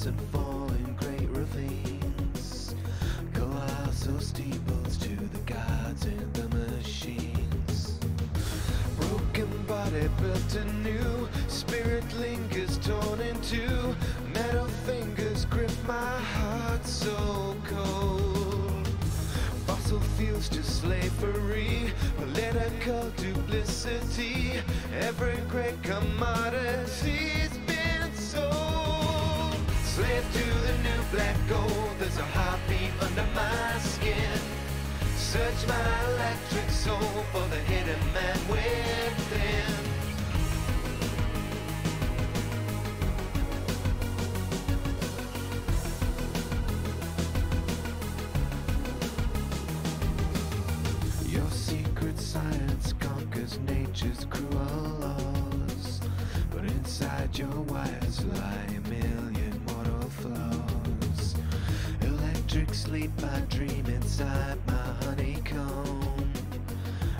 rise and fall in great ravines. Colossal steeples to the gods and the machines. Broken body built anew, spirit lingers torn in two. Metal fingers grip my heart so cold. Fossil fuels to slavery, political duplicity. Every great commodity's been sold. Slave to the new black gold, there's a heartbeat under my skin. Search my electric soul for the hidden man within. Your secret science conquers nature's cruel laws, but inside your wires lie a million mortal flaws. Electric sleep, I dream inside my honeycomb.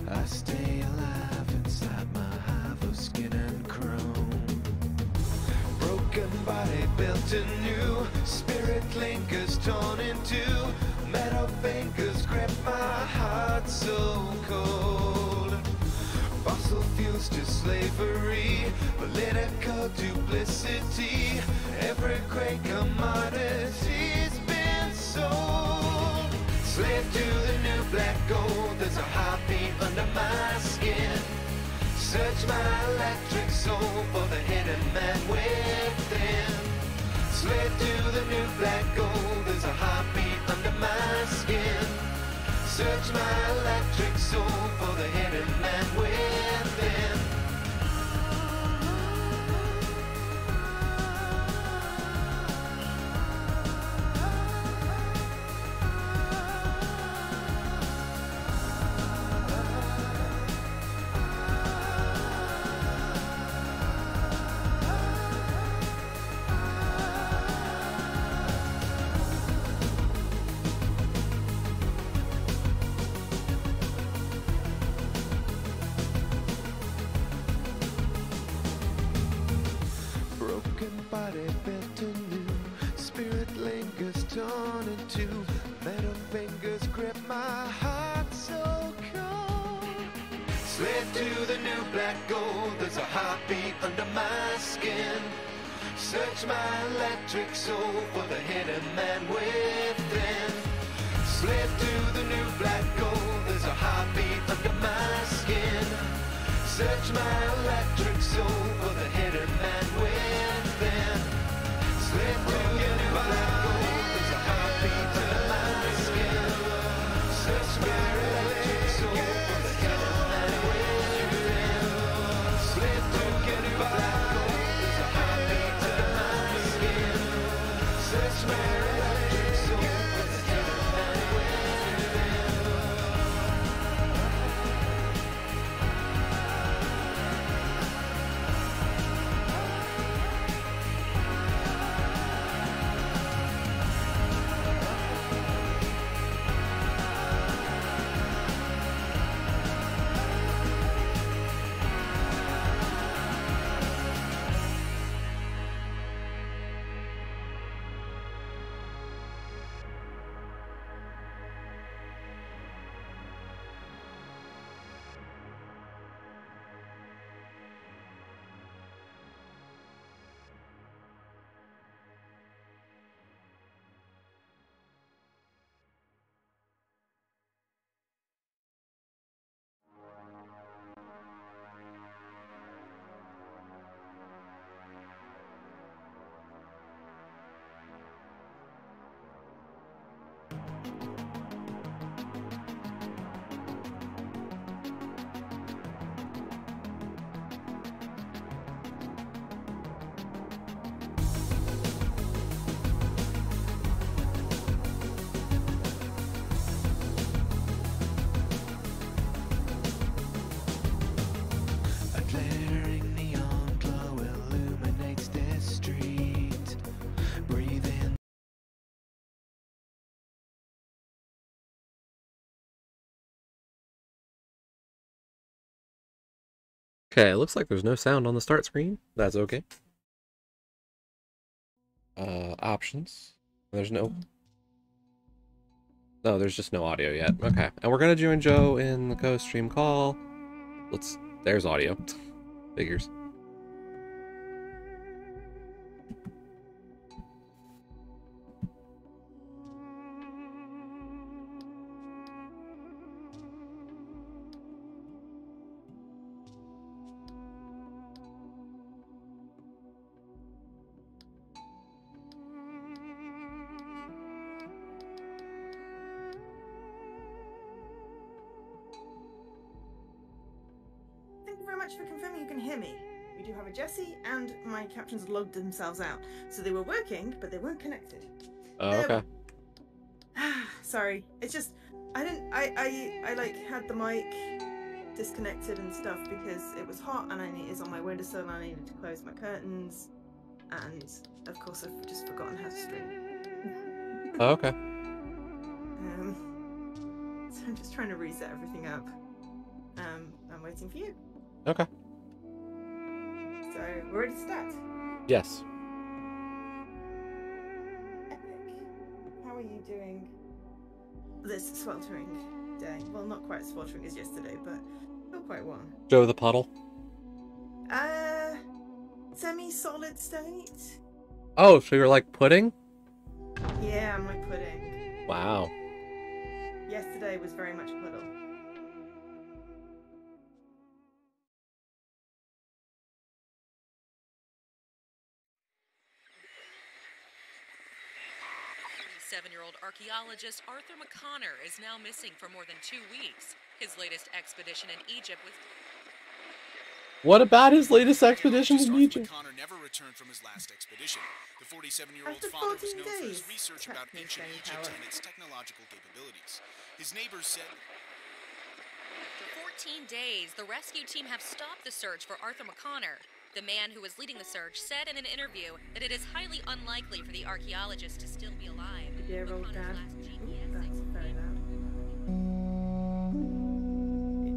I stay alive inside my hive of skin and chrome. Broken body built anew, spirit lingers torn in two. Metal fingers grip my heart so cold. Fossil fuels to slavery, political duplicity. Every great commodity's been sold. Slave to the new black gold, there's a heartbeat under my skin. Search my electric soul for the hidden man within. Slave to the new black gold, there's a heartbeat under my skin. Search my electric soul for the hidden man within. Body bent anew, spirit lingers torn in two. Metal fingers grip my heart so cold. Slave to the new black gold, there's a heartbeat under my skin. Search my electric soul for the hidden man within. Slave to the new black gold, there's a heartbeat under my skin. Search my electric soul for the hidden man within. Slave to the new black gold, there's a heartbeat under my skin. Search my electric soul for the hidden man within. Slave to the new black gold, there's a heartbeat under my skin. Search my electric soul for the hidden man within. Okay, it looks like there's no sound on the start screen. That's okay. Options. There's no, there's just no audio yet. Okay, and we're gonna join Joe in the co-stream call. There's audio. Figures. Thank you very much for confirming you can hear me. We do have a Jesse, and my captions logged themselves out. So they were working, but they weren't connected. Oh, okay. Sorry. It's just, I like had the mic disconnected and stuff because it was hot and it's on my windowsill and I needed to close my curtains. And of course I've just forgotten how to stream. Oh, okay. So I'm just trying to reset everything up. I'm waiting for you. Okay. So we're ready to start? Yes. Epic. How are you doing this sweltering day? Well, not quite as sweltering as yesterday, but still quite warm. Joe the puddle? Semi-solid state. Oh, so you're like pudding? Yeah, I'm like pudding. Wow. Yesterday was very much a puddle. Seven-year-old archaeologist Arthur McConnor is now missing for more than 2 weeks. His latest expedition in Egypt was... What about his latest expedition in Egypt? McConnor never returned from his last expedition. The 47-year-old father was known for his research about ancient Egypt and its technological capabilities. His neighbors said... For 14 days, the rescue team have stopped the search for Arthur McConnor. The man who was leading the search said in an interview that it is highly unlikely for the archaeologist to still be alive. Dear old dad. Ooh, that's very loud.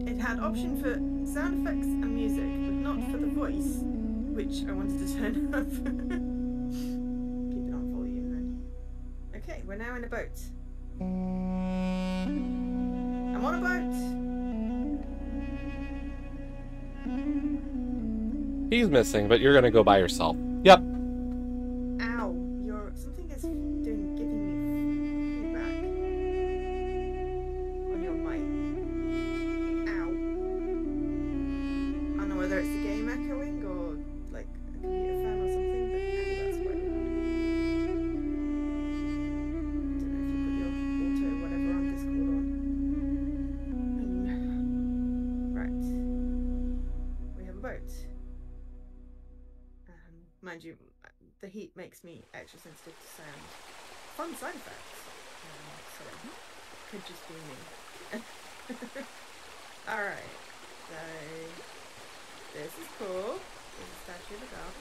It had option for sound effects and music, but not for the voice, which I wanted to turn off. Keep it on volume then. Okay, we're now in a boat. I'm on a boat. He's missing, but you're gonna go by yourself. Yep. Ow, something is giving me feedback on your mic. Ow. I don't know whether it's the game echoing or like a computer fan or something, but that's quite loud. I don't know if you put your auto whatever on Discord on. Right. We have a boat. Mind you, the heat makes me extra sensitive to sound. Fun side effects. So, could just be me. Alright, so this is cool. There's a statue of a dog.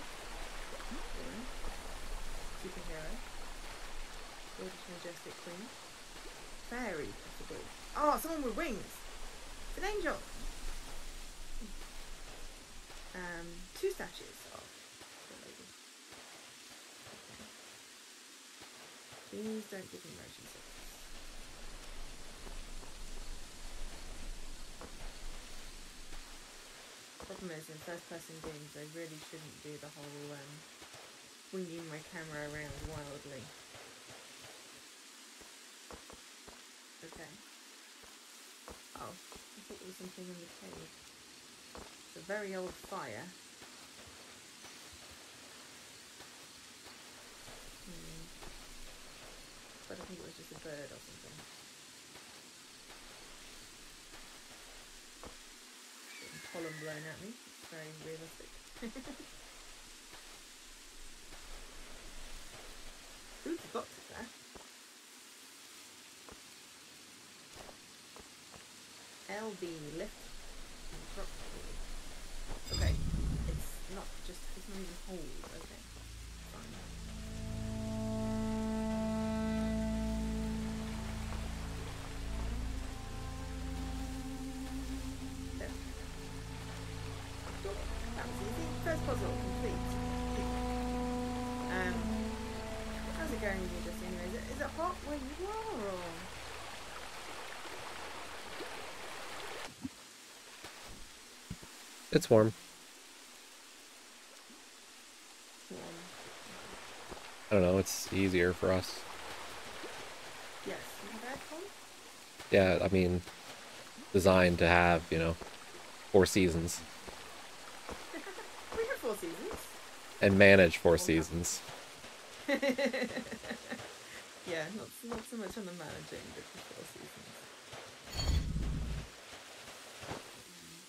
Superhero. Gorgeous, majestic queen. Fairy, possibly. Oh, someone with wings! It's an angel! Two statues of the lady. Please don't give me motion sickness. Problem is, in first-person games, I really shouldn't do the whole winging my camera around wildly. Okay. Oh, I thought there was something in the cave. It's a very old fire. But I think it was just a bird or something. Getting pollen blown at me. It's very realistic. Ooh, the box is there. LB lift and drop. Okay, it's not even hold. Okay, fine. There. Cool. That was easy. First puzzle complete. How's it going with you just anyway? Is it hot where you are or? It's warm. I don't know, it's easier for us. Yes, you have aircon? Yeah, I mean, designed to have, you know, 4 seasons. We have 4 seasons. And manage 4 seasons. Yeah, not so much on the managing, but the 4 seasons.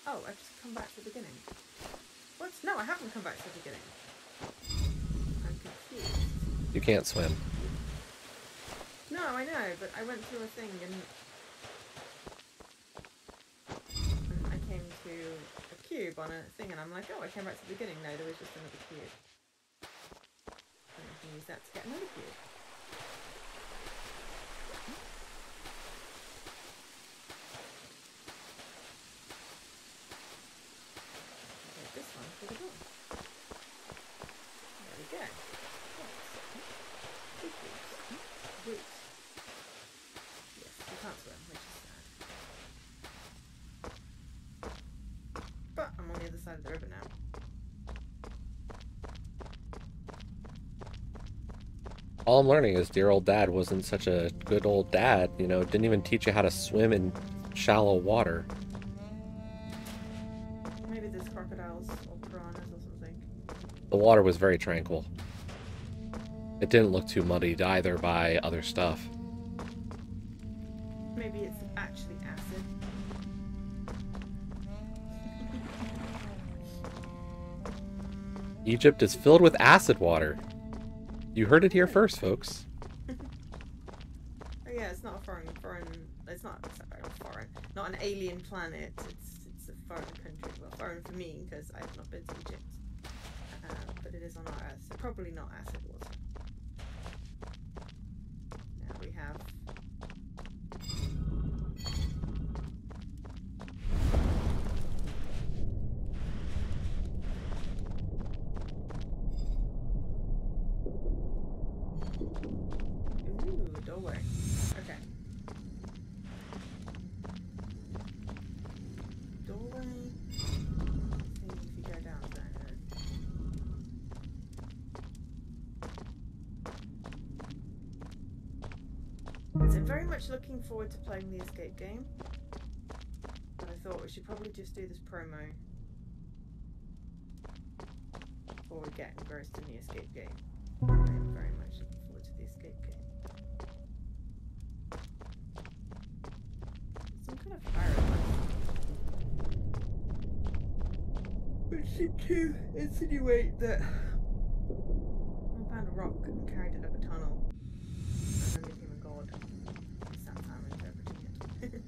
Oh, I've just come back to the beginning. What? No, I haven't come back to the beginning. I'm confused. You can't swim. No, I know, but I went through a thing and I came to a cube on a thing and I'm like, oh, I came back to the beginning. No, there was just another cube. And I can use that to get another cube. Okay, this one for the door. There we go. Roots. Yes, you can't swim, which is sad. But I'm on the other side of the river now. All I'm learning is dear old dad wasn't such a good old dad, you know, didn't even teach you how to swim in shallow water. Maybe there's crocodiles or piranhas or something. The water was very tranquil. It didn't look too muddied either by other stuff. Maybe it's actually acid. Egypt is filled with acid water. You heard it here first, folks. Oh yeah, it's not a foreign, it's not, sorry, foreign, not an alien planet, it's a foreign country. Well, foreign for me, because I have not been to Egypt. But it is on our Earth, so probably not acid water. Now we have... Ooh, a doorway. Okay. Doorway. See if you go down there. So very much looking forward to playing the escape game. But I thought we should probably just do this promo before we get engrossed in the escape game. I'm very much looking forward to the escape game. Some kind of Hourglass. Which seemed to insinuate that I found a rock and carried it up a tunnel and then became a god. That's how I'm interpreting it.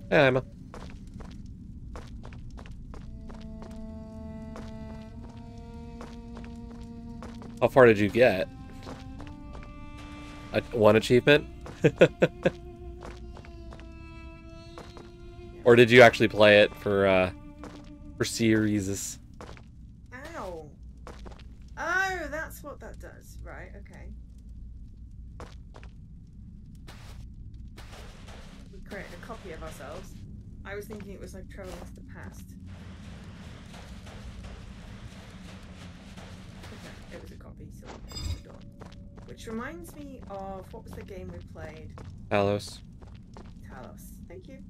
Hey, Emma. How far did you get? One achievement? Or did you actually play it for series? Ow! Oh, that's what that does. Right, okay. We created a copy of ourselves. I was thinking it was like traveling to the past. Okay, it was a copy, so we opened the door. Which reminds me of, what was the game we played? Talos. Talos. Thank you.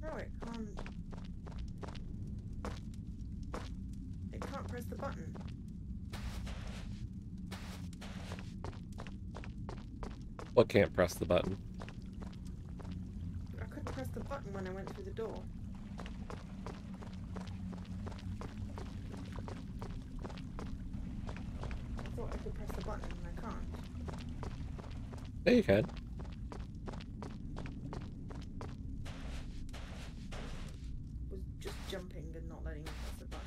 No, it can't. It can't press the button. What can't press the button? I couldn't press the button when I went through the door. Yeah, you can. Was just jumping and not letting me press the button.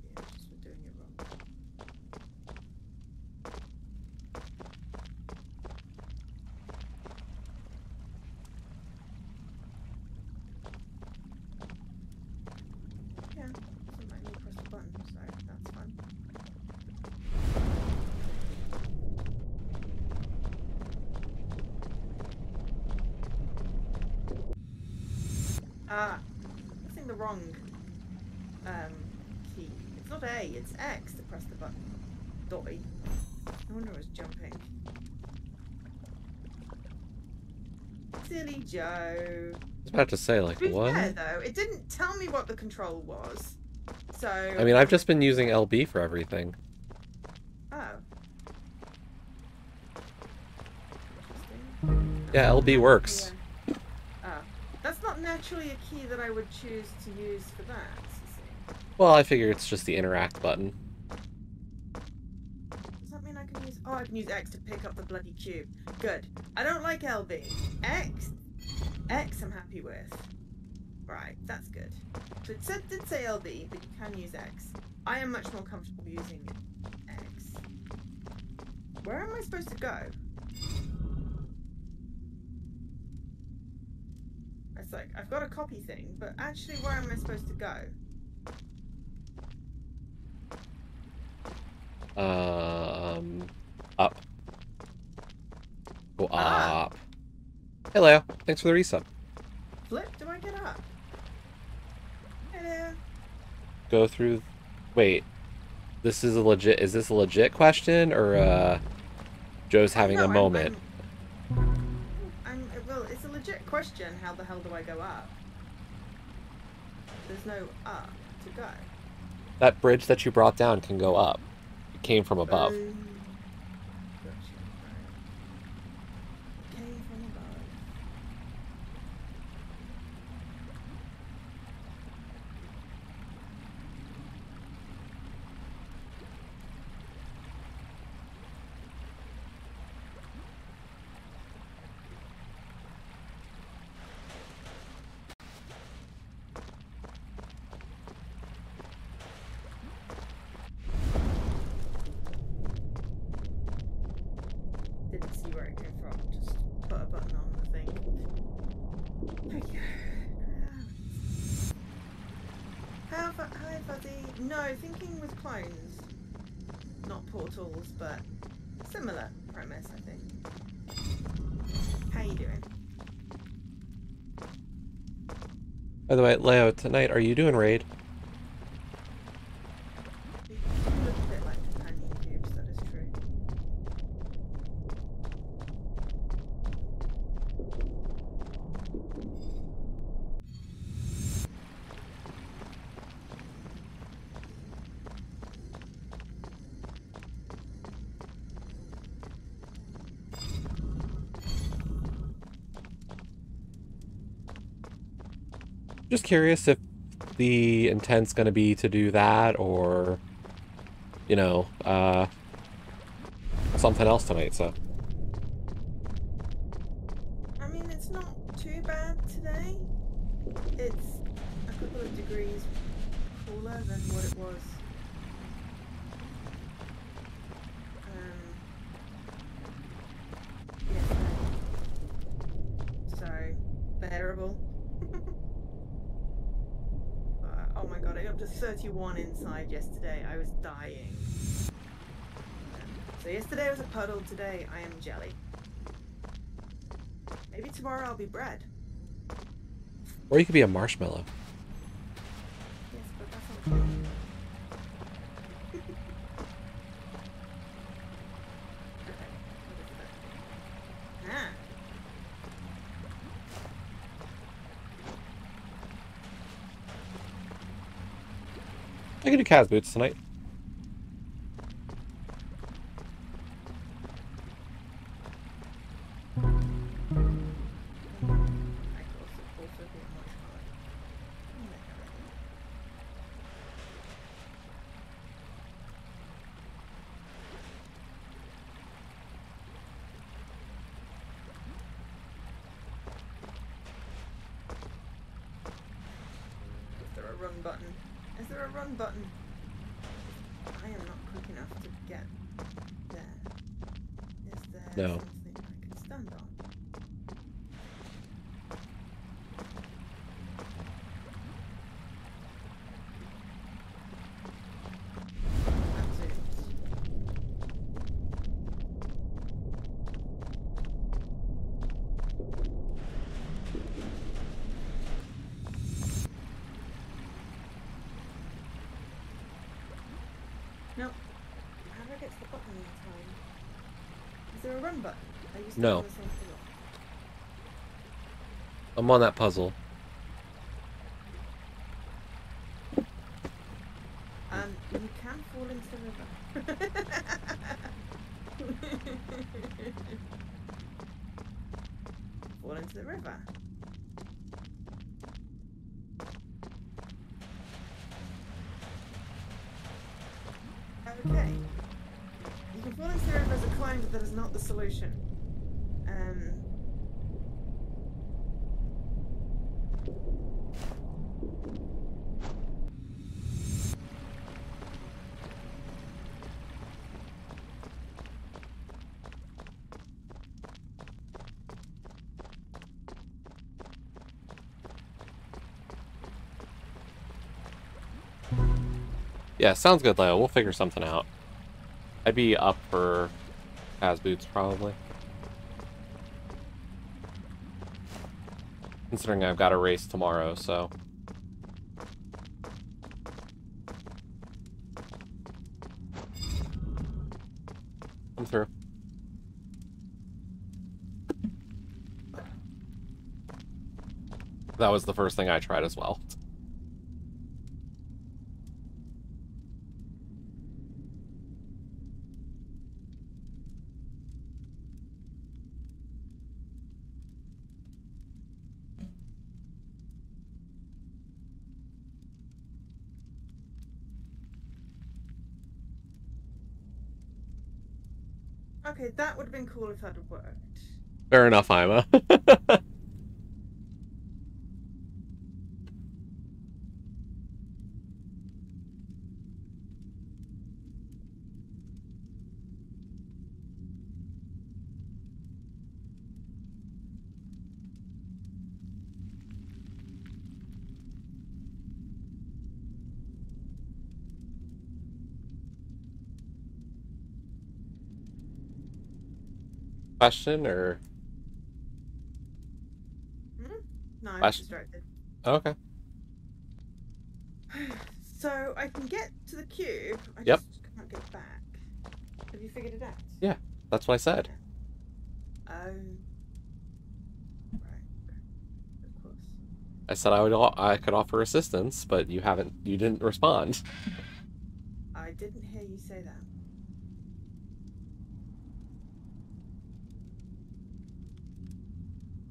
Yeah, just for doing it wrong. Yeah, doesn't let me press the button, so that's fun. Ah, pressing the wrong key. It's not A, it's X to press the button. Dotty. No wonder I was jumping. Silly Joe. I was about to say, like, To be what? fair, though, it didn't tell me what the control was. So... I mean, I've just been using LB for everything. Oh. Yeah, LB works. Yeah. Oh. That's not naturally a key that I would choose to use for that, you see. Well, I figure it's just the interact button. Does that mean I can use... Oh, I can use X to pick up the bloody cube. Good. I don't like LB. X I'm happy with. Right, that's good. So it did say LB, but you can use X. I am much more comfortable using X. Where am I supposed to go? It's like, I've got a copy thing, but actually where am I supposed to go? Up. Go Ah. up. Hey, Leo. Thanks for the resub. Flip? Do I get up? Hello. Go through... Wait. This is a legit... Is this a legit question, or, Joe's having a moment? Well, it's a legit question. How the hell do I go up? There's no up to go. That bridge that you brought down can go up. It came from above. Gotcha. Right. Came from above. Didn't see where it came from. Just put a button on the thing. There you go. Hi, Fuzzy. No, thinking with clones. Not portals, but similar premise, I think. How you doing? By the way, Leo, tonight, are you doing raid? You do look a bit like companion cubes, that is true. Just curious if the intent's gonna be to do that, or, you know, something else tonight, so. I mean, it's not too bad today. It's a couple of degrees cooler than what it was. Yesterday. So, bearable. Oh my god, I got up to 31 inside yesterday. I was dying. So yesterday was a puddle, today I am jelly. Maybe tomorrow I'll be bread. Or you could be a marshmallow. Yes, but that's not true. Ah. I can do Kaz boots tonight. run button? Is there a run button? I am not quick enough to get there. Is there something I can stand on? That's it. Nope. How do I get to the button this time? Is there a run button? Are you still No. on the same floor? I'm on that puzzle. You can fall into the river. Fall into the river. Okay. You can fall into the river as a climb, but that is not the solution. Yeah, sounds good, Leo. We'll figure something out. I'd be up for Kaz boots, probably. Considering I've got a race tomorrow, so... Come through. That was the first thing I tried as well. Okay, that would have been cool if that had worked. Fair enough, Ima. Question or... No, I'm Question? distracted. Okay. So I can get to the cube, I Yep. just can't get back. Have you figured it out? Yeah, that's what I said. Right, okay. Of course. I said I could offer assistance, but you didn't respond. I didn't hear you say that.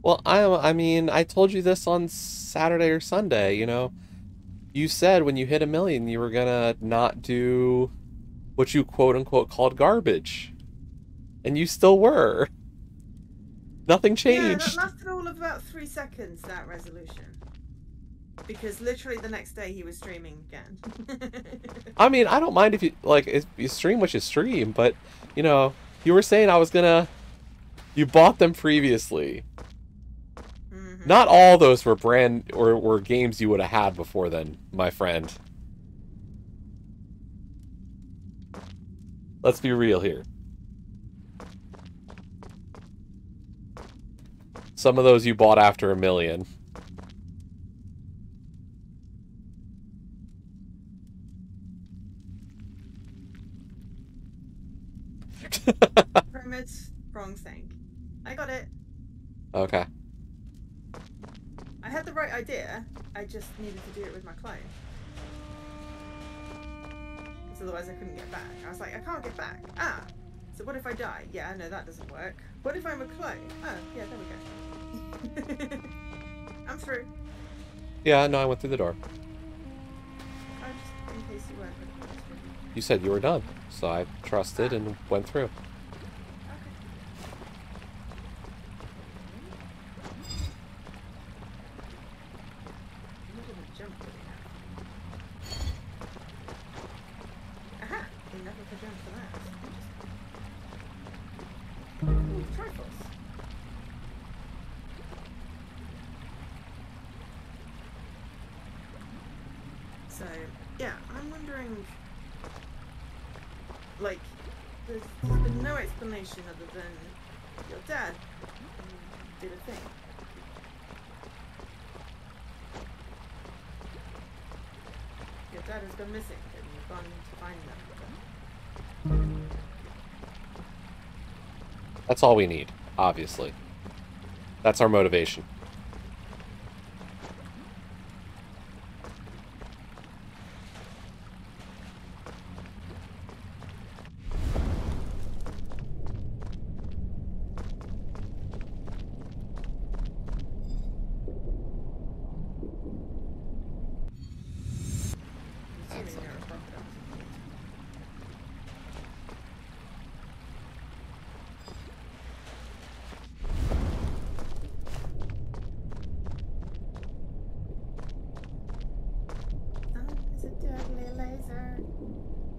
Well, I mean, I told you this on Saturday or Sunday, you know. You said when you hit 1 million, you were gonna not do what you quote-unquote called garbage. And you still were. Nothing changed. Yeah, that lasted all of about 3 seconds, that resolution. Because literally the next day he was streaming again. I mean, I don't mind if you stream what you stream, but, you know, you were saying I was gonna... You bought them previously. Not all those were were games you would have had before then, my friend. Let's be real here. Some of those you bought after 1 million. Pyramids, wrong thing. I got it. Okay. I had the right idea, I just needed to do it with my clone. Because otherwise I couldn't get back. I was like, I can't get back. Ah! So what if I die? Yeah, no, that doesn't work. What if I'm a clone? Oh, yeah, there we go. I'm through. Yeah, no, I went through the door. Oh, just in case you weren't. You said you were done, so I trusted and went through. So, yeah, I'm wondering, like, there's been no explanation other than your dad did a thing. Your dad has gone missing and you've gone to find them. That's all we need, obviously. That's our motivation.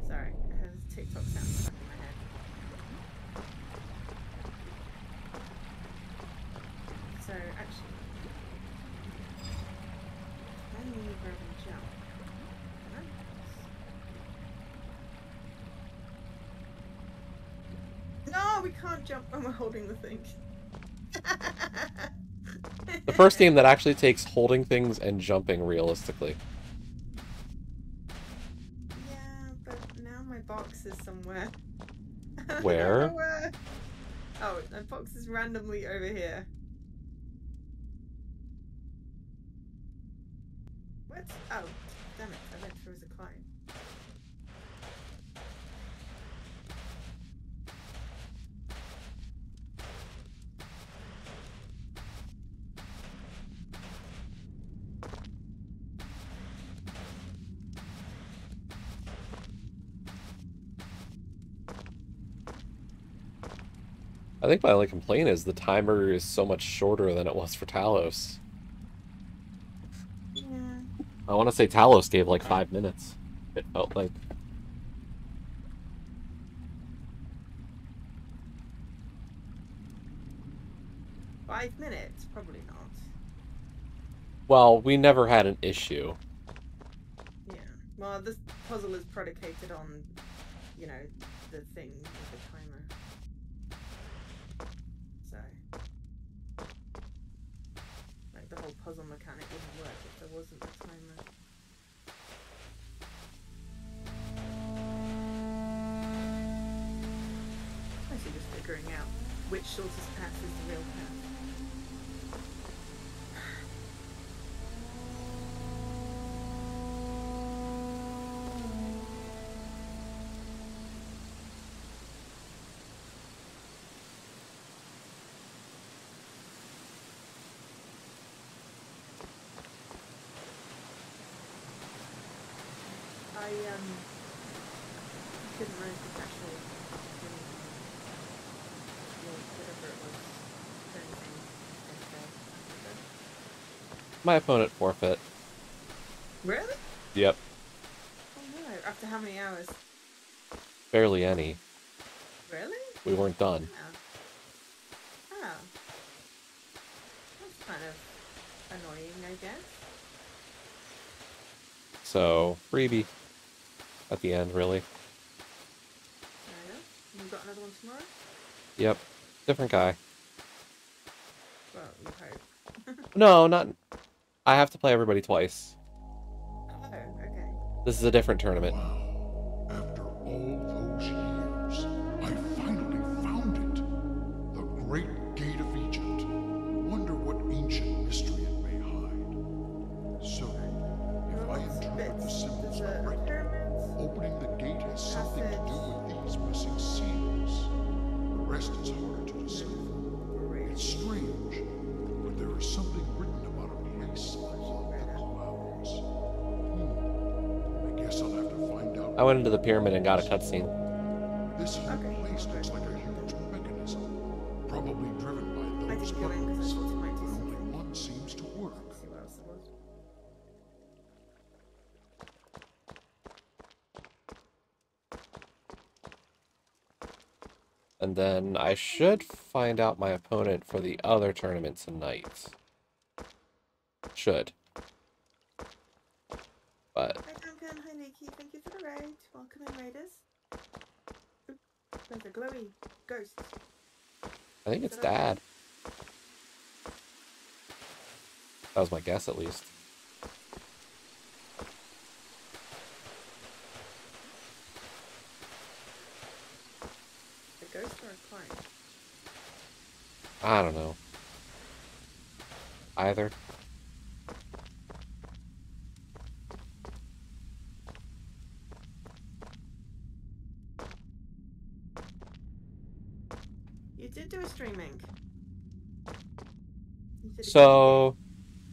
Sorry, I have a TikTok sound stuck in my head. So, actually, can you grab and jump? No, we can't jump when we're holding the thing. The first game that actually takes holding things and jumping realistically. Yeah, but now my box is somewhere. Where? I don't know where. Oh, my box is randomly over here. What? Oh, damn it, I went through as a clone. I think my only complaint is the timer is so much shorter than it was for Talos. Yeah. I want to say Talos gave like 5 minutes. It felt like. $5 minutes? Probably not. Well, we never had an issue. Yeah. Well, this puzzle is predicated on, you know, the thing with the timer. So, like, the whole puzzle mechanic wouldn't work if there wasn't a timer. Actually, just figuring out which shortest path is the real path. I couldn't manage to catch whatever it was. My opponent forfeit. Really? Yep. Oh no, after how many hours? Barely any. Really? We weren't done. Oh. Oh. That's kind of annoying, I guess. So, freebie. At the end, really. Fair enough. You've got another one tomorrow? Yep. Different guy. Well, you hope. No, not... I have to play everybody twice. Oh, okay. This is a different tournament. Wow. After all those years, I finally found it. The Great Gate of Egypt. Wonder what ancient mystery it may hide. So, if I interpret the symbols correctly, opening the gate has something to do with these missing seals. The rest is harder to decipher. It's strange, but there is something written about a place among the clouds. I guess I'll have to find out. I went into the pyramid and got a cutscene. This whole place looks like a huge mechanism, probably driven by those buttons, but only one seems to work. See what else there was. And then I should find out my opponent for the other tournament tonight. Should. But Hi Duncan, hi Nikki, thank you for the raid. Welcome in, raiders. Oop, there's a glowy ghost. I think it's Dad. That was my guess, at least. A ghost or a client? I don't know. Either. You did do a streaming. So,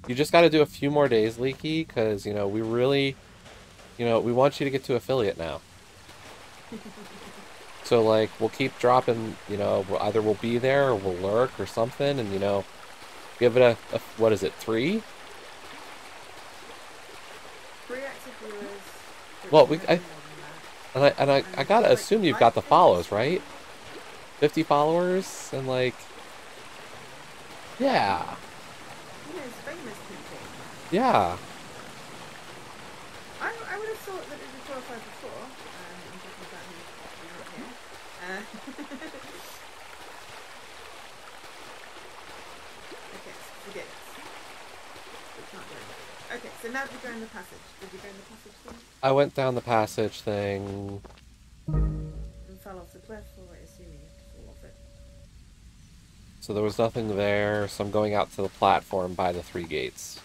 you just got to do a few more days, Leaky, because, you know, we really, you know, we want you to get to affiliate now. So, like, we'll keep dropping, you know, either we'll be there or we'll lurk or something, and, you know, give it a what is it, 3? 3 active viewers. Well, I gotta assume you've got the follows, right? 50 followers, and, like, yeah. You know, famous people. Yeah. I would have thought that it would qualify before. I'm talking about who's not here. Okay, forget it. We can't do anything. Okay, so now we go in the passage. Did you go in the passage thing? I went down the passage thing. And fell off the cliff, or I assume you fall off it. So there was nothing there, so I'm going out to the platform by the 3 gates.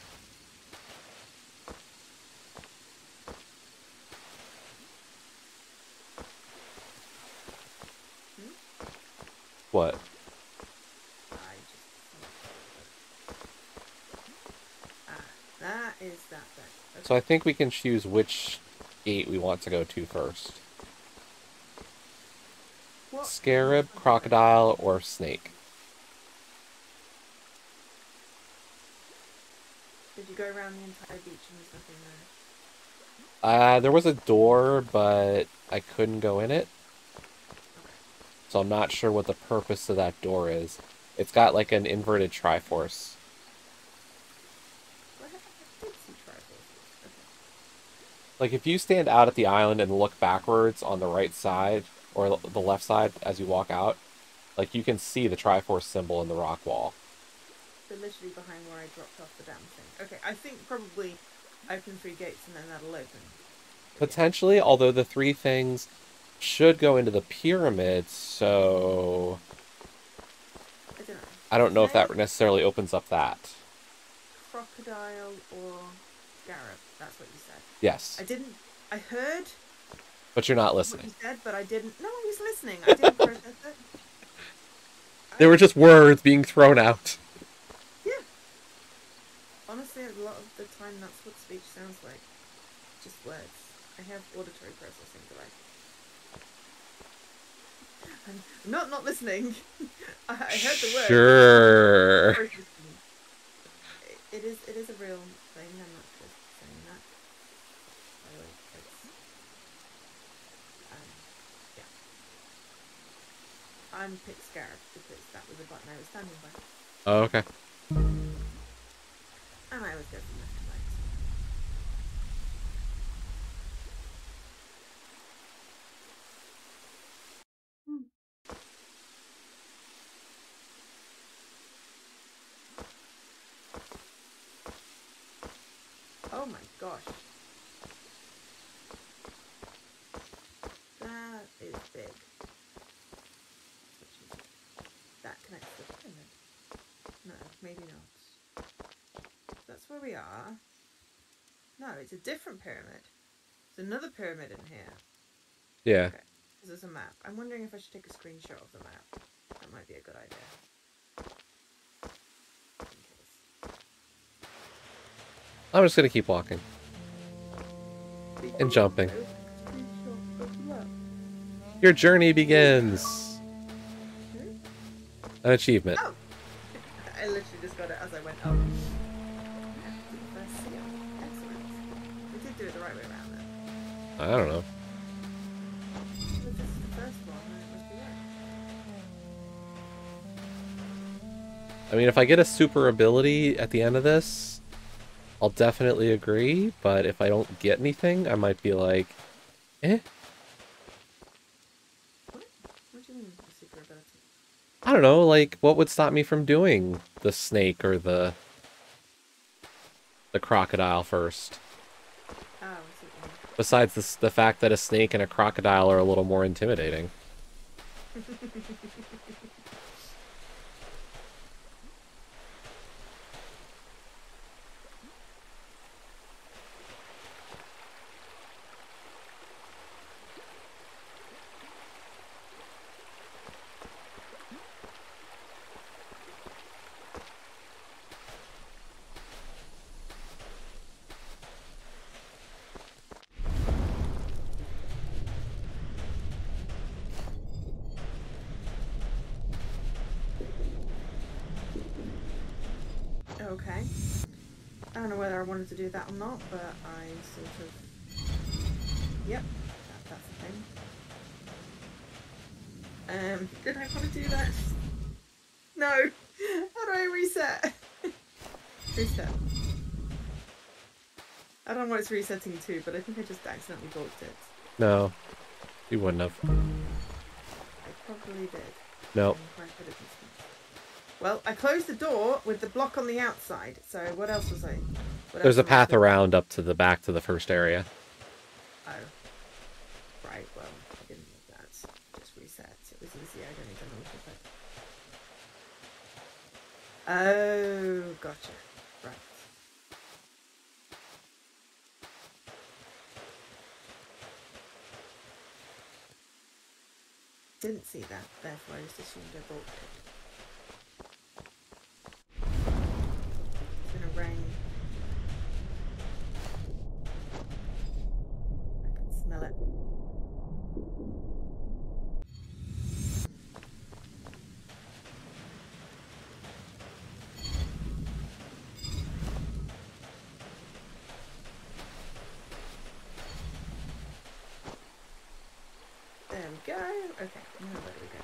What? That is that thing. Okay. So I think we can choose which gate we want to go to first. What? Scarab, crocodile, or snake. Did you go around the entire beach and there's nothing there? There was a door, but I couldn't go in it. So I'm not sure what the purpose of that door is. It's got like an inverted Triforce. I did see Triforce. Okay. Like if you stand out at the island and look backwards on the right side, or the left side as you walk out, like you can see the Triforce symbol in the rock wall. They're literally behind where I dropped off the damn thing. Okay, I think probably open 3 gates and then that'll open. Potentially, although the 3 things should go into the pyramid, so I don't know if that necessarily opens up that. Crocodile or Scarab, that's what you said. Yes. I heard but you're not what listening. you said, but I didn't. No, I was listening. I didn't process it. They were just words being thrown out. Yeah. Honestly, a lot of the time that's what speech sounds like. Just words. I have auditory processing device. I'm not listening. I heard the word. Sure. It is a real thing. I'm not just saying that. By the way, it's yeah. I'm pick Scarab because that was the button I was standing by. Oh, okay. And I always go from left to right. Oh my gosh. That is big. That connects to the pyramid. No, maybe not. That's where we are. No, it's a different pyramid. There's another pyramid in here. Yeah. Okay. There's a map. I'm wondering if I should take a screenshot of the map. That might be a good idea. I'm just gonna keep walking. And jumping. Your journey begins. An achievement. Oh! I literally just got it as I went up. Excellent. We did do it the right way around then. I don't know. If this is the first one, then it must be right. I mean, if I get a super ability at the end of this, I'll definitely agree, but if I don't get anything, I might be like, eh. What do you mean a super ability? I don't know, like, what would stop me from doing the snake or the crocodile first? Oh, I see what you mean. Besides the fact that a snake and a crocodile are a little more intimidating. Okay. I don't know whether I wanted to do that or not, but I sort of... Yep, that's the thing. Did I want to do that? No! How do I reset? Reset. I don't know what it's resetting to, but I think I just accidentally blocked it. No, you wouldn't have. I probably did. Nope. Well, I closed the door with the block on the outside, so what else was I... There's a path around up to the back to the first area. Oh. Right, well, I didn't need that. Just reset. It was easy, I don't even know what it. Oh, gotcha. Right. Didn't see that, therefore I just assumed I blocked it. It's gonna rain. I can smell it. There we go. Okay, now where do we go?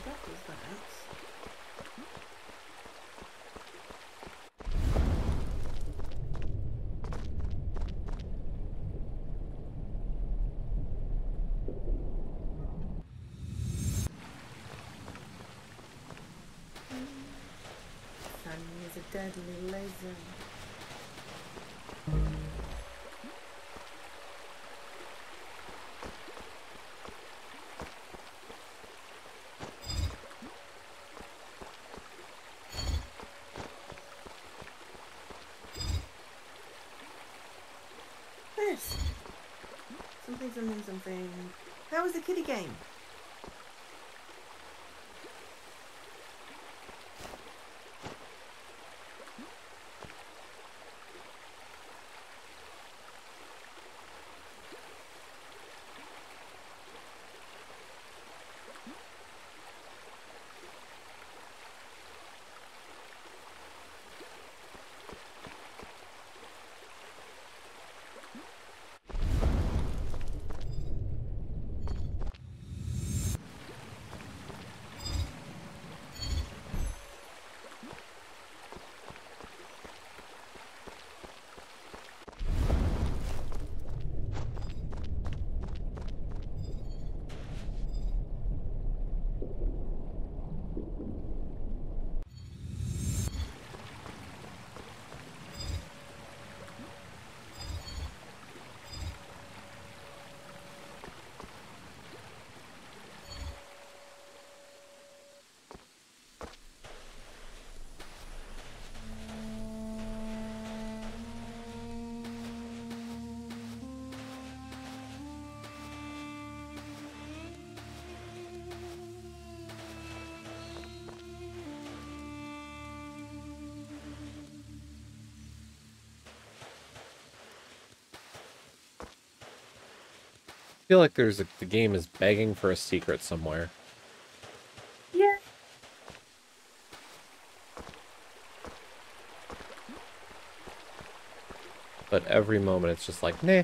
That was that. Sunny is a deadly laser. This. Something. How was the kiddie game? I feel like the game is begging for a secret somewhere. Yeah. But every moment it's just like, nah.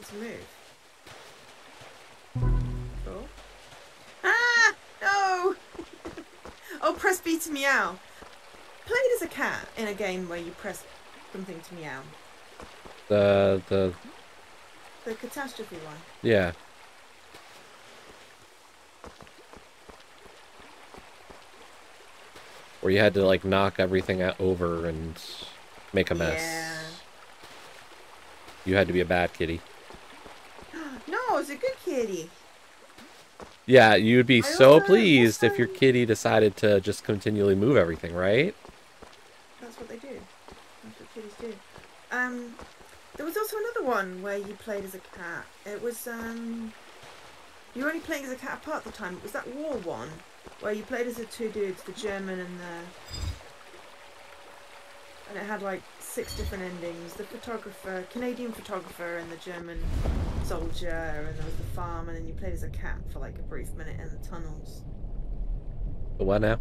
to move. Cool. Ah! No! Oh, press B to meow. Played as a cat in a game where you press something to meow. The catastrophe one. Yeah. Where you had to like knock everything over and make a mess. Yeah. You had to be a bad kitty. No, it was a good kitty. Yeah, you'd be I so also- pleased if also- your kitty decided to just continually move everything, right? That's what they do. That's what kitties do. There was also another one where you played as a cat. It was you were only playing as a cat part of the time. It was that war one where you played as the two dudes, the German and it had like 6 different endings. The photographer, Canadian photographer, and the German soldier, and there was the farm, and then you played as a cat for like a brief minute in the tunnels. The what now?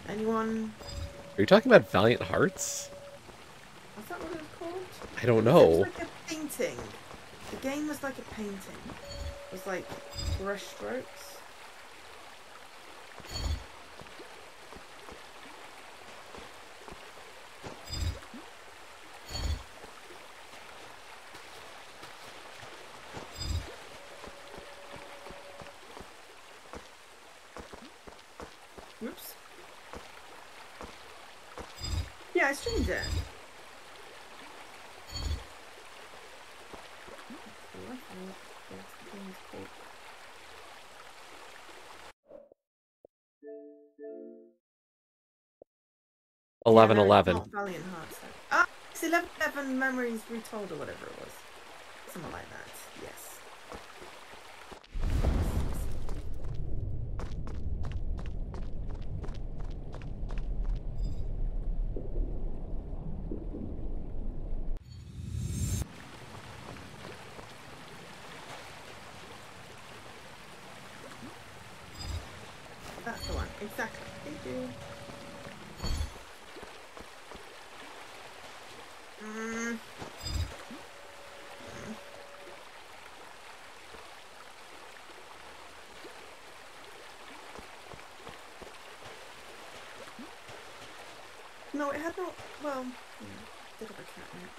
Anyone? Are you talking about Valiant Hearts? Was that what it was called? I don't It know. was like a painting. The game was like a painting. It was like brush strokes. Whoops. Yeah, I streamed it. 11-11. Not Valiant Hearts. Ah, it's 11 Memories Retold or whatever it was. Something like that. Yes. That's the one. Exactly. Thank you. No, it had not. Well, yeah, did have a cat in it.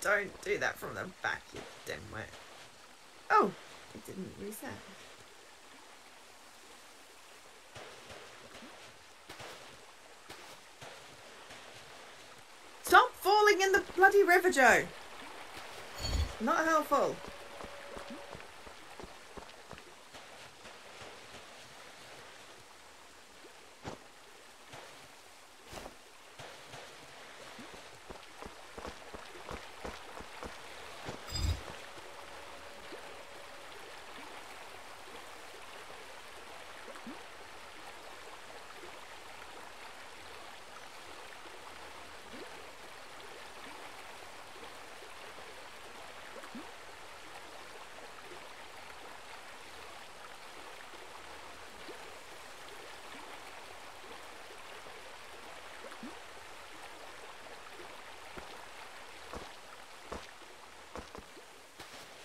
Don't do that from the back, you dimwit. Oh, it didn't reset. Stop falling in the bloody river, Joe! Not helpful.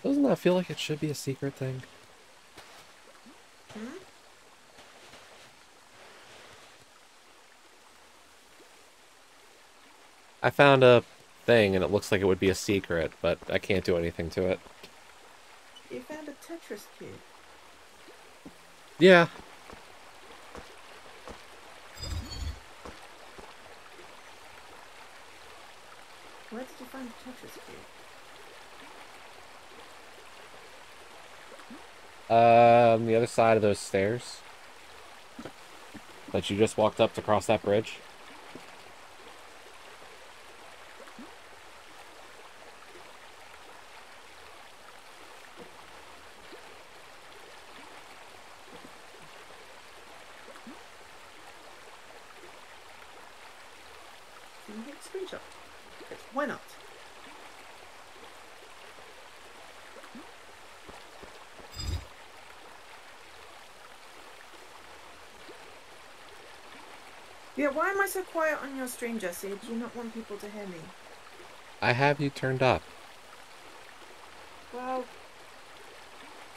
Doesn't that feel like it should be a secret thing? Hmm? I found a thing and it looks like it would be a secret, but I can't do anything to it. You found a Tetris cube. Yeah. Where did you find the Tetris cube? On the other side of those stairs that you just walked up to cross that bridge. Can you take a screenshot? Why not? Yeah, why am I so quiet on your stream, Jesse? Do you not want people to hear me? I have you turned up. Well,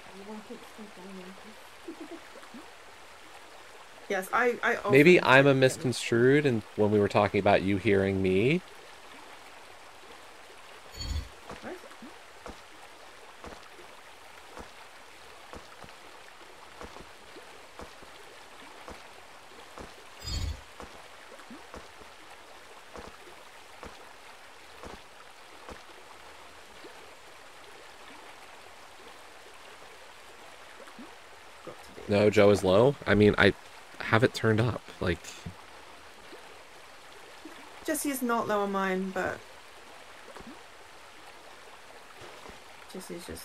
I want to keep complaining. Yes, I often Maybe I'm a get misconstrued, and when we were talking about you hearing me. What? Got to be. No, Joe is low. I mean, I have it turned up. Like, Jesse is not low on mine, but Jesse's just.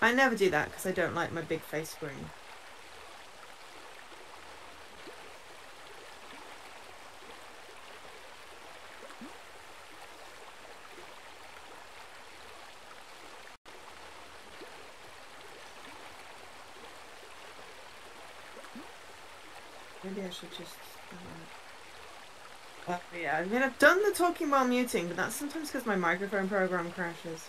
I never do that because I don't like my big face screen. Maybe I should just. Yeah, I mean, I've done the talking while muting, but that's sometimes because my microphone program crashes.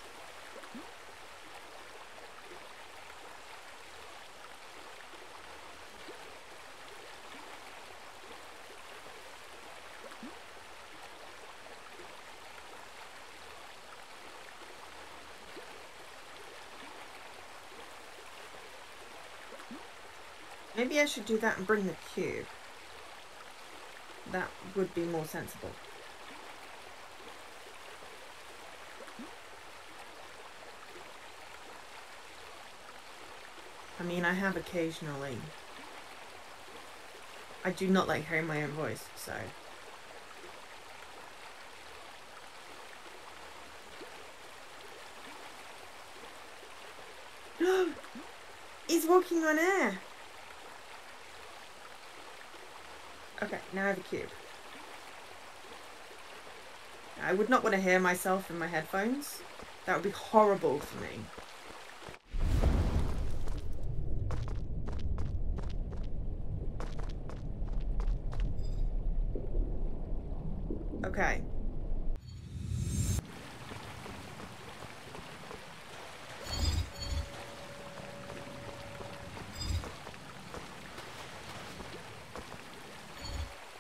Maybe I should do that and bring the cube. That would be more sensible. I mean, I have occasionally. I do not like hearing my own voice, so. He's walking on air! Okay, now I have a cube. I would not want to hear myself in my headphones. That would be horrible for me. Okay.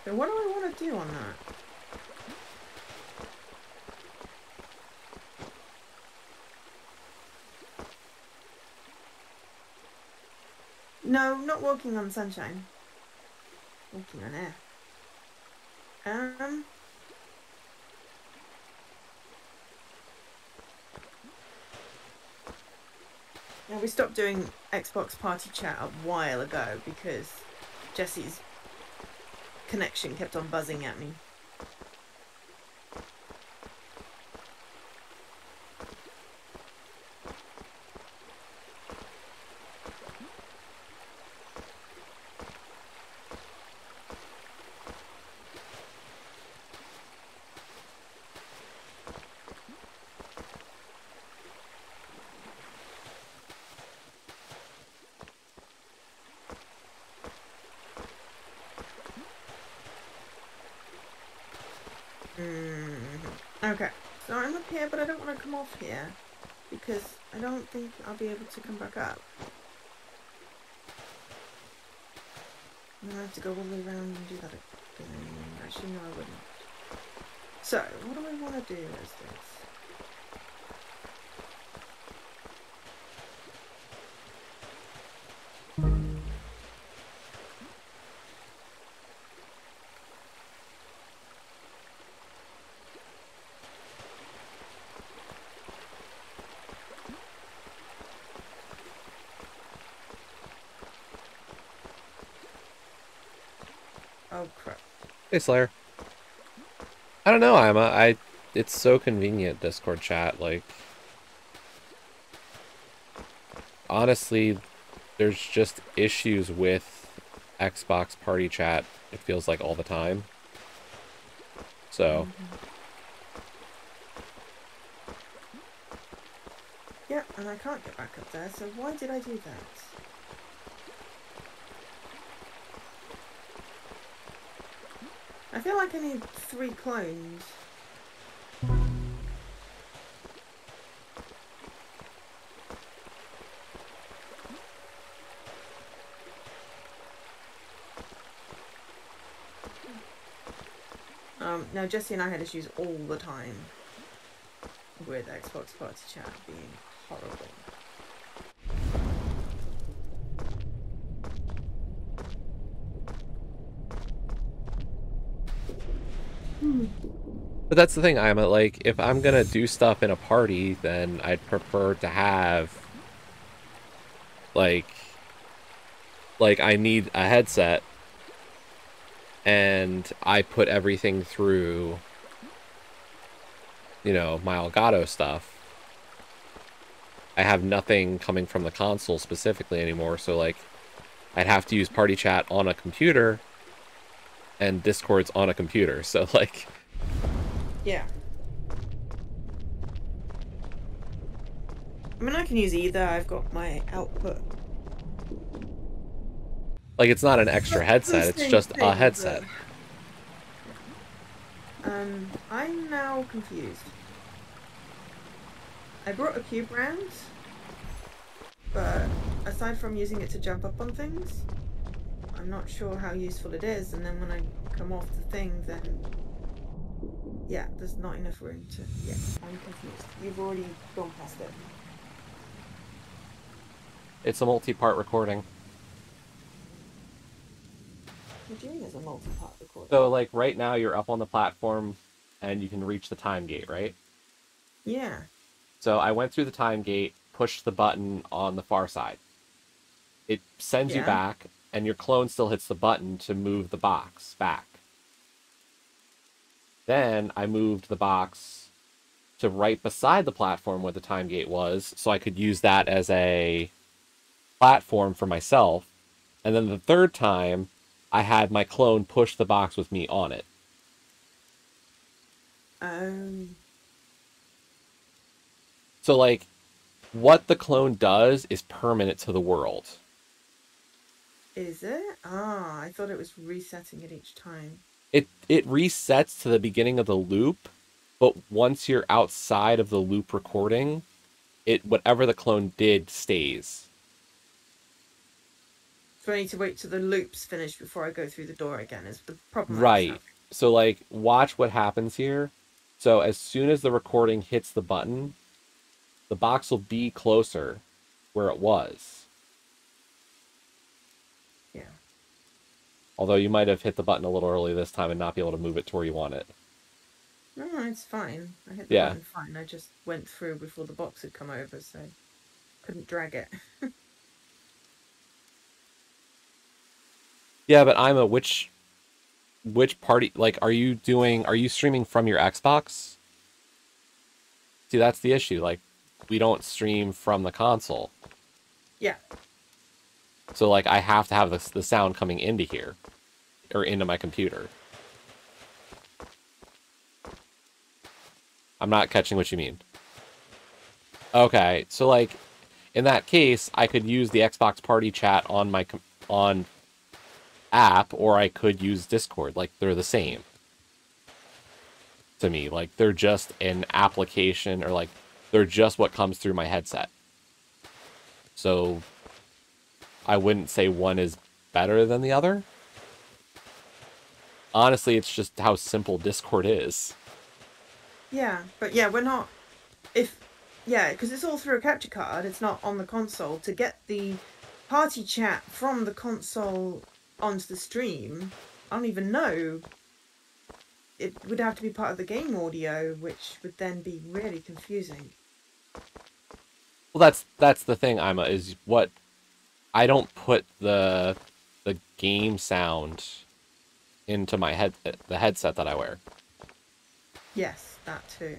So what do I want to do on that? No, not walking on sunshine. Walking on air. Now we stopped doing Xbox Party Chat a while ago because Jesse's connection kept on buzzing at me. Okay, so I'm up here, but I don't want to come off here because I don't think I'll be able to come back up. I'm gonna have to go all the way around and do that again. Actually, no, I wouldn't. So, what do I want to do as this? Oh crap. Hey, Slayer. I don't know, Emma. It's so convenient, Discord chat. Like, honestly, there's just issues with Xbox party chat, it feels like, all the time. So. Yeah, and I can't get back up there, so why did I do that? I feel like I need 3 clones. Now Jesse and I had issues all the time with Xbox Party Chat being horrible. But that's the thing, I'm like, if I'm gonna do stuff in a party, then I'd prefer to have, like I need a headset, and I put everything through, you know, my Elgato stuff. I have nothing coming from the console specifically anymore, so, like, I'd have to use party chat on a computer, and Discord's on a computer, so, like... Yeah. I mean, I can use either. I've got my output. Like, it's not an extra headset, it's just a headset. I'm now confused. I brought a cube round, but aside from using it to jump up on things, I'm not sure how useful it is, and then when I come off the thing, then yeah, there's not enough room to... Yeah, I'm confused. You've already gone past it. It's a multi-part recording. What do you mean it's a multi-part recording? So, like, right now you're up on the platform, and you can reach the time gate, right? Yeah. So I went through the time gate, pushed the button on the far side. It sends you back, and your clone still hits the button to move the box back. Then I moved the box to right beside the platform where the time gate was, so I could use that as a platform for myself. And then the third time, I had my clone push the box with me on it. So, like, what the clone does is permanent to the world. Is it? Ah, I thought it was resetting it each time. It resets to the beginning of the loop, but once you're outside of the loop recording, whatever the clone did stays. So I need to wait till the loop's finished before I go through the door again, is the problem. Right. So, like, watch what happens here. So as soon as the recording hits the button, the box will be closer where it was. Yeah. Although you might have hit the button a little early this time and not be able to move it to where you want it. No, it's fine. I hit the button fine. I just went through before the box had come over, so couldn't drag it. Yeah, but which party, like, are you streaming from your Xbox? See, that's the issue. Like, we don't stream from the console. Yeah. So, like, I have to have the sound coming into here, or into my computer. I'm not catching what you mean. Okay, so, like, in that case, I could use the Xbox Party Chat on my app, or I could use Discord. Like, they're the same to me. Like, they're just an application, or, like, they're just what comes through my headset. So I wouldn't say one is better than the other. Honestly, it's just how simple Discord is. Yeah, but yeah, we're not... because it's all through a capture card, it's not on the console. To get the party chat from the console onto the stream, I don't even know. It would have to be part of the game audio, which would then be really confusing. Well, that's the thing, Ima, is what... I don't put the game sound into my the headset that I wear. Yes, that too.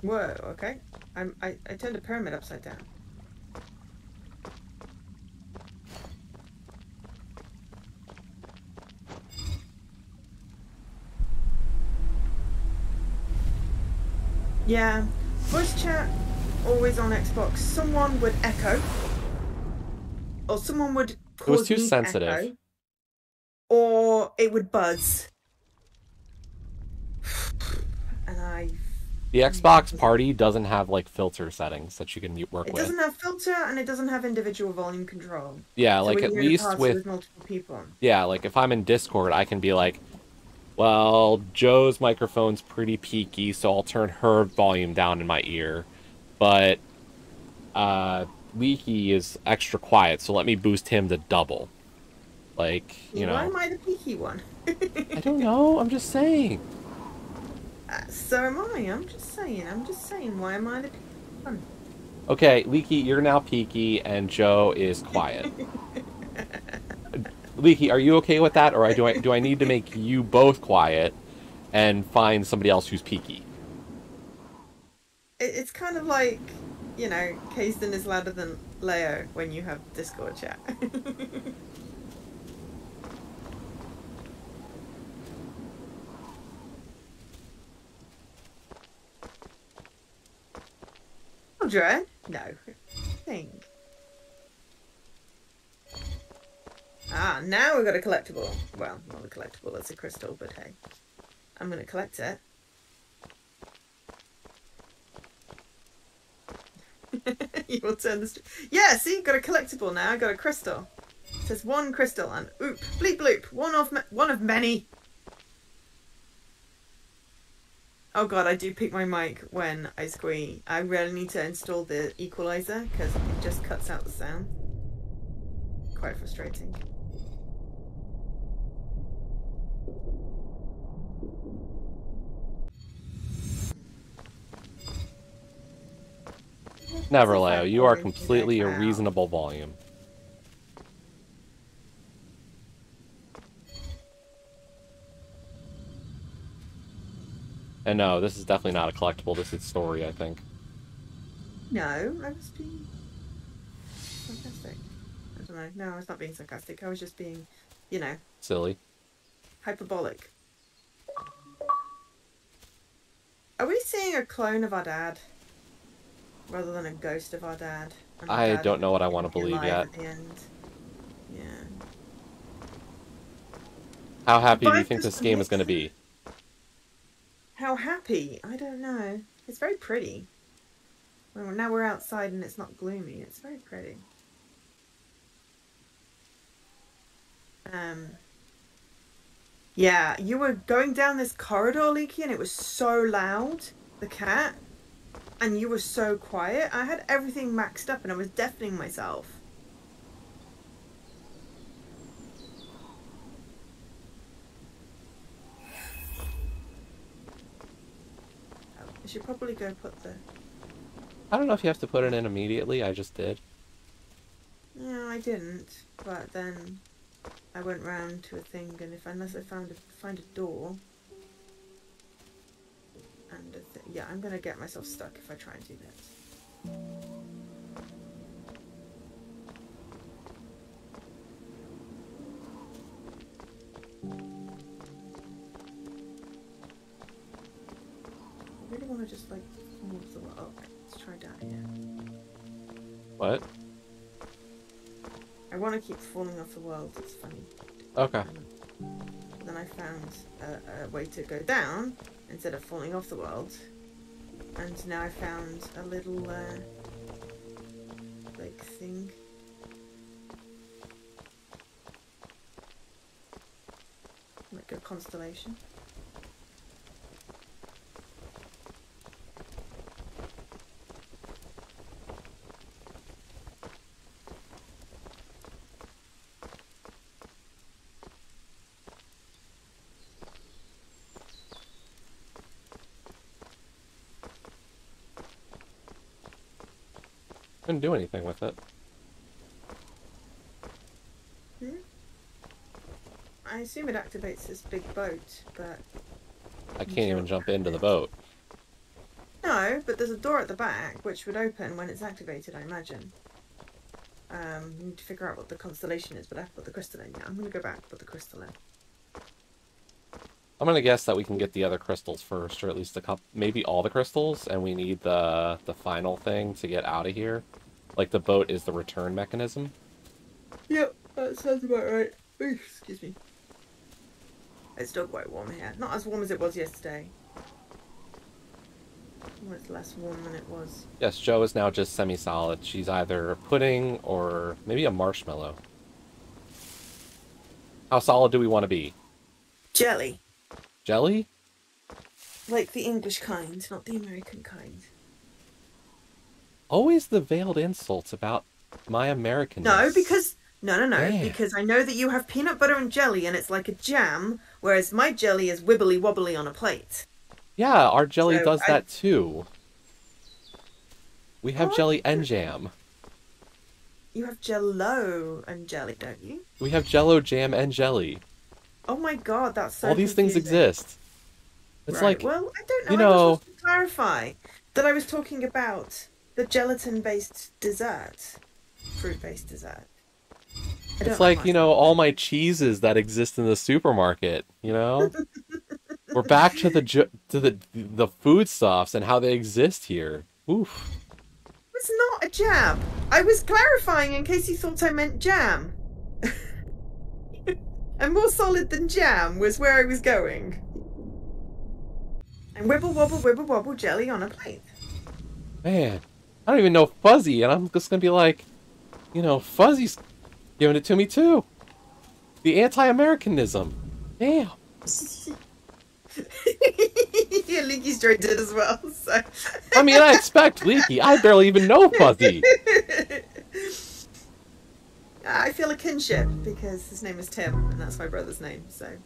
Whoa, okay. I turned a pyramid upside down. Yeah, voice chat always on Xbox. Someone would echo, or someone would cause It was too me to sensitive. echo, or it would buzz. And The Xbox Party doesn't have like filter settings that you can work with. It doesn't have filter, and it doesn't have individual volume control. Yeah, so like when at you're in a least party with multiple people. Yeah, like if I'm in Discord, I can be like, well, Joe's microphone's pretty peaky, so I'll turn her volume down in my ear. But Leaky is extra quiet, so let me boost him to double. Like, you know. Why am I the peaky one? I don't know. I'm just saying. So am I. I'm just saying. Why am I the peaky one? Okay, Leaky, you're now peaky, and Joe is quiet. Leaky, are you okay with that, or do I need to make you both quiet and find somebody else who's peaky? It's kind of like, you know, Kaysden is louder than Leo when you have Discord chat. Dread? No. Think. Ah, now we've got a collectible. Well, not a collectible, it's a crystal, but hey. I'm gonna collect it. You will turn the... Yeah, see? Got a collectible now. I got a crystal. It says 1 crystal and oop, bleep bloop. One of many. Oh god, I do pick my mic when I squeak. I really need to install the equalizer because it just cuts out the sound. Quite frustrating. Never, Leo. You are completely a reasonable volume. And no, this is definitely not a collectible. This is story, I think. No, I was being sarcastic. I don't know. No, I was not being sarcastic. I was just being, you know... Silly. Hyperbolic. Are we seeing a clone of our dad? Rather than a ghost of our dad? I don't know what I want to believe yet. At the end. Yeah. How happy do you think this game is going to be? How happy? I don't know. It's very pretty. Well, now we're outside and it's not gloomy. It's very pretty. Yeah, you were going down this corridor, Leaky, and it was so loud, the cat, and you were so quiet. I had everything maxed up and I was deafening myself. I should probably go put the... I don't know if you have to put it in immediately. I just did. No, I didn't. But then I went round to a thing, and unless I find a door, and yeah, I'm gonna get myself stuck if I try and do this. I really want to just like move the world. Oh, let's try down here. What? I want to keep falling off the world. It's funny. Okay. Then I found a way to go down instead of falling off the world, and now I found a little like thing. Like a constellation. Couldn't do anything with it. I assume it activates this big boat, but... I can't even jump into the boat. No, but there's a door at the back, which would open when it's activated, I imagine. We need to figure out what the constellation is, but I have to put the crystal in. Yeah, I'm going to go back and put the crystal in. I'm gonna guess that we can get the other crystals first, or at least a couple, maybe all the crystals, and we need the final thing to get out of here. Like the boat is the return mechanism. Yep, that sounds about right. Ooh, excuse me. It's still quite warm here. Not as warm as it was yesterday. Well, it's less warm than it was. Yes, Joe is now just semi-solid. She's either a pudding or maybe a marshmallow. How solid do we want to be? Jelly. Jelly? Like the English kind, not the American kind. Always the veiled insults about my Americanness. No, because... No. Damn. Because I know that you have peanut butter and jelly and it's like a jam, whereas my jelly is wibbly wobbly on a plate. Yeah, our jelly does that too. We have jelly and jam. You have Jell-O and jelly, don't you? We have Jell-O, jam, and jelly. Oh my god, that's so all these confusing. things exist. It's right. like, well, I don't know. You I know, just want to clarify that I was talking about the gelatin-based dessert, fruit-based dessert. It's like, you know, all my cheeses that exist in the supermarket, you know? We're back to the foodstuffs and how they exist here. Oof. It's not a jam. I was clarifying in case you thought I meant jam. And more solid than jam was where I was going. And wibble wobble jelly on a plate. Man, I don't even know Fuzzy, and I'm just gonna be like, you know, Fuzzy's giving it to me too. The anti-Americanism. Damn. Yeah, Leaky Stray did as well, so... I mean, I expect Leaky. I barely even know Fuzzy. I feel a kinship, because his name is Tim, and that's my brother's name, so...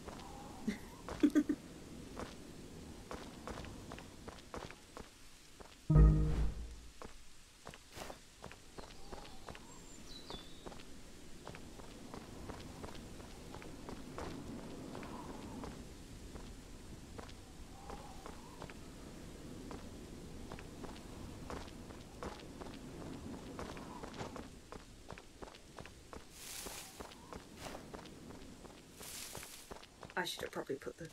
I should have probably put the...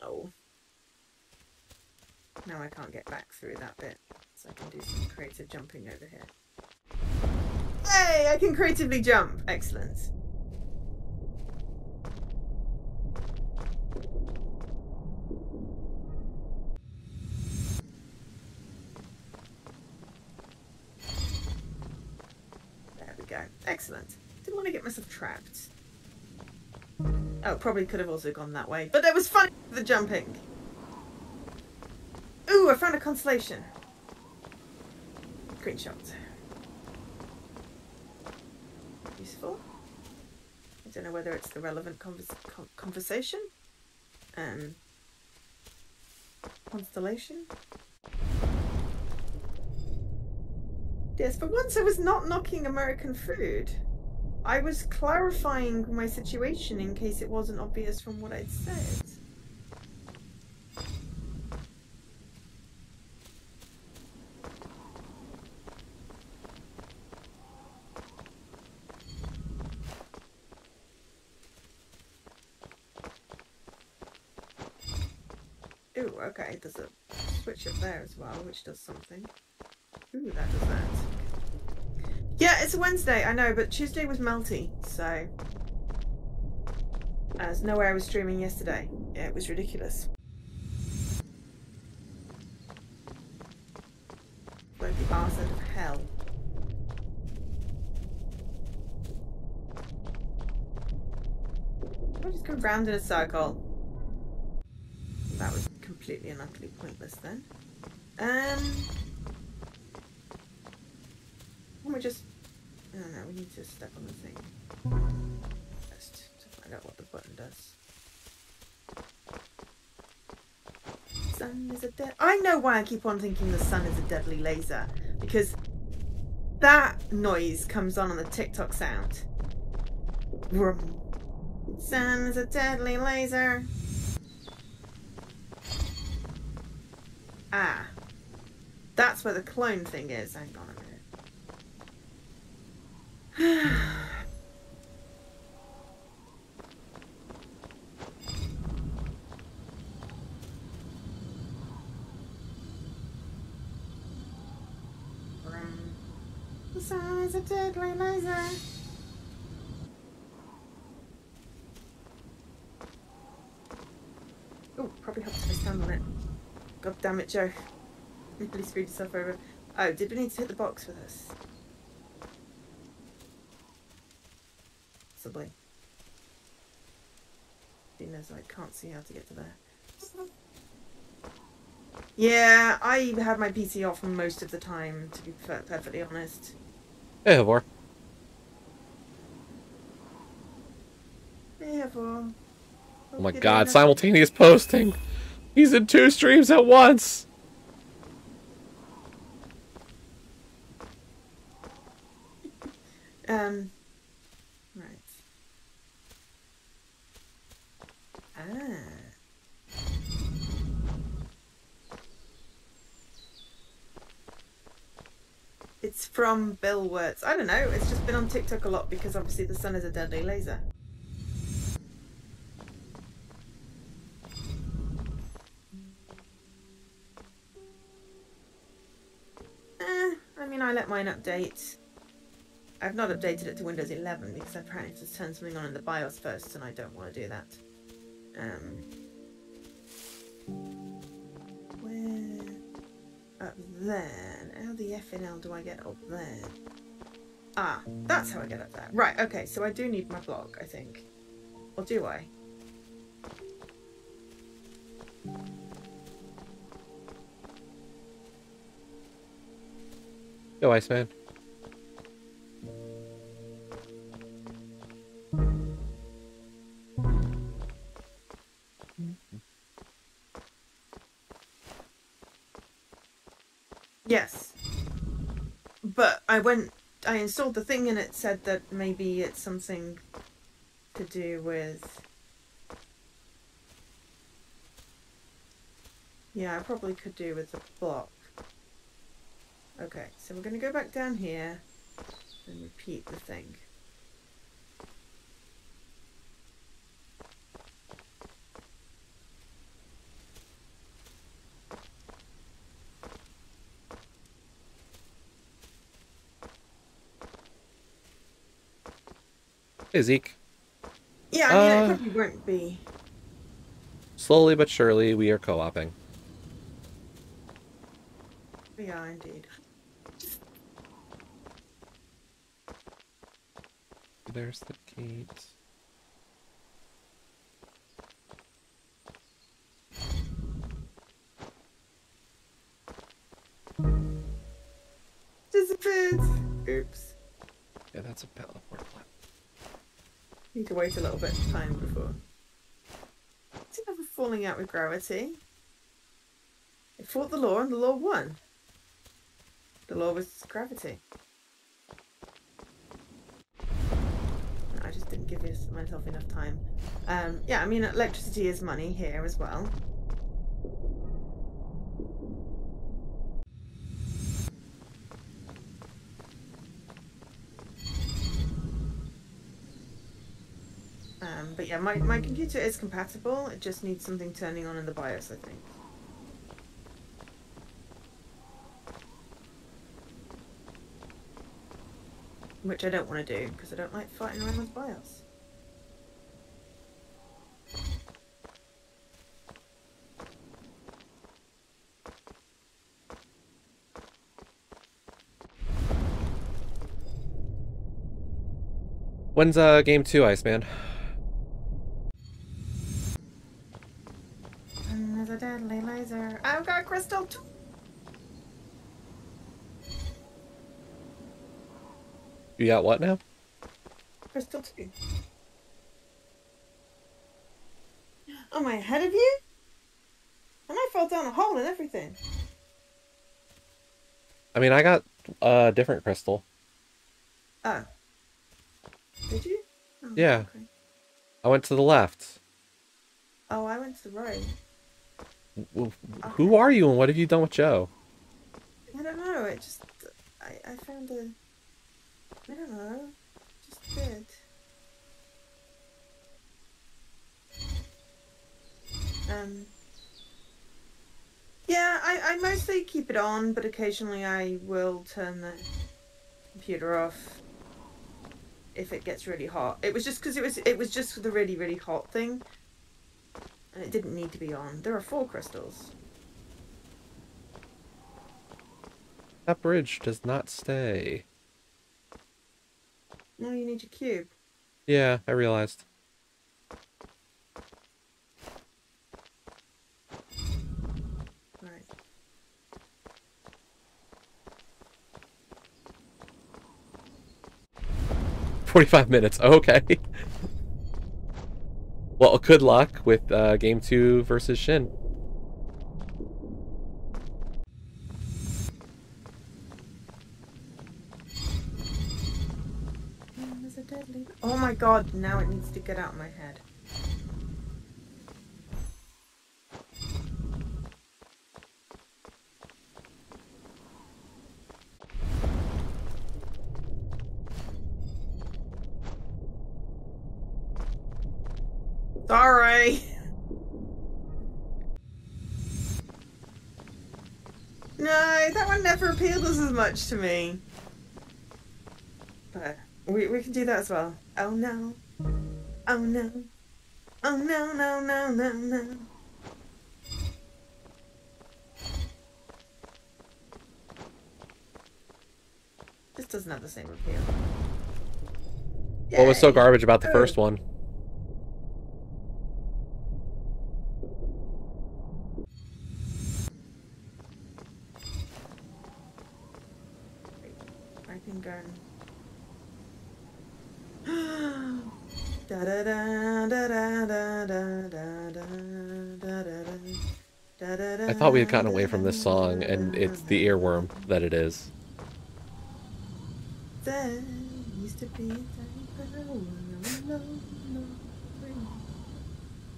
Oh. Now I can't get back through that bit, so I can do some creative jumping over here. Hey, I can creatively jump! Excellent. There we go. Excellent. Didn't want to get myself trapped. Oh, probably could have also gone that way. But it was fun for the jumping. Ooh, I found a constellation. Screenshot. Useful. I don't know whether it's the relevant conversation. Constellation. Yes, for once I was not knocking American food. I was clarifying my situation in case it wasn't obvious from what I'd said. Ooh, okay, there's a switch up there as well, which does something. Ooh, that does that. Yeah, it's a Wednesday, I know, but Tuesday was melty, so... There's no way I was streaming yesterday. Yeah, it was ridiculous. Like the arse end of hell. I just go round in a circle. That was completely and utterly pointless then. We just... I don't know, we need to step on the thing. Just to find out what the button does. So sun is a dead... I know why I keep on thinking the sun is a deadly laser. Because that noise comes on the TikTok sound. Vroom. Sun is a deadly laser. Ah. That's where the clone thing is. Hang on a minute. The sun is a deadly laser. Oh, probably helps if I stand on it. God damn it, Joe. You really screwed yourself over. Oh, did we need to hit the box with us? Possibly. Being as I can't see how to get to there. Yeah, I have my PC off most of the time, to be perfectly honest. Hey, Havor. Hey, Havor. Oh my god, simultaneous posting! He's in 2 streams at once! Right. Ah. It's from Bill Wirtz. I don't know, it's just been on TikTok a lot because obviously the sun is a deadly laser. I mean, I let mine update. I've not updated it to Windows 11 because apparently it just turns something on in the BIOS first and I don't want to do that. Where? Up there. How the effing hell do I get up there? Ah, that's how I get up there. Right, okay, so I do need my block, I think. Or do I? Go, Iceman. Yes. But I installed the thing and it said that maybe it's something to do with... Yeah, I probably could do with the block. Okay, so we're going to go back down here and repeat the thing. Hey, Zeke. Yeah, I mean, it probably won't be. Slowly but surely, we are co-oping. We are indeed. There's the gate. Disappeared! Oops. Yeah, that's a teleport plan. Need to wait a little bit of time before. Did have a falling out with gravity. It fought the law and the law won. The law was gravity. I just didn't give myself enough time. Yeah, I mean, electricity is money here as well. But yeah, my computer is compatible. It just needs something turning on in the BIOS, I think. Which I don't want to do, because I don't like fighting around with BIOS. When's game 2, Iceman? And there's a deadly laser. I've got crystal too. You got what now? Crystal 2. Am I ahead of you? And I fell down a hole and everything. I mean, I got a different crystal. Oh. Did you? Oh, Yeah. okay. I went to the left. Oh, I went to the right. Who are you and what have you done with Joe? I don't know, it just... I found a... I don't know. Just did. Yeah, I mostly keep it on, but occasionally I will turn the computer off if it gets really hot. It was just because it was just the really, really hot thing. And it didn't need to be on. There are 4 crystals. That bridge does not stay. No, you need your cube. Yeah, I realized. Right. "45 minutes. Oh, okay. Well, good luck with game 2 versus Shin. Oh my god, now it needs to get out of my head. Sorry. No, that one never appealed as much to me. But we can do that as well. Oh no. Oh no. Oh no, no, no, no, no. This doesn't have the same appeal. What was so Yay. garbage about the first one? I can go. Da da da da da da da da da da. I thought we had gotten away from this song, and it's the earworm that it is. There used to be a time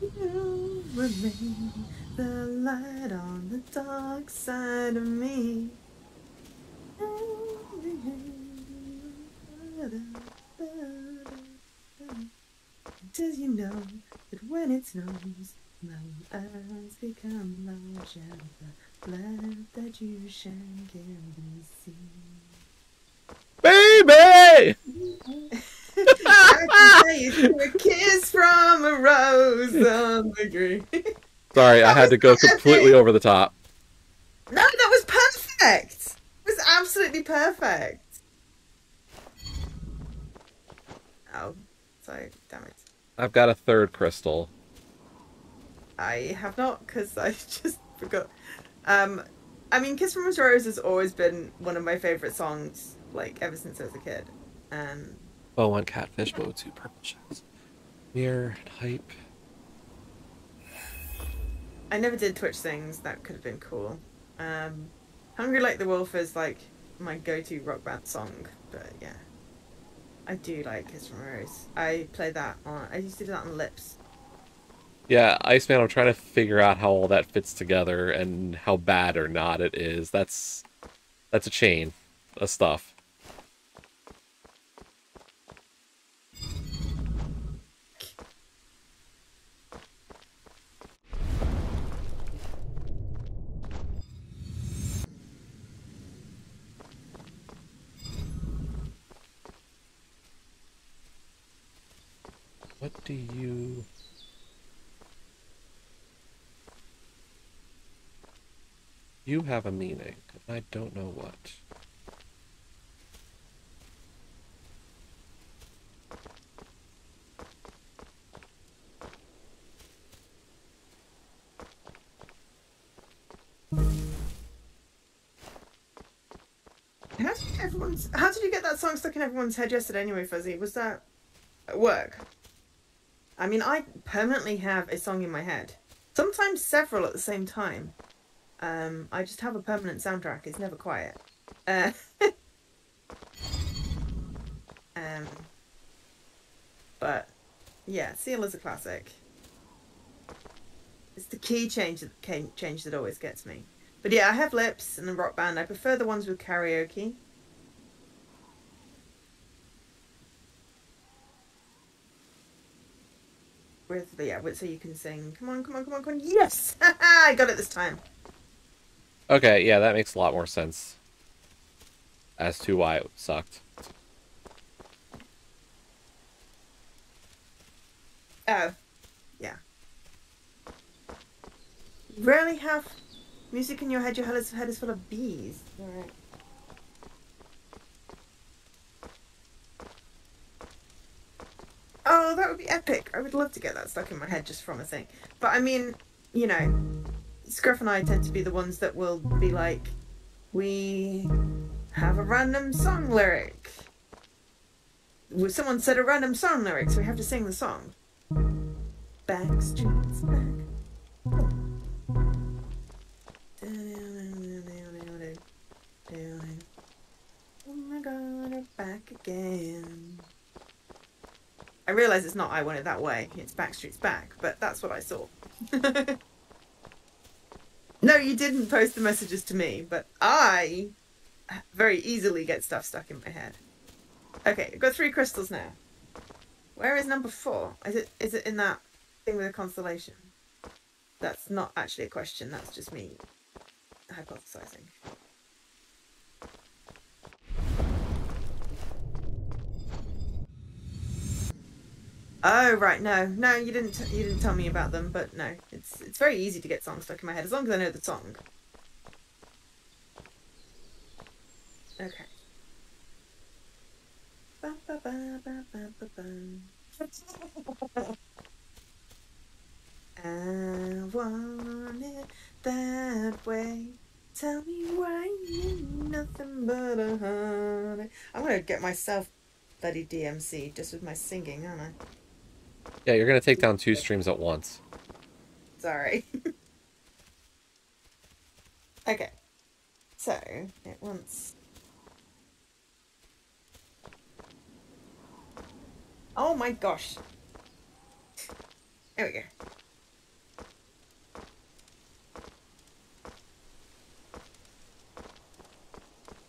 you remain the light on the dark side of me. Does you know that when it snows, my eyes become large and the light that you shine can be seen. Baby! I can say it's a kiss from a rose on the green. Sorry, I had to go completely over the top. No, that was perfect. It was absolutely perfect. Oh, sorry, damn it. I've got a third crystal. I have not, because I just forgot. I mean, Kiss from a Rose has always been one of my favourite songs, like, ever since I was a kid. Bow 1 catfish, bow 2 purple shells. Mirror, hype. I never did Twitch things, that could have been cool. Hungry Like the Wolf is, like, my go-to rock band song, but yeah. I do like Kiss from a Rose. I play that on, I used to do that on Lips. Yeah, Iceman, I'm trying to figure out how all that fits together and how bad or not it is. That's a chain of stuff. What do you... You have a meaning. I don't know what. How did you get that song stuck in everyone's head yesterday anyway, Fuzzy? Was that at work? I mean, I permanently have a song in my head. Sometimes several at the same time. I just have a permanent soundtrack. It's never quiet. Um, but yeah, Seal is a classic. It's the key change that always gets me. But yeah, I have Lips and the Rock Band. I prefer the ones with karaoke. So you can sing. Come on, come on, come on, come on. Yes! I got it this time. Okay, yeah, that makes a lot more sense as to why it sucked. Oh, yeah. You rarely have music in your head is full of bees. Alright. Oh, that would be epic. I would love to get that stuck in my head just from a thing. But I mean, you know, Scruff and I tend to be the ones that will be like, we have a random song lyric. Someone said a random song lyric, so we have to sing the song. Backstreet's back. Oh my god, we're back again. I realise it's not I Want It That Way, it's Backstreet's Back, but that's what I saw. No, you didn't post the messages to me, but I very easily get stuff stuck in my head. Okay, I've got 3 crystals now. Where is number 4? Is it in that thing with the constellation? That's not actually a question, that's just me hypothesizing. Oh right, no, you didn't tell me about them, but no, it's very easy to get songs stuck in my head as long as I know the song. Okay. Ba, ba, ba, ba, ba, ba, ba. I want it that way. Tell me why you nothing but a honey. I'm gonna get myself bloody DMC just with my singing, aren't I? Yeah, you're gonna take down 2 streams at once. Sorry. Okay. So, it wants... Oh my gosh. There we go.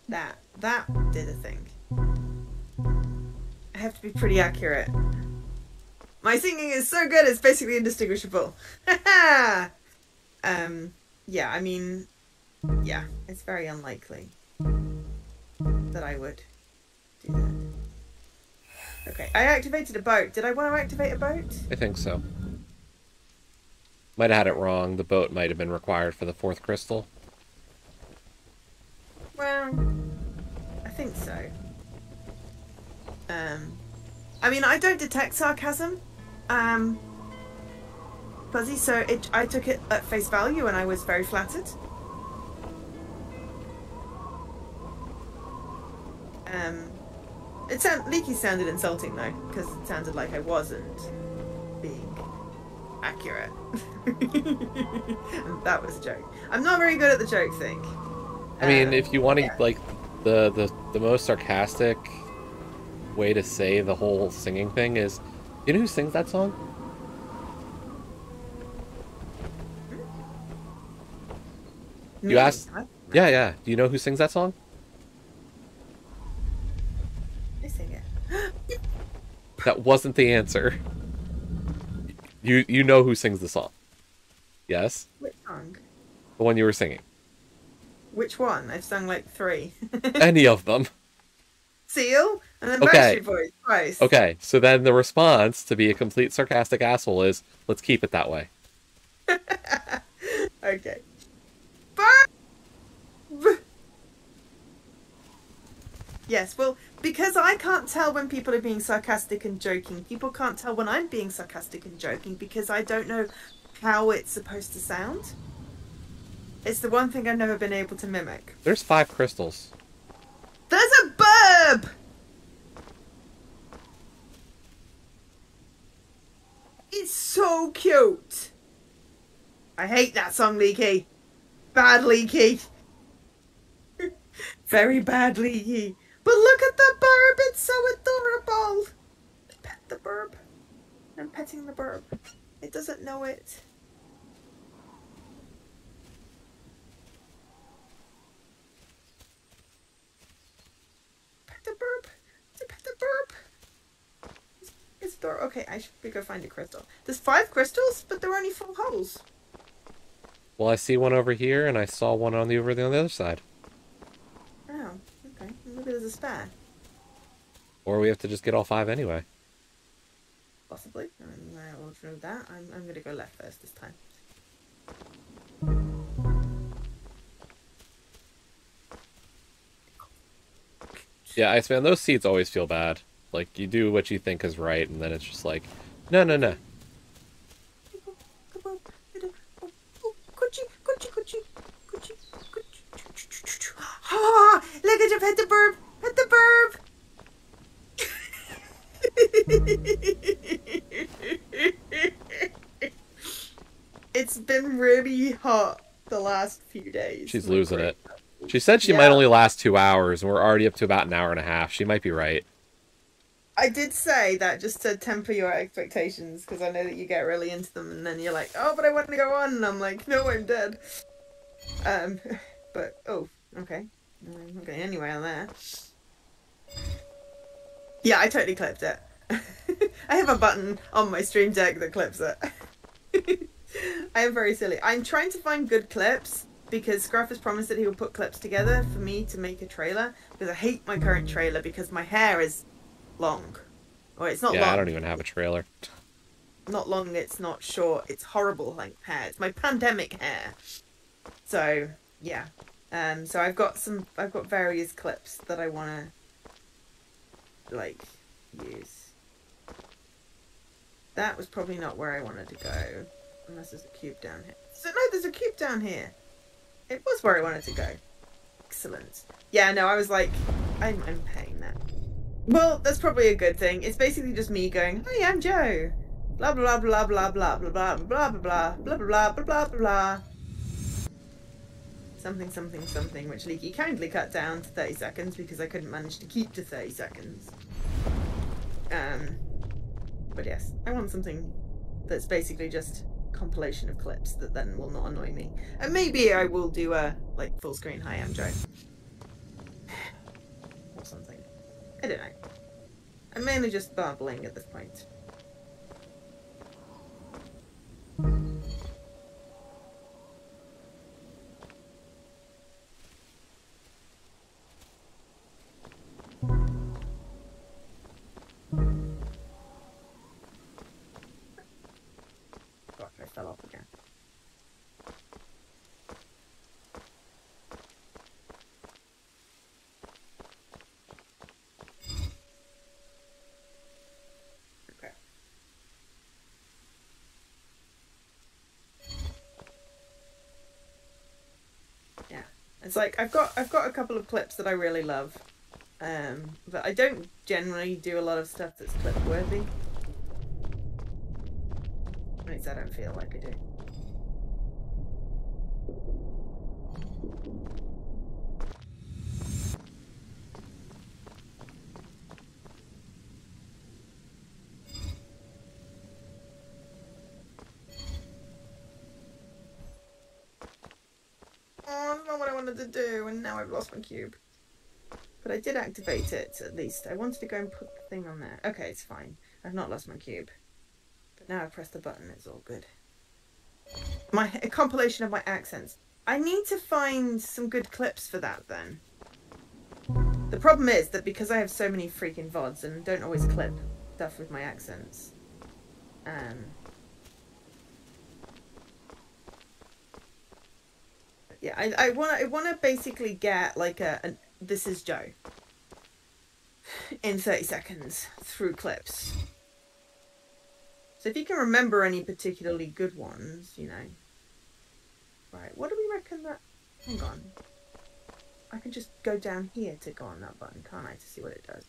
That did a thing. I have to be pretty accurate. My singing is so good, it's basically indistinguishable. Yeah, I mean, yeah, it's very unlikely that I would do that. Okay, I activated a boat. Did I want to activate a boat? I think so. Might have had it wrong. The boat might have been required for the 4th crystal. Well, I think so. I mean, I don't detect sarcasm, Fuzzy, so I took it at face value and I was very flattered. Leaky sounded insulting though, because it sounded like I wasn't being accurate. And that was a joke. I'm not very good at the joke thing. I mean, if you want to, like, the most sarcastic way to say the whole singing thing is, you know who sings that song? Me? You asked? Yeah. Do you know who sings that song? I sing it. That wasn't the answer. You know who sings the song? Yes? Which song? The one you were singing. Which one? I've sung like 3. Any of them. Seal? And then Okay. Backstreet Boys twice. Okay, so then the response to be a complete sarcastic asshole is, let's keep it that way. Okay. Yes, well, because I can't tell when people are being sarcastic and joking. People can't tell when I'm being sarcastic and joking because I don't know how it's supposed to sound. It's the one thing I've never been able to mimic. There's 5 crystals. There's a burb! It's so cute. I hate that song, Leaky. bad leaky. Very bad leaky. But look at the burb, it's so adorable. Pet the burb. I'm petting the burb. It doesn't know it. Pet the burb. Pet the burb. It's adorable. Okay, I should go find a crystal. There's 5 crystals, but there are only 4 holes. Well, I see one over here, and I saw one on the other side. Oh, okay. Maybe there's a spare. Or we have to just get all 5 anyway. Possibly. I will know that. I'm going to go left first this time. Yeah, Iceman, those seeds always feel bad. Like, you do what you think is right, and then it's just like, no, no, no. Ah, look at you, pet the burb! Pet the burb! It's been really hot the last few days. She's losing it. She said she might only last 2 hours, and we're already up to about an hour and a half. She might be right. I did say that just to temper your expectations, because I know that you get really into them, and then you're like, oh, but I want to go on, and I'm like, no, I'm dead. But, oh, okay. I'm not going anywhere on there. Yeah, I totally clipped it. I have a button on my stream deck that clips it. I am very silly. I'm trying to find good clips, because Scruff has promised that he will put clips together for me to make a trailer, because I hate my current trailer, because my hair is long. Or it's not long. Yeah, I don't even have a trailer. Not long, it's not short, it's horrible length hair. It's my pandemic hair. So, yeah. So I've got various clips that I wanna like use. That was probably not where I wanted to go. Unless there's a cube down here. So no, there's a cube down here. It was where I wanted to go. Excellent. Yeah, no, I was like, I'm paying that. Well, that's probably a good thing. It's basically just me going, hi, I'm Joe. Blah blah blah blah blah blah blah blah blah blah blah blah blah blah blah blah. Something something something, which Leaky kindly cut down to 30 seconds because I couldn't manage to keep to 30 seconds. But yes, I want something that's basically just compilation of clips that then will not annoy me. And maybe I will do a like full screen hi I'm Joe. Or something. I don't know. I'm mainly just babbling at this point. Gosh, I fell off again. Okay. Yeah, it's like I've got a couple of clips that I really love, but I don't generally do a lot of stuff that's clip worthy. At least I don't feel like I do. Oh, that's not what I wanted to do, and now I've lost my cube. But I did activate it, at least. I wanted to go and put the thing on there. Okay, it's fine. I've not lost my cube. But now I've pressed the button, it's all good. A compilation of my accents. I need to find some good clips for that, then. The problem is that because I have so many freaking VODs and don't always clip stuff with my accents, yeah, I want to basically get like a this is Joe in 30 seconds through clips. So if you can remember any particularly good ones, you know. Right, what do we reckon that... Hang on. I can just go down here to go on that button, can't I, to see what it does.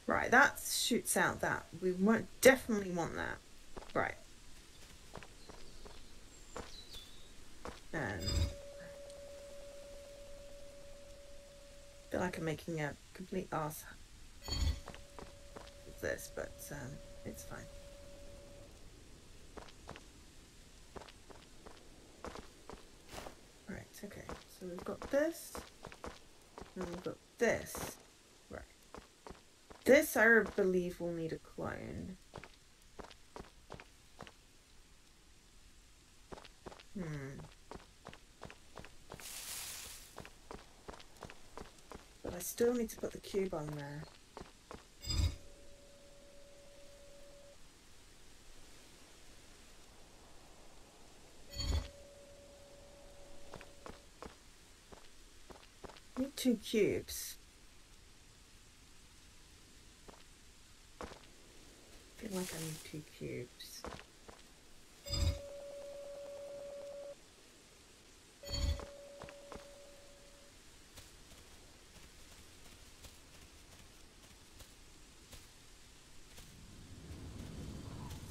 Right, that shoots out that. We won't definitely want that. Right. feel like I'm making a complete ass of this, but it's fine. Right, okay, so we've got this, and we've got this. Right. This, I believe, will need a clone. But I still need to put the cube on there. I need 2 cubes. I feel like I need 2 cubes.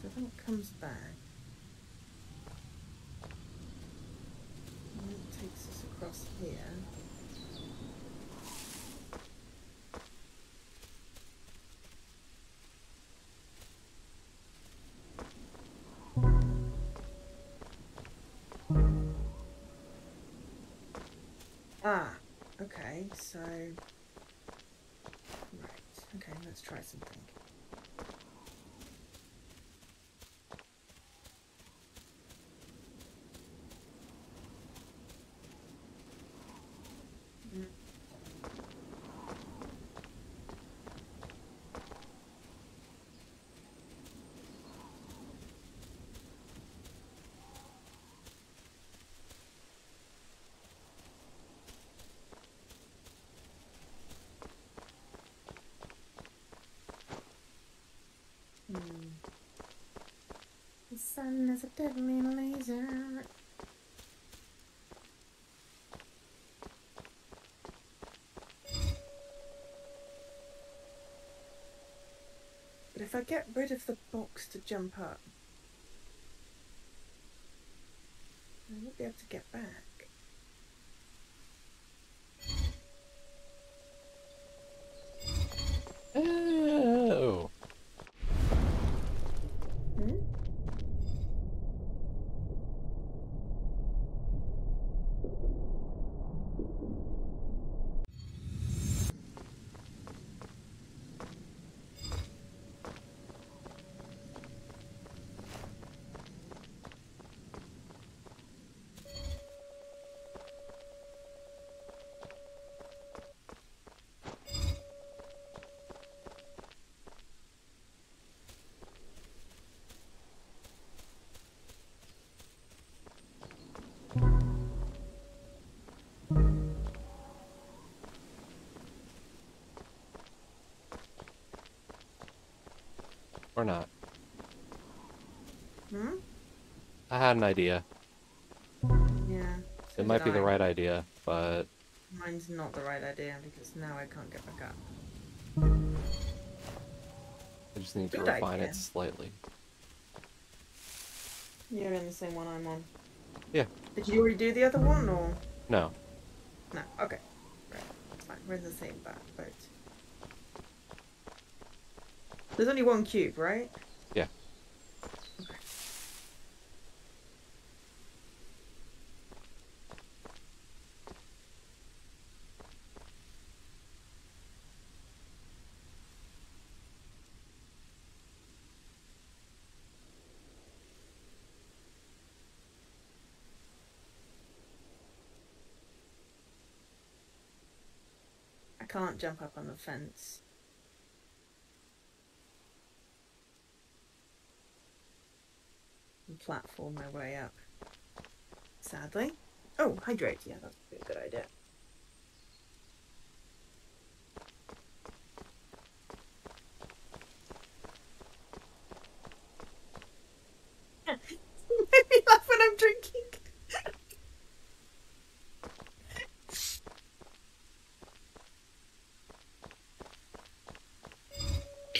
So that comes back. And it takes us across here. Ah, okay, so... Right, okay, let's try something. The sun is a deadly laser. But if I get rid of the box to jump up, I won't be able to get back. Oh. Or not. I had an idea. Yeah. It might be the right idea, but... Mine's not the right idea, because now I can't get back up. I just need to refine it slightly. You're in the same one I'm on. Yeah. Did you already do the other one, or...? No. No, okay. Right, it's fine. We're in the same boat. There's only 1 cube, right? Yeah. Okay. I can't jump up on the fence. And platform my way up. Sadly. Oh, hydrate. Yeah, that's a good idea. Make me laugh when I'm drinking.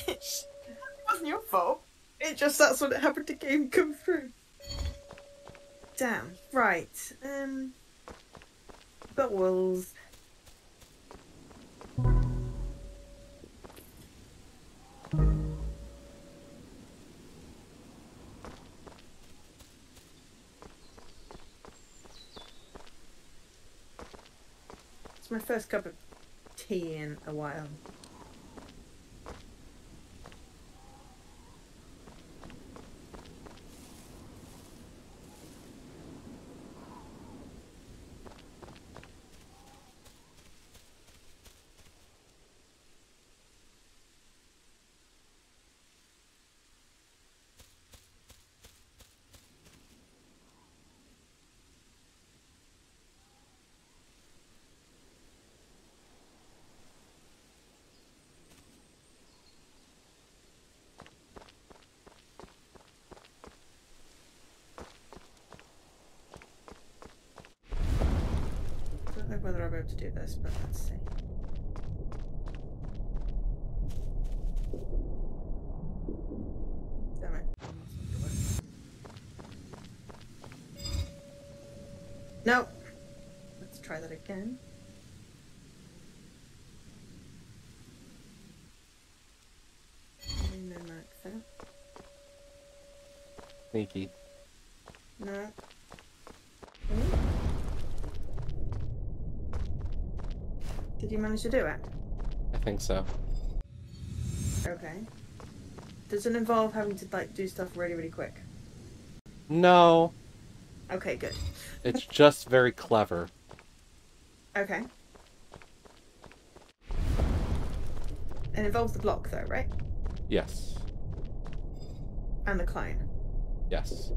It wasn't your fault. It just, that's what it happened to game come through. Damn. Right. But wolves. It's my first cup of tea in a while. I don't know whether I'll be able to do this, but let's see. Damn it. No. Let's try that again. No mark there. Sneaky. No. Did you manage to do it? I think so. Okay. Does it involve having to like do stuff really, really quick? No. Okay, good. It's just very clever. Okay. It involves the block though, right? Yes. And the clone. Yes.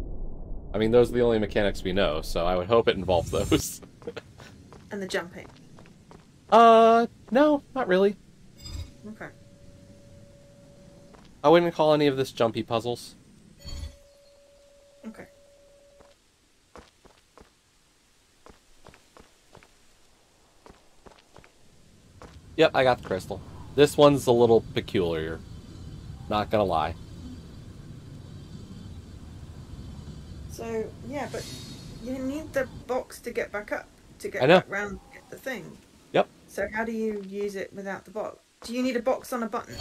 I mean, those are the only mechanics we know, so I would hope it involves those. And the jumping. No, not really. Okay. I wouldn't call any of this jumpy puzzles. Okay. Yep, I got the crystal. This one's a little peculiar. Not gonna lie. So, yeah, but you need the box to get back up, to get I know. back round, to get the thing. Yep. So how do you use it without the box? Do you need a box on a button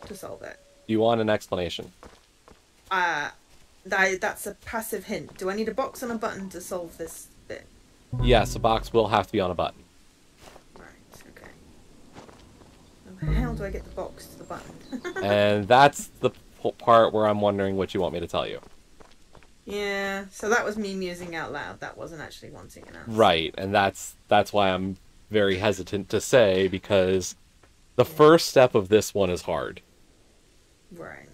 to solve it? Do you want an explanation? That's a passive hint. Do I need a box on a button to solve this bit? Yes, a box will have to be on a button. Right, okay. How the hell do I get the box to the button? And that's the part where I'm wondering what you want me to tell you. Yeah, so that was me musing out loud. That wasn't actually wanting an answer. Right, and that's why I'm very hesitant to say, because the first step of this one is hard. Right.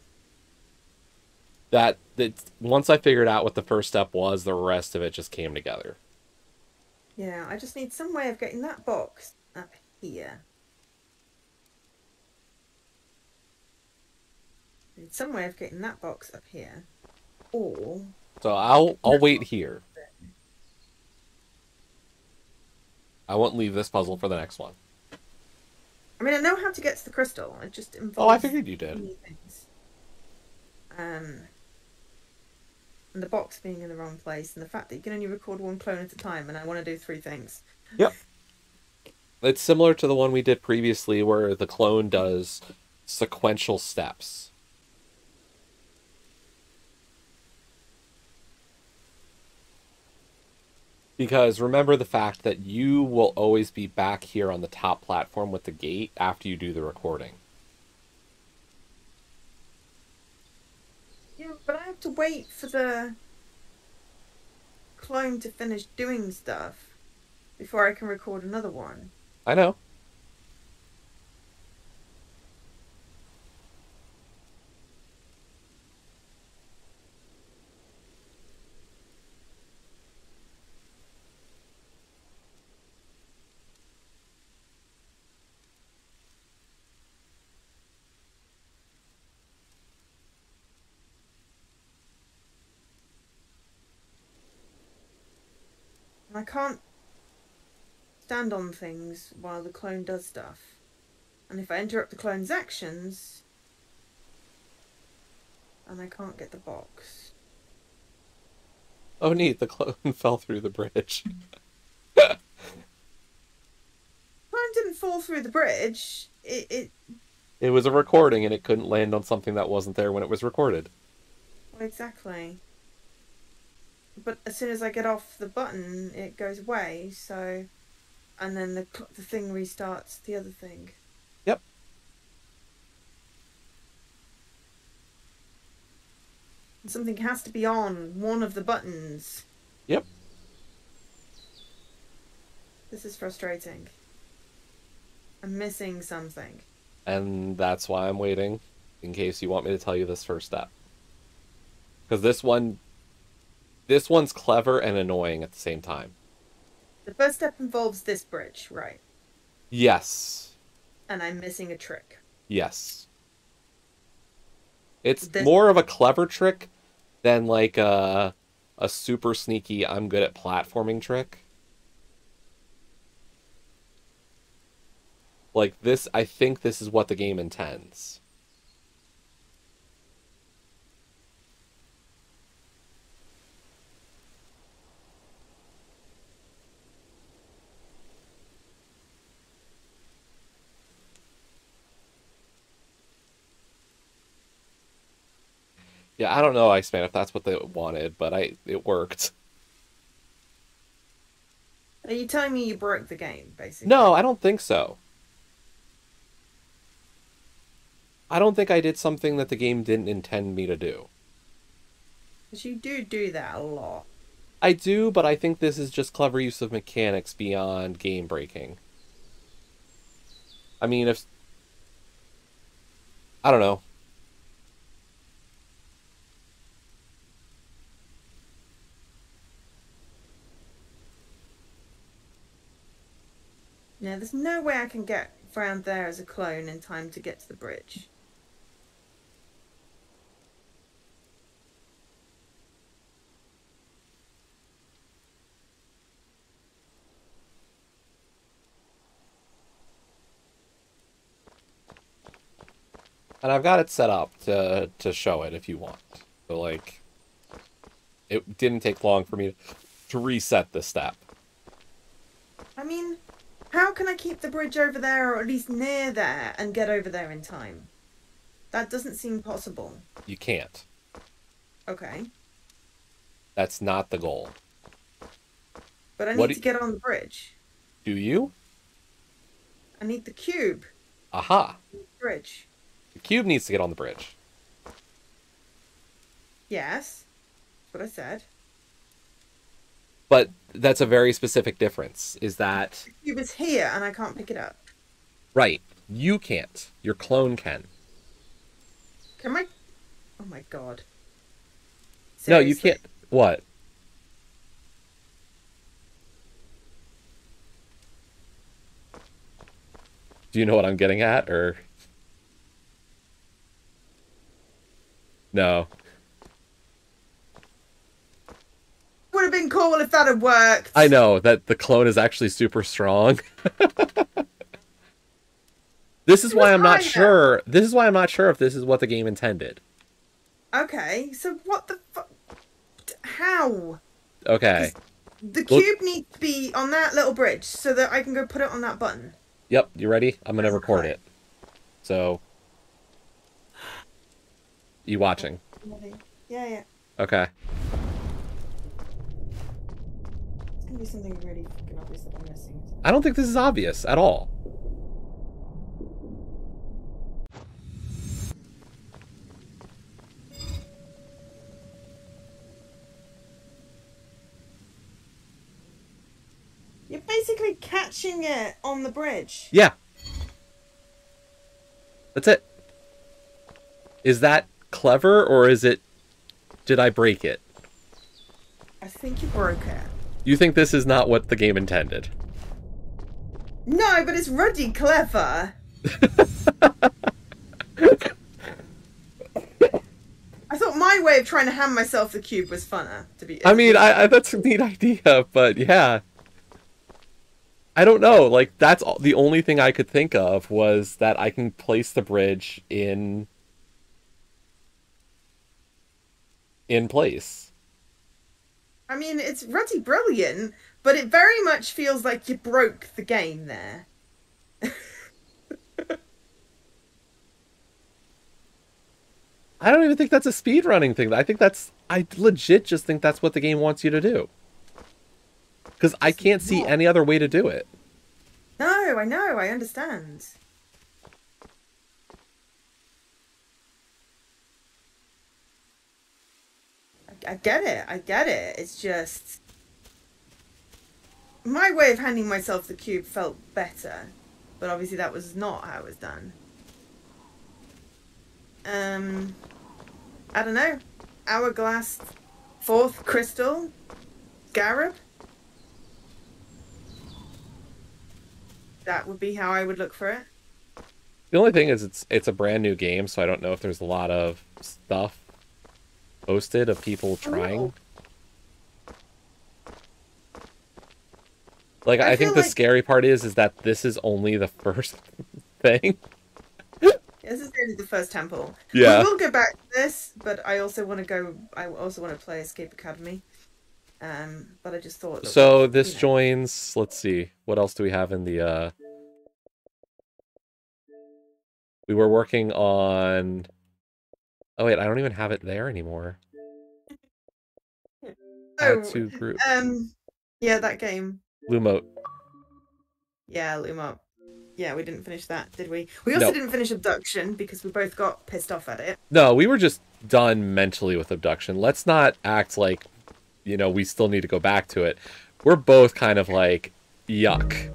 Once I figured out what the first step was, the rest of it just came together. Yeah, I just need some way of getting that box up here. I need some way of getting that box up here. Or... So I'll wait here. I won't leave this puzzle for the next one. I mean, I know how to get to the crystal. It just involves... Oh, I figured you did. many things. And the box being in the wrong place, and the fact that you can only record one clone at a time, and I want to do 3 things. Yep. It's similar to the one we did previously, where the clone does sequential steps. Because remember the fact that you will always be back here on the top platform with the gate after you do the recording. Yeah, but I have to wait for the clone to finish doing stuff before I can record another one. I know. I can't stand on things while the clone does stuff. And if I interrupt the clone's actions, and I can't get the box. Oh, neat. The clone fell through the bridge. Clone didn't fall through the bridge. It It was a recording, and it couldn't land on something that wasn't there when it was recorded. Well, exactly. But as soon as I get off the button, it goes away, so... And then the thing restarts the other thing. Yep. Something has to be on one of the buttons. Yep. This is frustrating. I'm missing something. And that's why I'm waiting, in case you want me to tell you this first step. Because this one's clever and annoying at the same time. The first step involves this bridge, right? Yes. And I'm missing a trick. Yes. It's more of a clever trick than like a super sneaky, I'm good at platforming trick. Like this, I think this is what the game intends. Yeah, I don't know, Iceman, if that's what they wanted, but it worked. Are you telling me you broke the game, basically? No, I don't think so. I don't think I did something that the game didn't intend me to do. Because you do that a lot. I do, but I think this is just clever use of mechanics beyond game breaking. I mean, I don't know. Yeah, there's no way I can get around there as a clone in time to get to the bridge. And I've got it set up to show it if you want. So, like, it didn't take long for me to reset this step. I mean, how can I keep the bridge over there, or at least near there, and get over there in time? That doesn't seem possible. You can't. Okay. That's not the goal. But I need to get on the bridge. Do you? I need the cube. Aha. Bridge. The cube needs to get on the bridge. Yes. That's what I said. But that's a very specific difference, is that... The cube is here, and I can't pick it up. Right. You can't. Your clone can. Can I? Oh my god. Seriously? No, you can't. What? Do you know what I'm getting at, or... No. Would have been cool if that had worked. I know that the clone is actually super strong. This is why I'm not sure. This is why I'm not sure if this is what the game intended. Okay, so what the fuck? How? Okay. The cube needs to be on that little bridge so that I can go put it on that button. Yep, you ready? I'm gonna record it. So, you watching? Yeah. Okay. It's gonna be something really fucking obvious that I'm missing. I don't think this is obvious at all. You're basically catching it on the bridge. Yeah. That's it. Is that clever, or is it... Did I break it? I think you broke it. You think this is not what the game intended? No, but it's ruddy clever. I thought my way of trying to hand myself the cube was funner. To be. I mean, that's a neat idea, but yeah. I don't know. Like, that's the only thing I could think of was that I can place the bridge in place. I mean, it's ruddy brilliant, but it very much feels like you broke the game there. I don't even think that's a speedrunning thing. I legit just think that's what the game wants you to do. Because I can't see any other way to do it. No, I know, I understand. I get it. It's just... my way of handing myself the cube felt better. But obviously that was not how it was done. I don't know. Hourglass, 4th crystal, Scarab. That would be how I would look for it. The only thing is it's a brand new game, so I don't know if there's a lot of stuff posted of people trying. Like, I think the scary part is that this is only the first thing. This is only the first temple. Yeah. We will go back to this, but I also want to play Escape Academy. But I just thought... so this joins... let's see. What else do we have in the... we were working on... oh, wait. I don't even have it there anymore. Oh, Add to group. Yeah, that game. Lumote. Yeah, Lumote. Yeah, we didn't finish that, did we? We also didn't finish Abduction because we both got pissed off at it. No, we were just done mentally with Abduction. Let's not act like, you know, we still need to go back to it. We're both kind of like, yuck.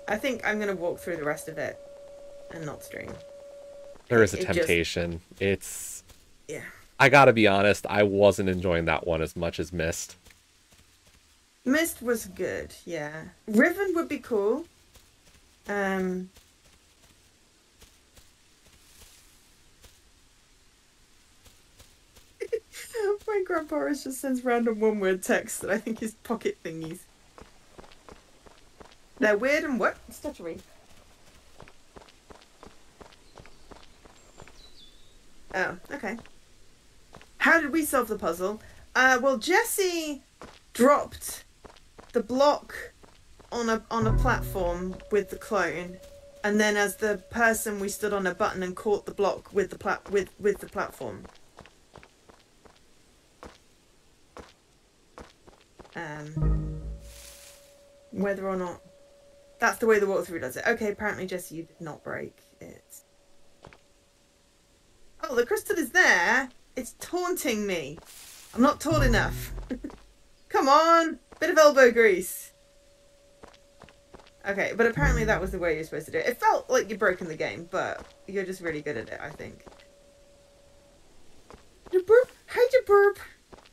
I think I'm going to walk through the rest of it and not stream. There is a temptation. It's... yeah. I gotta be honest, I wasn't enjoying that one as much as Myst. Myst was good, yeah. Riven would be cool. My grandpa just sends random one-word texts that I think is pocket thingies. They're weird and what? Stuttery. Oh, okay. How did we solve the puzzle? Well, Jesse dropped the block on a platform with the clone, and then as the person we stood on a button and caught the block with the platform. Whether or not that's the way the walkthrough does it. Okay, apparently Jesse, you did not break it. Oh, the crystal is there. It's taunting me. I'm not tall enough. Come on, bit of elbow grease. Okay, but apparently that was the way you're supposed to do it. It felt like you'd broken the game, but you're just really good at it, I think. The burp. Hi, the burp.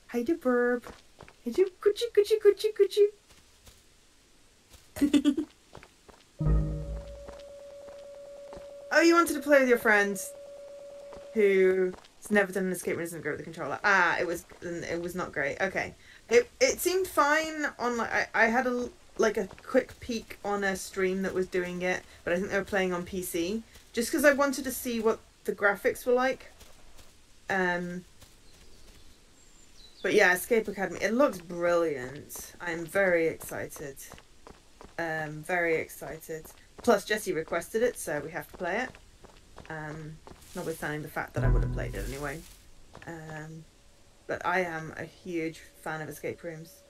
Hi, the burp. Hi, the coochie, coochie, coochie, coochie. Oh, you wanted to play with your friends who's never done an escape room, doesn't go with the controller. Ah, it was not great. Okay, it seemed fine on, like, I had a quick peek on a stream that was doing it, but I think they were playing on PC just because I wanted to see what the graphics were like. But yeah, Escape Academy, it looks brilliant. I'm very excited. Very excited. Plus Jesse requested it, so we have to play it. Notwithstanding the fact that I would have played it anyway. But I am a huge fan of escape rooms.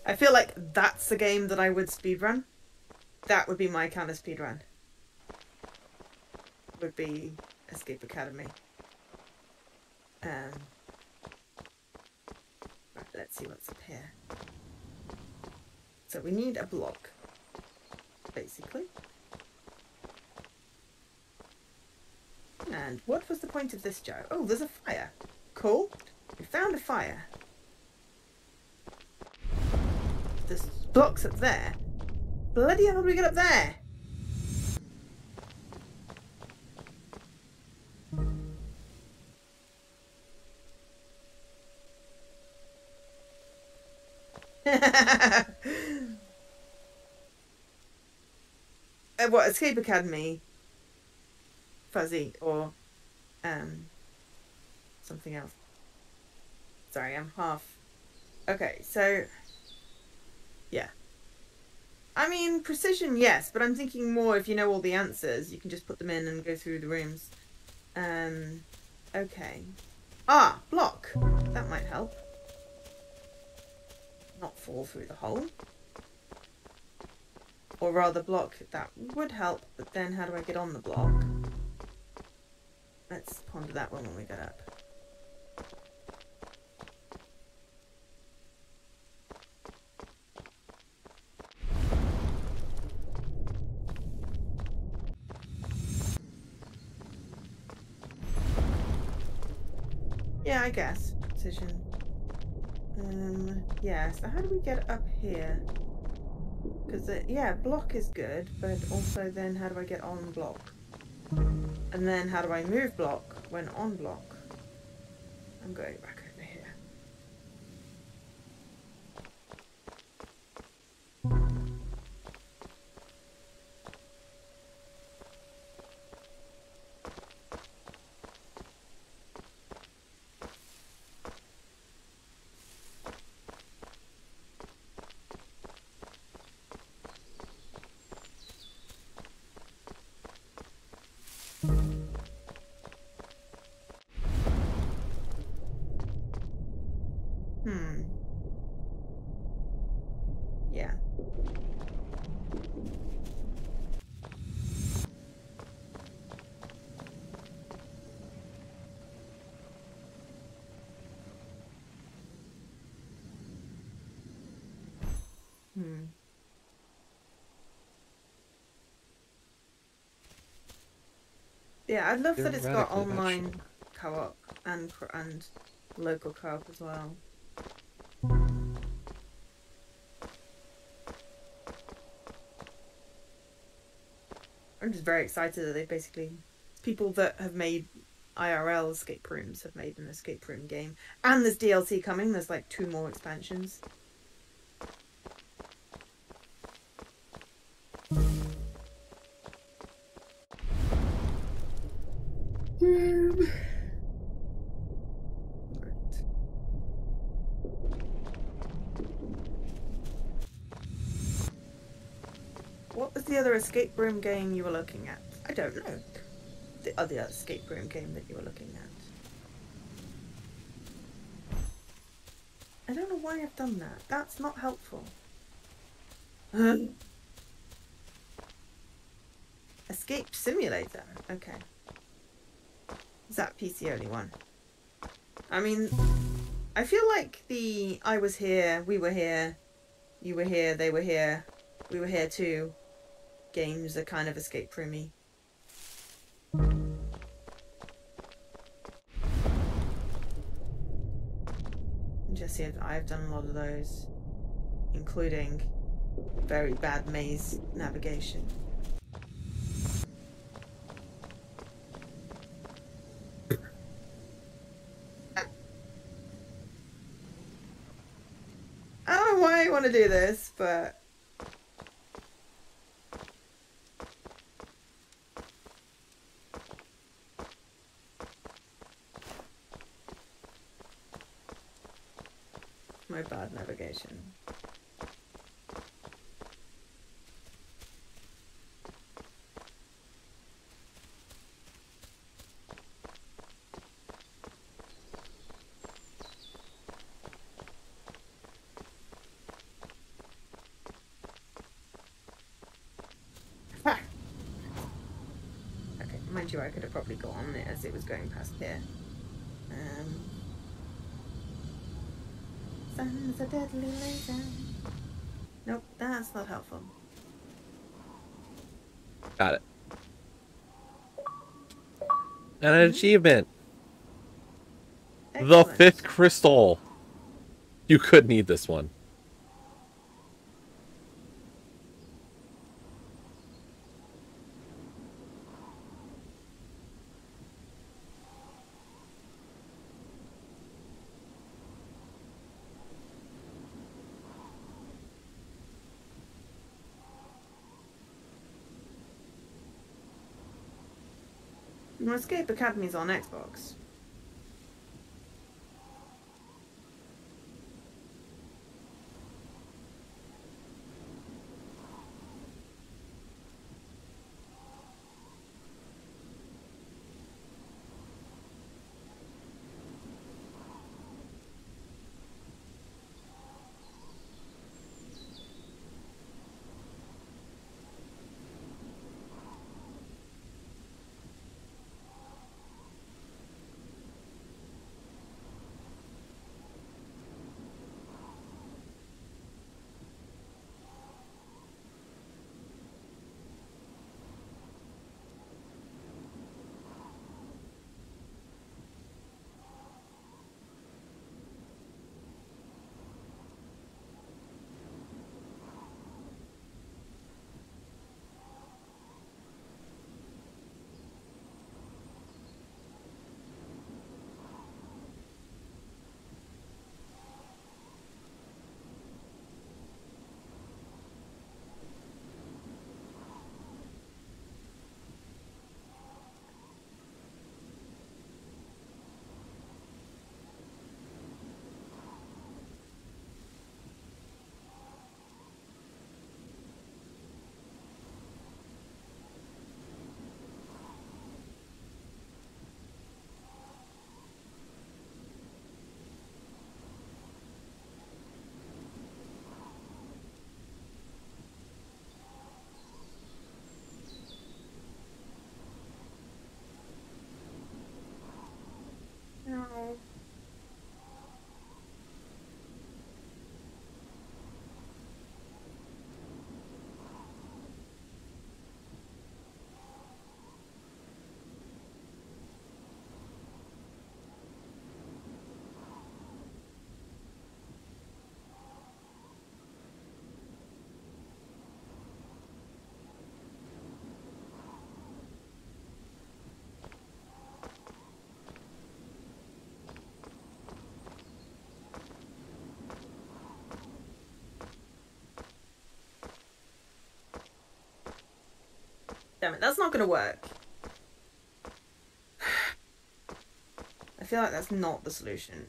I feel like that's a game that I would speedrun. That would be my kind of speedrun. Would be Escape Academy. Right, let's see what's up here. So we need a block, basically. And what was the point of this, Joe? Oh, there's a fire. Cool. We found a fire. There's blocks up there. Bloody hell, how do we get up there? What, Escape Academy? Fuzzy, or something else. Sorry, I'm half... Okay, so... yeah. I mean, precision, yes, but I'm thinking more if you know all the answers, you can just put them in and go through the rooms. Okay. Ah, block. That might help. Not fall through the hole. Or rather block, that would help, but then how do I get on the block? Let's ponder that one when we get up. Yeah, I guess. Precision. Yeah, so how do we get up here? Because, yeah, block is good, but also then how do I get on block? And then how do I move block when on block? I'm going back over here. Yeah. Yeah, I'd love that it's got online co-op and local co-op as well. I'm just very excited that they basically, people that have made IRL escape rooms have made an escape room game. And there's DLC coming, there's like 2 more expansions. What was the other escape room game you were looking at? I don't know. The other escape room game that you were looking at. I don't know why I've done that. That's not helpful. Escape Simulator. Okay. Is that PC only one? I mean, I feel like the I was here, we were here, you were here, they were here, we were here too games are kind of escape roomy. Jesse, I've done a lot of those, including very bad maze navigation. I don't know why I want to do this, but my bad navigation. Ha! Okay, mind you, I could have probably got on it as it was going past here. Sun's a deadly laser. Nope, that's not helpful. Got it. And an achievement. Excellent. The 5th crystal. You could need this one. Well, Escape Academy's on Xbox. Damn it, that's not gonna work. I feel like that's not the solution.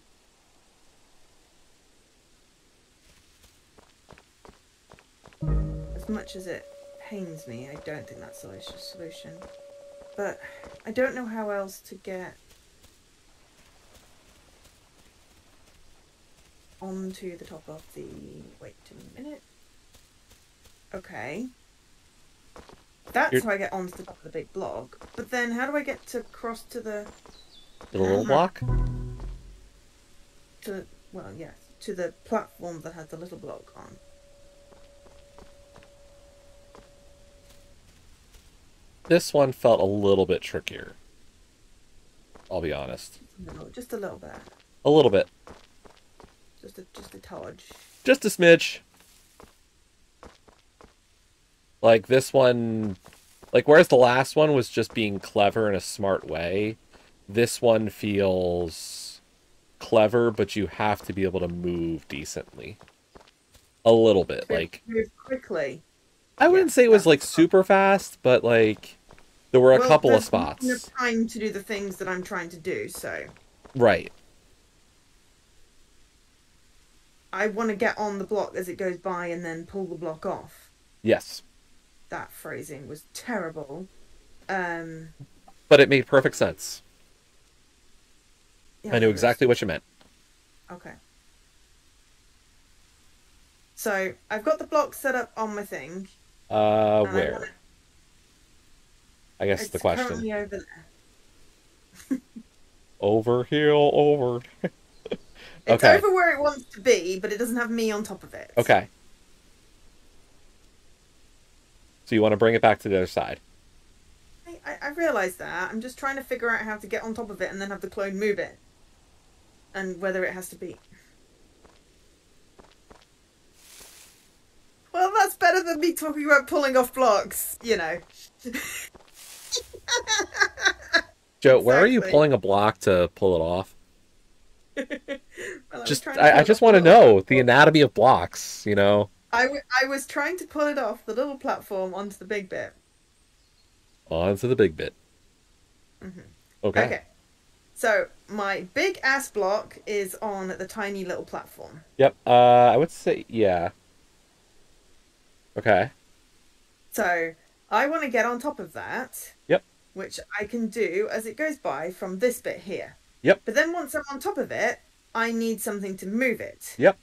As much as it pains me, I don't think that's the solution. But I don't know how else to get onto the top of the... Wait a minute. Okay. That's how I get onto the top of the big block. But then how do I get to cross to the... The little block? Well, yes. To the platform that has the little block on. This one felt a little bit trickier. I'll be honest. Just a little bit. A little bit. Just a touch. Just a smidge. Like this one, like whereas the last one was just being clever in a smart way, this one feels clever, but you have to be able to move decently. A little bit, like move quickly. I wouldn't say it was like super fast, but like there were a couple of spots. There's enough time to do the things that I'm trying to do, so. Right. I want to get on the block as it goes by and then pull the block off. Yes. That phrasing was terrible. But it made perfect sense. Yeah, I knew exactly what you meant. Okay. So, I've got the block set up on my thing. Where? I guess It's the question. currently over there. Over here, over. It's Okay. over where it wants to be, but it doesn't have me on top of it. Okay. So you want to bring it back to the other side. I realise that. I'm just trying to figure out how to get on top of it and then have the clone move it. And whether it has to be... Well, that's better than me talking about pulling off blocks, you know. Joe, where are you pulling a block to pull it off? Well, I just want to know the anatomy of blocks, you know? I was trying to pull it off the little platform onto the big bit. Onto the big bit. Mm-hmm. Okay. So, my big ass block is on the tiny little platform. Yep. I would say, yeah. Okay. So, I want to get on top of that. Yep. Which I can do as it goes by from this bit here. Yep. But then once I'm on top of it, I need something to move it. Yep.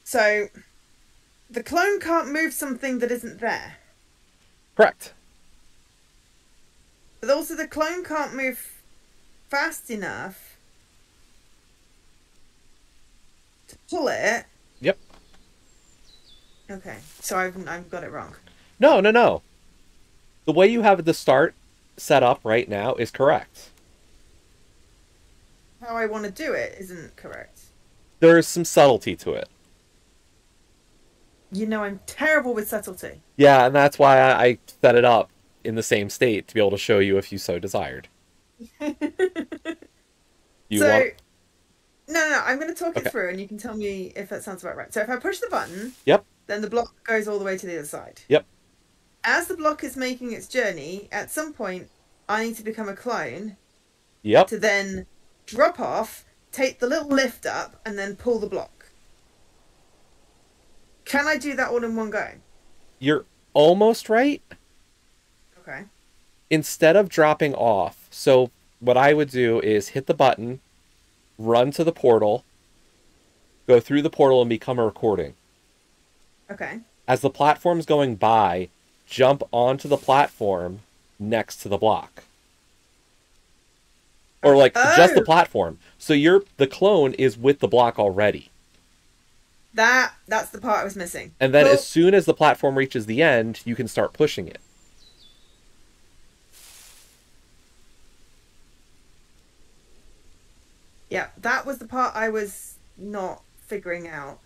So, the clone can't move something that isn't there. Correct. But also the clone can't move fast enough to pull it. Yep. Okay, so I've got it wrong. No. The way you have the start set up right now is correct. How I want to do it isn't correct. There's some subtlety to it. You know I'm terrible with subtlety. Yeah, and that's why I set it up in the same state to be able to show you if you so desired. No, I'm going to talk it through and you can tell me if that sounds about right. So if I push the button, yep, then the block goes all the way to the other side. Yep. As the block is making its journey, at some point, I need to become a clone. Yep. To then drop off, take the little lift up, and then pull the block. Can I do that all in one go? You're almost right. Okay. Instead of dropping off, so what I would do is hit the button, run to the portal, go through the portal and become a recording. Okay. As the platform's going by, jump onto the platform next to the block. Or like just the platform. So the clone is with the block already. That's the part I was missing. And then as soon as the platform reaches the end, you can start pushing it. Yeah, that was the part I was not figuring out,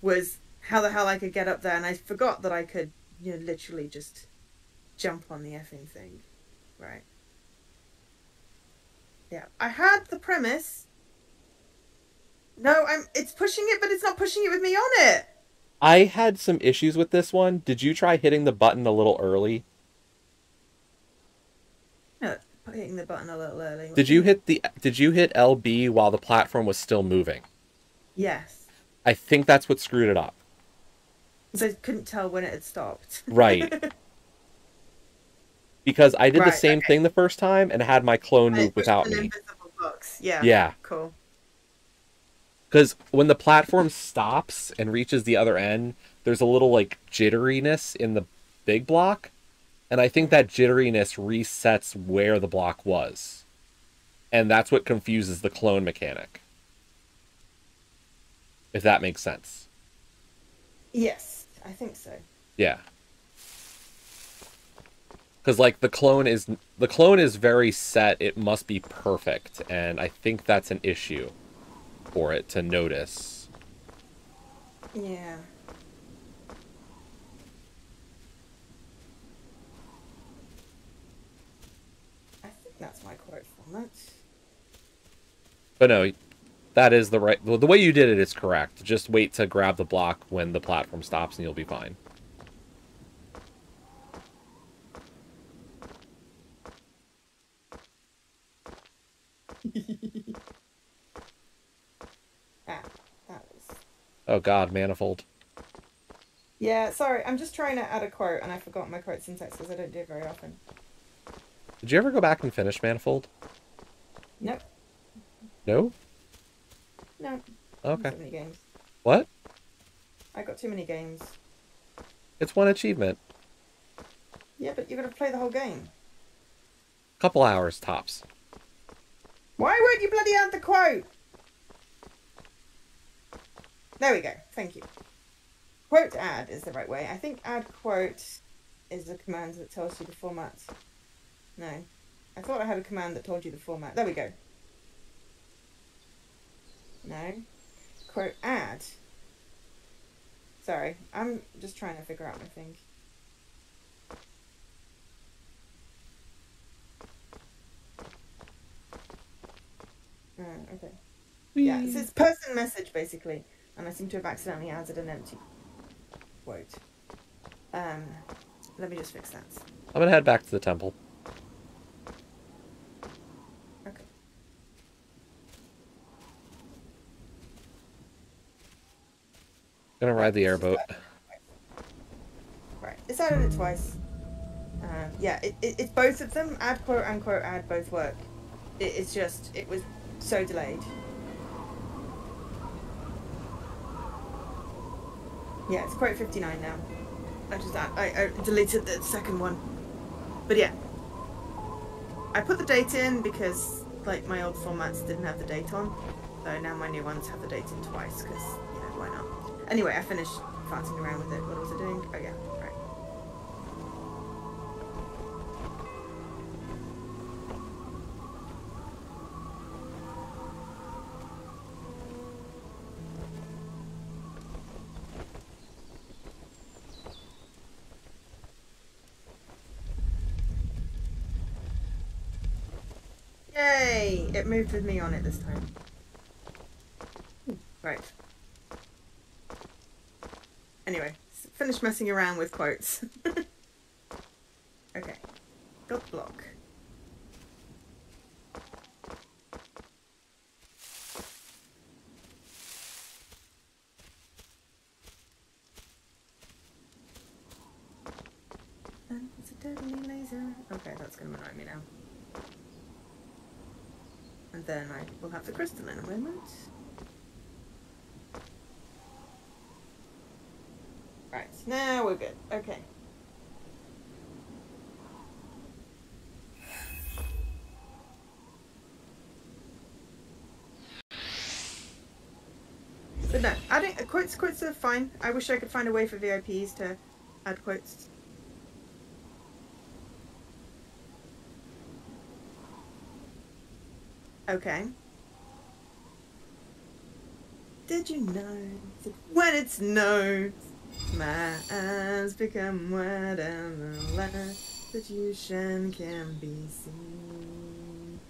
was how the hell I could get up there, and I forgot that I could, literally just jump on the effing thing. Right. Yeah, I had the premise. No, it's pushing it, but it's not pushing it with me on it. I had some issues with this one. Did you try hitting the button a little early? No, hitting the button a little early. Did you hit LB while the platform was still moving? Yes. I think that's what screwed it up. Because I couldn't tell when it had stopped. Right. Because I did the same thing the first time and had my clone move without me. Invisible box. Yeah. Yeah. Cool. Because when the platform stops and reaches the other end, there's a little, like, jitteriness in the big block. And I think that jitteriness resets where the block was. And that's what confuses the clone mechanic. If that makes sense. Yes, I think so. Yeah. Because, like, the clone is very set. It must be perfect. And I think that's an issue for it to notice. Yeah. I think that's my quote format. But no, that is the right... Well, the way you did it is correct. Just wait to grab the block when the platform stops and you'll be fine. That was... Oh god, manifold. Yeah, sorry, I'm just trying to add a quote and I forgot my quote syntax because I don't do it very often. Did you ever go back and finish Manifold? Nope. No? No. Okay. Too many games. What? I got too many games. It's one achievement. Yeah, but you gotta play the whole game. Couple hours, tops. Why won't you bloody add the quote? There we go. Thank you. Quote add is the right way. I think add quote is the command that tells you the format. No. I thought I had a command that told you the format. There we go. No. Quote add. Sorry. I'm just trying to figure out my thing. Okay. Yeah, it says person message basically, and I seem to have accidentally added an empty quote. Let me just fix that. I'm gonna head back to the temple. Okay. Gonna ride the airboat. Right, it's added it twice. Yeah, it's both of them. Add quote and quote add both work. It's just, it was so delayed. Yeah, it's quote 59 now. I deleted the second one. But yeah. I put the date in because, like, my old formats didn't have the date on. So now my new ones have the date in twice because, you know, why not? Anyway, I finished farting around with it. What was I doing? Oh yeah, right. Yay! It moved with me on it this time. Right. Anyway, finish messing around with quotes. Okay. Got the block. And it's a deadly laser. Okay, that's going to annoy me now. And then I will have the crystal in a moment. Right, now we're good. Okay. So no, adding quotes are fine. I wish I could find a way for VIPs to add quotes. Okay. Did you know that when it snows, my eyes become wide and the light that you shine can be seen?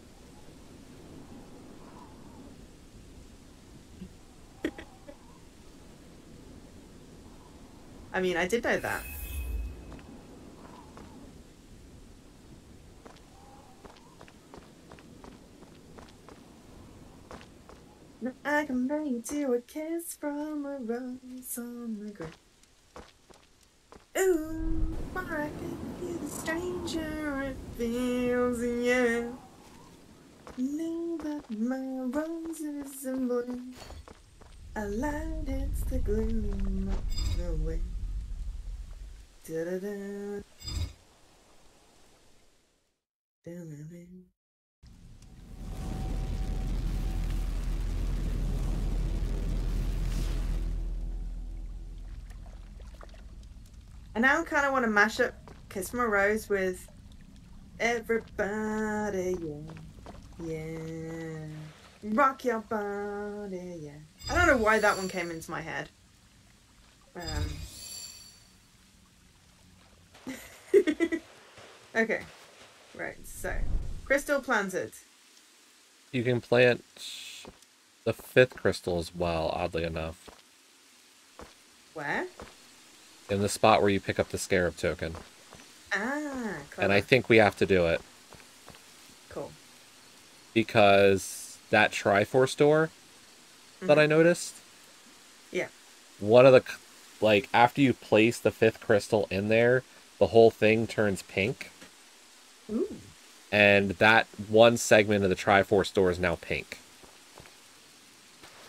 I mean, I did know that. I can make you a kiss from a rose on the grave. Ooh, I can feel the stranger it feels, yeah. Know that my roses in bloom. A light hits the gloom of the way. Da-da-da. Da-da-da. I now kind of want to mash up Kiss from a Rose with Everybody, yeah. Yeah. Rock your body, yeah. I don't know why that one came into my head. Okay. Right, so. Crystal planted. You can plant the 5th crystal as well, oddly enough. Where? In the spot where you pick up the Scarab token. Ah, clever. And I think we have to do it. Cool. Because that Triforce door that I noticed. Yeah. One of the, like, after you place the 5th crystal in there, the whole thing turns pink. Ooh. And that one segment of the Triforce door is now pink.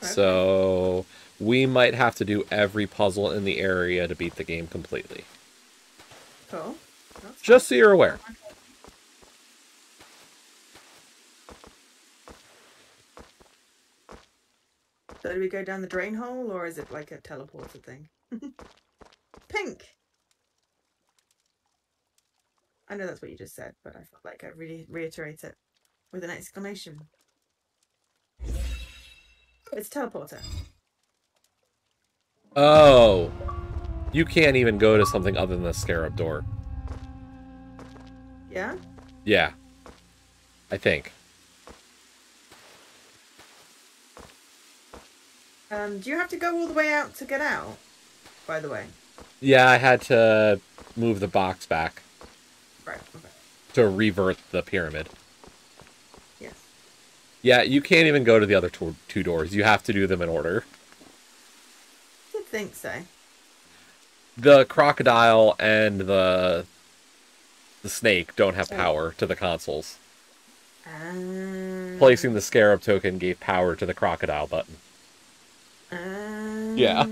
Okay. So we might have to do every puzzle in the area to beat the game completely. Cool. Just so you're aware. So do we go down the drain hole, or is it like a teleporter thing? Pink! I know that's what you just said, but I felt like I'd really reiterate it with an exclamation. It's teleporter. Oh. You can't even go to something other than the Scarab door. Yeah? Yeah. I think. Do you have to go all the way out to get out, by the way? Yeah, I had to move the box back. Right, okay. To revert the pyramid. Yes. Yeah, you can't even go to the other two doors. You have to do them in order. I did think so. The crocodile and the snake don't have power to the consoles. Placing the Scarab token gave power to the crocodile button. Yeah.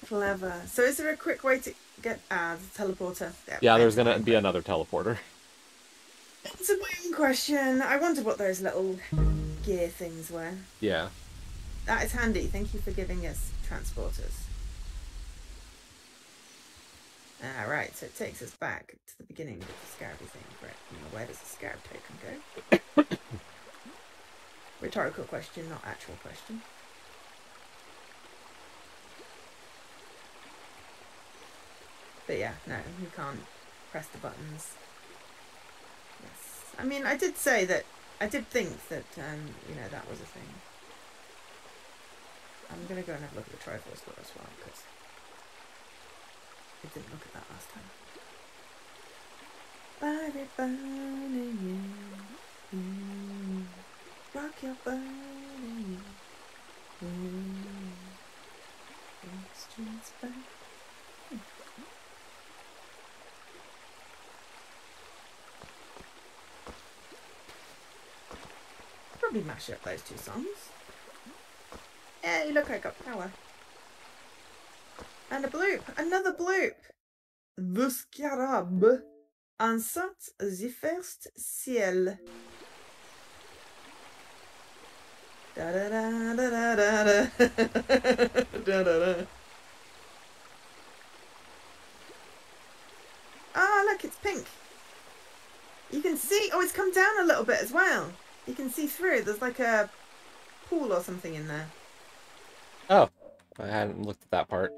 Clever. So is there a quick way to get the teleporter? Yeah, there's going to be another teleporter. It's a main question. I wondered what those little gear things were. Yeah. That is handy. Thank you for giving us transporters. Right, so it takes us back to the beginning of the Scarab thing. Right, where does the Scarab token go? Rhetorical question, not actual question. But yeah, no, you can't press the buttons. Yes. I mean, I did say that, I did think that, you know, that was a thing. I'm going to go and have a look at the Triforce door as well, because I didn't look at that last time. Rock your body. Streets back. Probably mash up those two songs. Hey, look, I got power. And a bloop. Another bloop. The Scarab. Ansat the first ciel. Da da da da da da da da da. Ah, look, it's pink. You can see. Oh, it's come down a little bit as well. You can see through. There's like a pool or something in there. Oh, I hadn't looked at that part.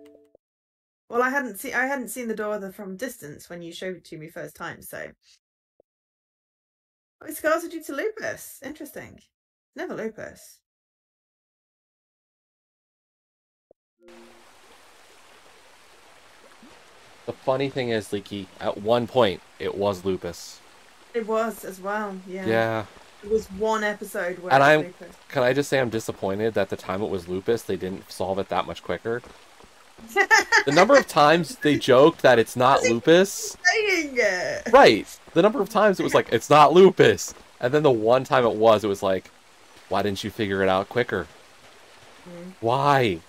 Well, I hadn't seen the door from distance when you showed it to me first time, so. Oh, scars are due to lupus. Interesting. Never lupus. The funny thing is, Leaky, at one point, it was lupus. It was as well, yeah. Yeah. It was one episode where And it was I'm, lupus. can I just say I'm disappointed that the time it was lupus, they didn't solve it that much quicker. The number of times they joked that it's not lupus. Saying it. Right. The number of times it was like, it's not lupus. And then the one time it was like, why didn't you figure it out quicker? Why?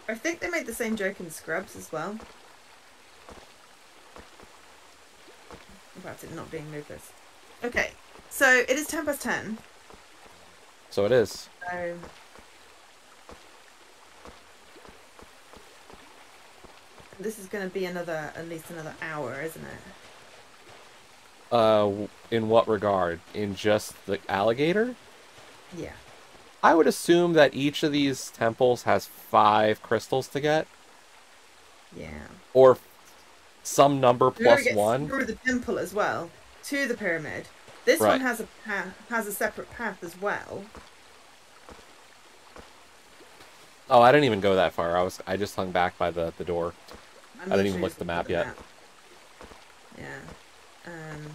I think they made the same joke in Scrubs as well. About it not being lupus. Okay, so it is 10 past 10. So it is. So... this is going to be at least another hour, isn't it? In what regard? In just the alligator? Yeah. I would assume that each of these temples has 5 crystals to get. Yeah. Or some number plus 1. Through the temple as well to the pyramid. This Right. one has a path, has a separate path as well. Oh, I didn't even go that far. I just hung back by the door. I'm I didn't even literally look at just the map looking yet. at the map. Yeah.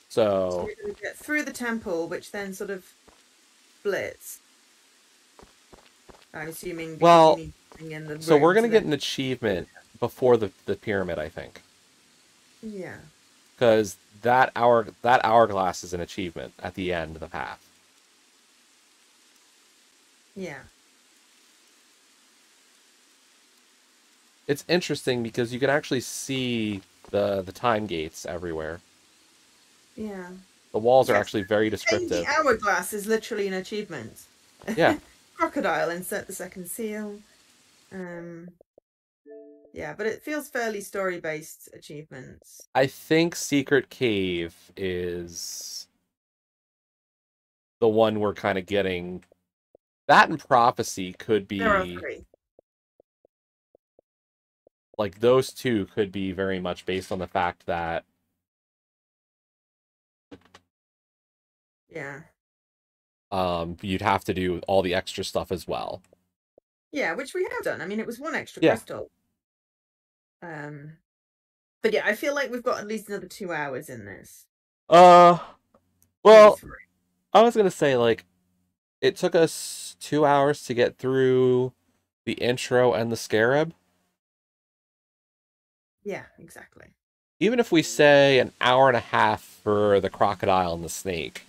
So So we're going to get through the temple, which then sort of splits. I'm assuming. Because Well, you need to bring in the so we're rooms gonna and get then- an achievement before the pyramid, I think, Yeah. because that hourglass is an achievement at the end of the path. Yeah. It's interesting because you can actually see the time gates everywhere. Yeah. The walls are Yes. actually very And descriptive. the hourglass is literally an achievement. Yeah. Crocodile, insert the second seal. Yeah, but it feels fairly story-based achievements. I think Secret Cave is the one we're kind of getting. That and Prophecy could be, There are 3. like, those two could be very much based on the fact that Yeah. you'd have to do all the extra stuff as well. Yeah, which we have done. I mean, it was 1 extra Yeah. crystal. But yeah, I feel like we've got at least another 2 hours in this. Well, Maybe 3. I was gonna say, like, it took us 2 hours to get through the intro and the Scarab. Yeah, exactly. Even if we say an hour and a half for the crocodile and the snake,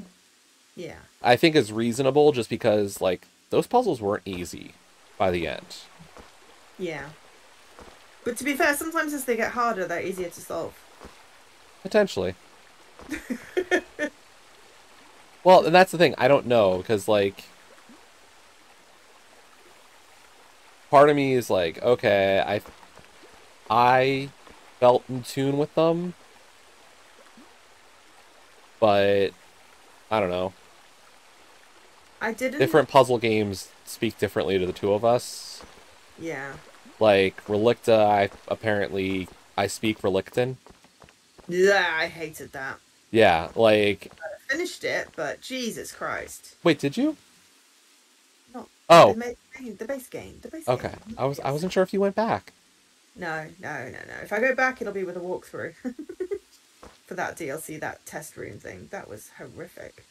Yeah. I think is reasonable just because, like, those puzzles weren't easy by the end. Yeah. But to be fair, sometimes as they get harder, they're easier to solve. Potentially. Well, and that's the thing. I don't know, because, like, part of me is like, okay, I felt in tune with them, but I don't know. I didn't. Different puzzle games speak differently to the two of us. Yeah. Like, Relicta, I speak Relictan. Yeah, I hated that. Yeah, like... I finished it, but Jesus Christ. Wait, did you? No. Oh. The base game. Okay. I wasn't sure if you went back. No. If I go back, it'll be with a walkthrough. For that DLC, that test room thing. That was horrific.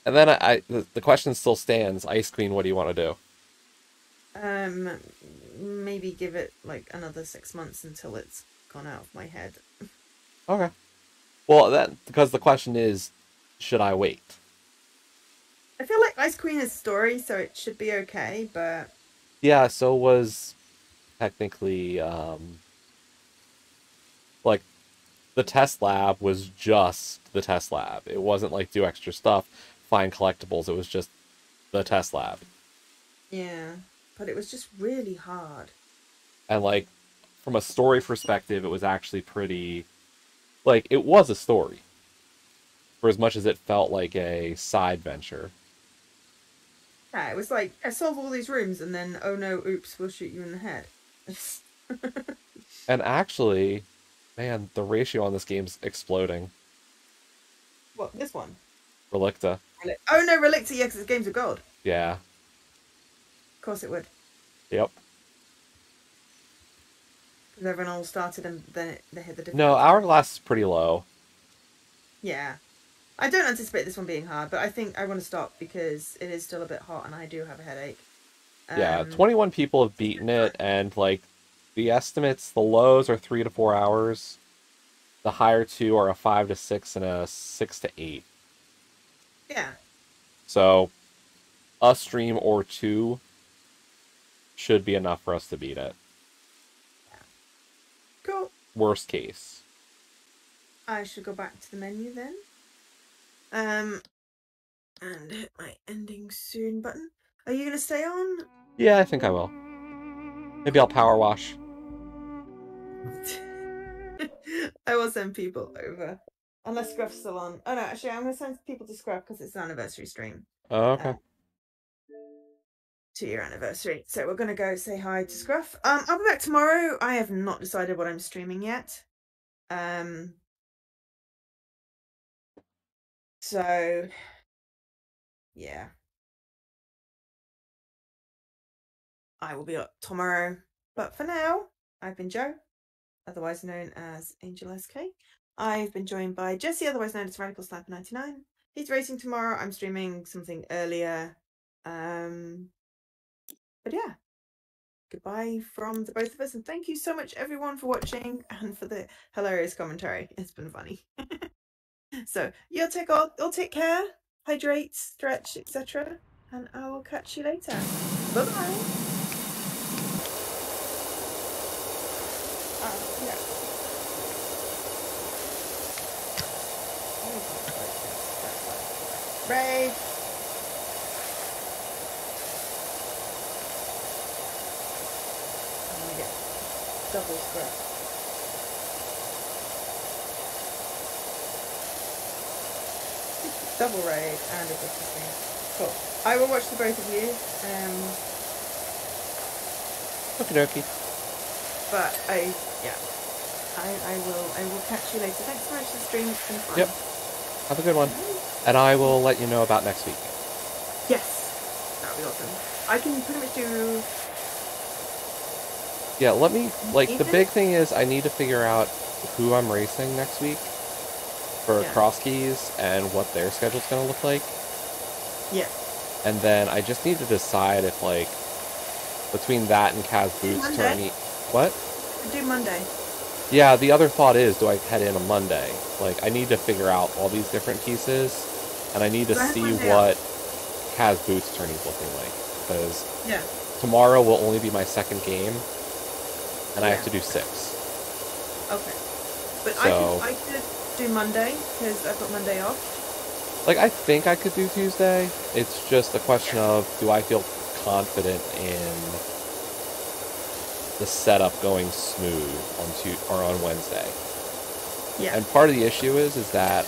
And then the question still stands. Ice Queen, what do you want to do? Maybe give it like another 6 months until it's gone out of my head. Okay. Well, because the question is, should I wait? I feel like Ice Queen is story, so it should be okay, but... Yeah, so was technically, like, the test lab was just the test lab. It wasn't like do extra stuff, find collectibles. It was just the test lab. Yeah, but it was just really hard. And, like, from a story perspective, it was actually pretty... Like, it was a story. For as much as it felt like a side venture. Yeah, it was like, I solve all these rooms, and then, oh no, oops, we'll shoot you in the head. And actually, man, the ratio on this game's exploding. What, this one? Relicta. Oh no, Relicta, yeah, because it's Games of God. Yeah. Of course it would. Yep. Everyone all started and then they hit the difficulty. No, Hourglass is pretty low. Yeah. I don't anticipate this one being hard, but I think I want to stop because it is still a bit hot and I do have a headache. Yeah, 21 people have beaten it, and, like, the estimates, the lows are 3 to 4 hours. The higher two are a 5 to 6 and a 6 to 8. Yeah. So, a stream or two should be enough for us to beat it. Yeah. Cool. Worst case. I should go back to the menu then. And hit my ending soon button. Are you going to stay on? Yeah, I think I will. Maybe I'll power wash. I will send people over. Unless Scruff's still on. Oh no, actually I'm going to send people to Scruff because it's an anniversary stream. Oh, okay. 2-year anniversary. So we're going to go say hi to Scruff. I'll be back tomorrow. I have not decided what I'm streaming yet. So, yeah. I will be up tomorrow. But for now, I've been Joe, otherwise known as Angel SK. I've been joined by Jesse, otherwise known as Radical Sniper 99. He's racing tomorrow. I'm streaming something earlier. But yeah. Goodbye from the both of us, and thank you so much everyone for watching and for the hilarious commentary. It's been funny. So you'll take care, hydrate, stretch, etc. And I will catch you later. Bye bye. Yeah. Brave. Double scrap. Double raid and a Costream. Cool. I will watch the both of you. Okie dokie. But I will catch you later. Thanks so much for the stream. It's been fun. Yep. Have a good one. And I will let you know about next week. Yes. That would be awesome. I can pretty much do. Yeah, let me, like, the big thing is I need to figure out who I'm racing next week for cross keys and what their schedule's going to look like. Yeah. And then I just need to decide if, like, between that and Kaz Boots tourney. What? Do Monday. Yeah, the other thought is, do I head in on Monday? Like, I need to figure out all these different pieces, and I need to see what Kaz Boots tourney's looking like. Because tomorrow will only be my second game. And I have to do 6. Okay. But so, I could do Monday, because I've got Monday off. Like, I think I could do Tuesday. It's just a question of, do I feel confident in the setup going smooth on Wednesday? Yeah. And part of the issue is that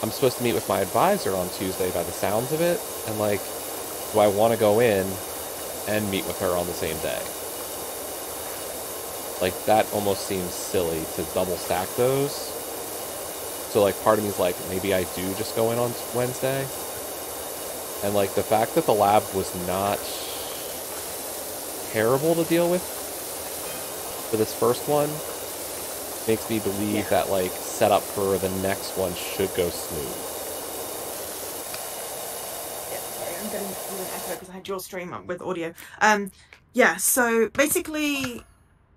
I'm supposed to meet with my advisor on Tuesday by the sounds of it. And, like, do I want to go in and meet with her on the same day? Like, that almost seems silly to double stack those. So, like, part of me is like, maybe I do just go in on Wednesday. And, like, the fact that the lab was not terrible to deal with for this first one makes me believe that, like, setup for the next one should go smooth. I'm going to do an echo because I had your stream up with audio. Yeah, so basically,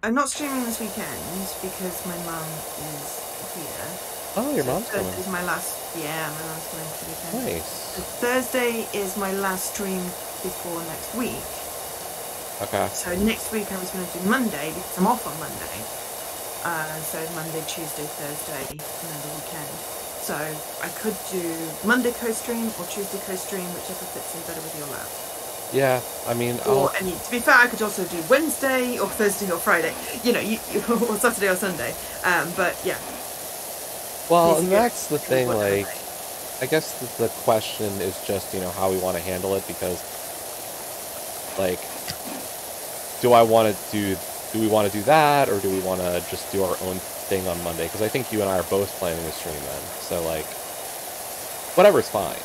I'm not streaming this weekend because my mum is here. Oh, your mom's coming. Thursday is my last. Yeah, my mum's coming for the weekend. Nice. So Thursday is my last stream before next week. Okay. So next week I was going to do Monday because I'm off on Monday. So Monday, Tuesday, Thursday, and then the weekend. So I could do Monday co-stream or Tuesday co-stream, whichever fits in better with your lab. Yeah, I mean, to be fair, I could also do Wednesday or Thursday or Friday, or Saturday or Sunday. But yeah. Well, and that's the thing, like, I guess the question is just, how we want to handle it, because, like, do we want to do that, or do we want to just do our own thing on Monday? Because I think you and I are both planning to stream then, so, like, whatever's fine.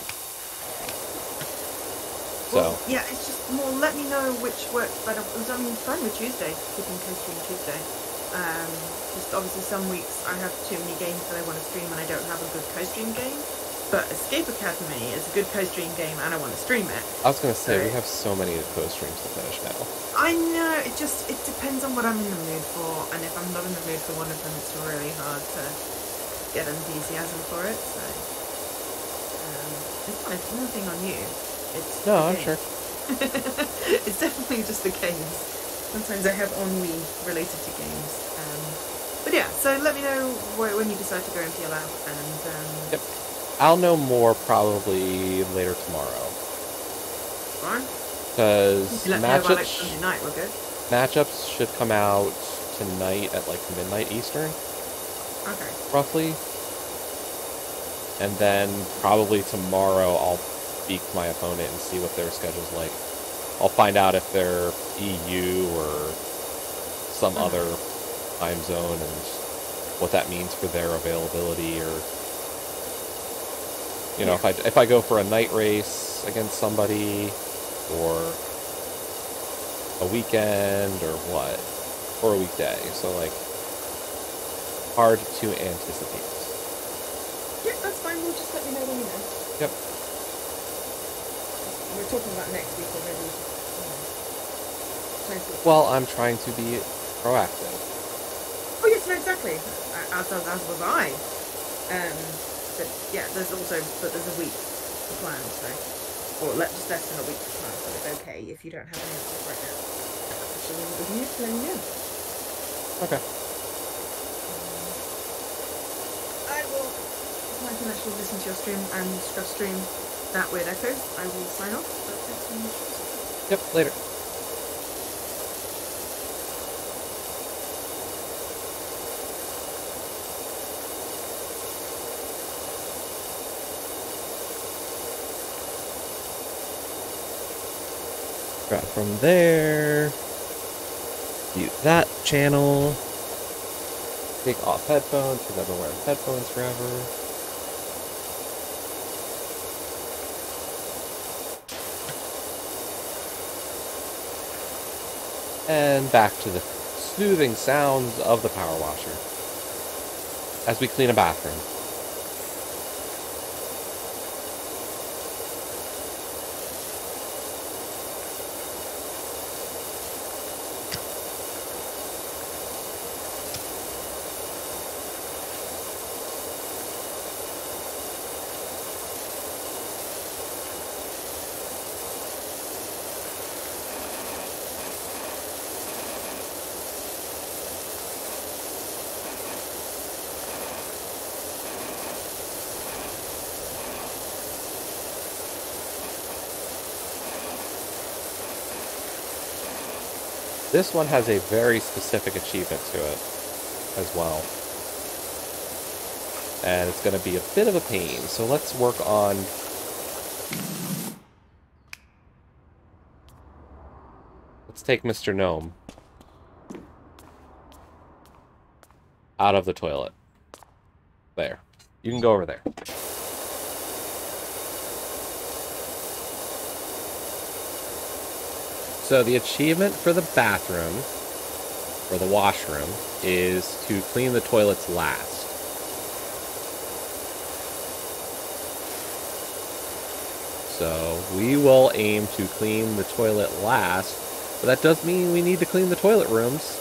So yeah, it's just more. Let me know which works better. I mean, fine with Tuesday, keeping co-stream Tuesday. Just obviously some weeks I have too many games that I want to stream and I don't have a good co-stream game. But Escape Academy is a good co-stream game and I want to stream it. I was gonna say we have so many co-streams to finish now. I know, it depends on what I'm in the mood for, and if I'm not in the mood for one of them, it's really hard to get enthusiasm for it. So it's nothing on you. It's no, I'm sure. It's definitely just the games. Sometimes I have ennui related to games. But yeah, so let me know when you decide to go into your lab, and yep. I'll know more probably later tomorrow. Fine. Because matchups should come out tonight at like midnight Eastern. Okay. Roughly. And then probably tomorrow I'll speak to my opponent and see what their schedule's like. I'll find out if they're EU or some other time zone and what that means for their availability, or you know, if I go for a night race against somebody or a weekend or what, or a weekday. So like hard to anticipate. Yeah, that's fine. We'll just let me know when you know. Yep. We're talking about next week already. Well, I'm trying to be proactive. Oh yes, no, exactly. As was I. But yeah, there's a week to plan, so, or just less than a week to plan, so it's okay if you don't have any answers right now. Actually, with you, let me know. Okay. I will, if I can actually listen to your stream and scrub stream that weird echoes, I will sign off. But thanks so much. Yep, later. Right from there, mute that channel, take off headphones because I've been wearing headphones forever. And back to the soothing sounds of the power washer as we clean a bathroom. This one has a very specific achievement to it as well. And it's going to be a bit of a pain, so let's work on... Let's take Mr. Gnome out of the toilet. There. You can go over there. So the achievement for the bathroom, or the washroom, is to clean the toilets last. So we will aim to clean the toilet last, but that does mean we need to clean the toilet rooms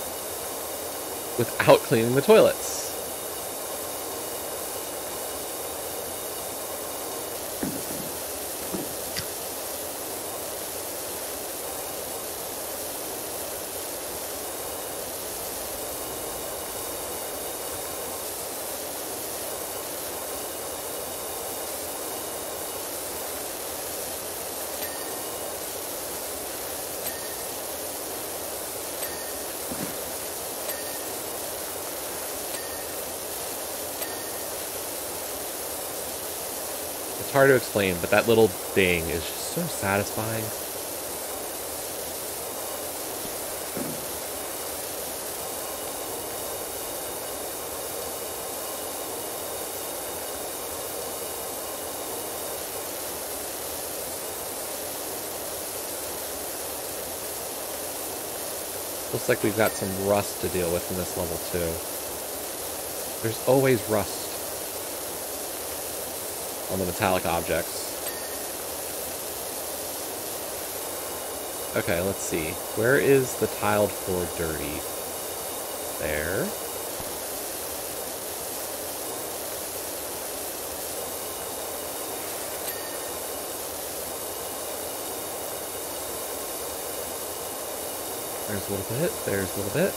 without cleaning the toilets. It's hard to explain, but that little ding is just so satisfying. Looks like we've got some rust to deal with in this level, too. There's always rust on the metallic objects. Okay, let's see. Where is the tiled floor dirty? There. There's a little bit, there's a little bit,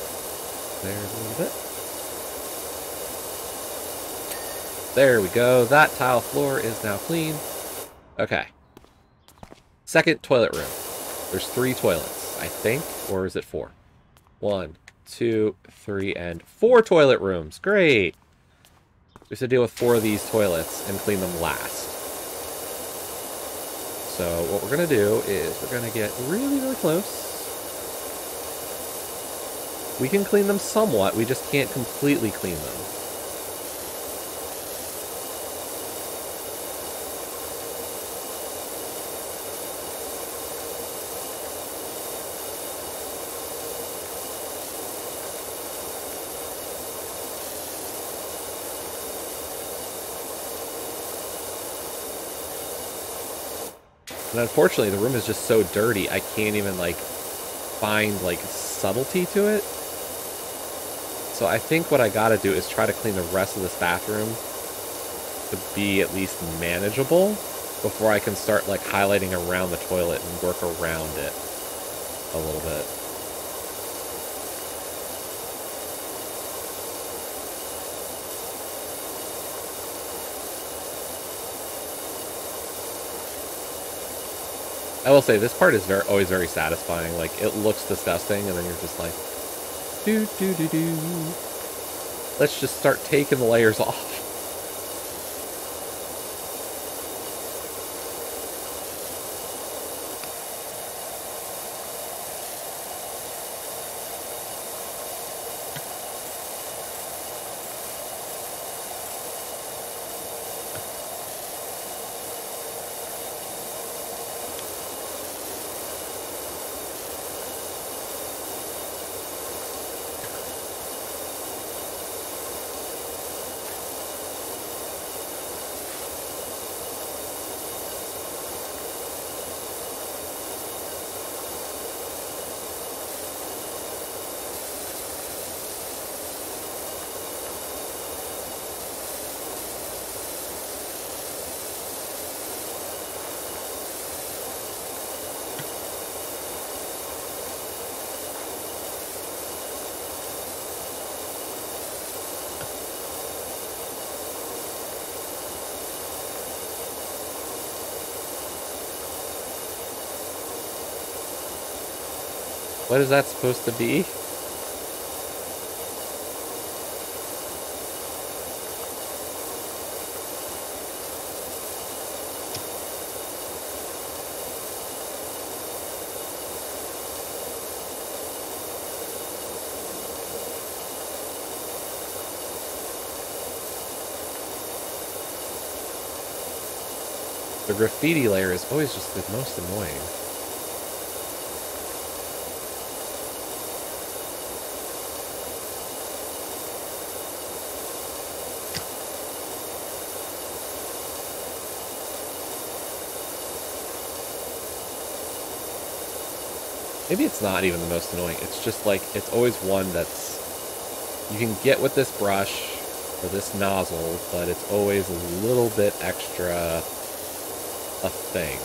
there's a little bit. There we go. That tile floor is now clean. Okay. Second toilet room. There's 3 toilets, I think, or is it 4? 1, 2, 3, and 4 toilet rooms. Great. We have to deal with 4 of these toilets and clean them last. So what we're going to do is we're going to get really, really close. We can clean them somewhat, we just can't completely clean them. And unfortunately, the room is just so dirty, I can't even, like, find, like, subtlety to it. So I think what I gotta do is try to clean the rest of this bathroom to be at least manageable before I can start, like, highlighting around the toilet and work around it a little bit. I will say, this part is always very satisfying. Like, it looks disgusting, and then you're just like, do. Let's just start taking the layers off. What is that supposed to be? The graffiti layer is always just the most annoying. Maybe it's not even the most annoying. It's just like, it's always one that's... You can get with this brush or this nozzle, but it's always a little bit extra a thing.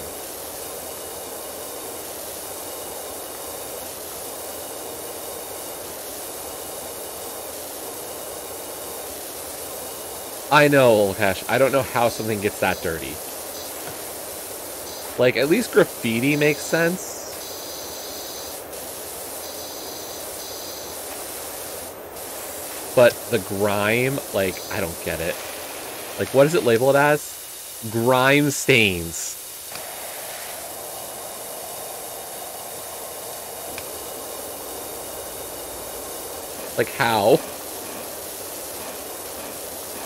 I know, Olcash. I don't know how something gets that dirty. Like, at least graffiti makes sense. But the grime, like, I don't get it. Like, what does it label it as? Grime stains. Like, how?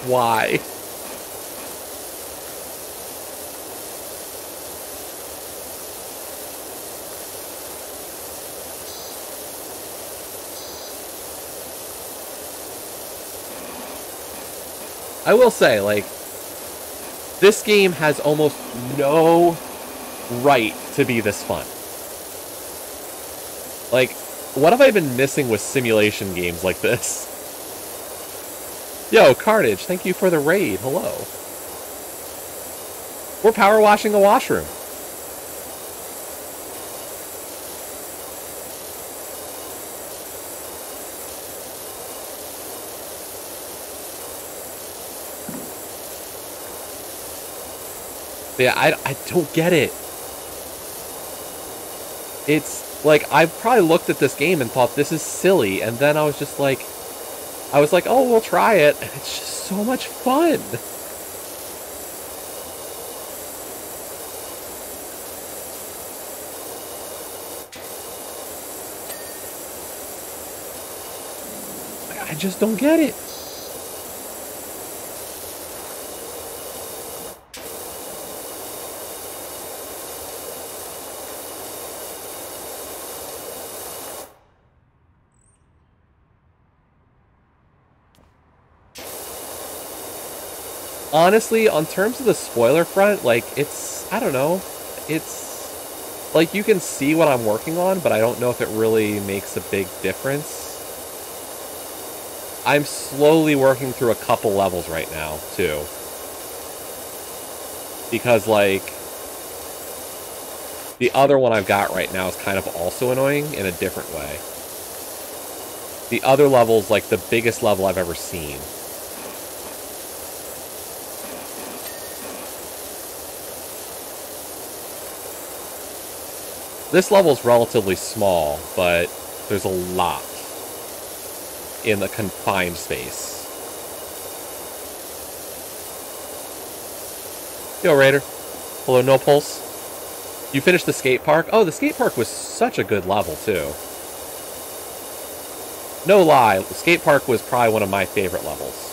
Why? I will say, like, this game has almost no right to be this fun. Like, what have I been missing with simulation games like this? Yo, Carnage, thank you for the raid. Hello. We're power washing a washroom. But yeah, I don't get it. It's like, I probably looked at this game and thought this is silly, and then I was just like, oh, we'll try it. And it's just so much fun. I just don't get it. Honestly, on terms of the spoiler front, like, it's, I don't know, it's, like, you can see what I'm working on, but I don't know if it really makes a big difference. I'm slowly working through a couple levels right now, too. Because, like, the other one I've got right now is kind of also annoying in a different way. The other level's, like, the biggest level I've ever seen. This level's relatively small, but there's a lot in the confined space. Yo, Raider. Hello, No Pulse. You finished the skate park? Oh, the skate park was such a good level, too. No lie, the skate park was probably one of my favorite levels.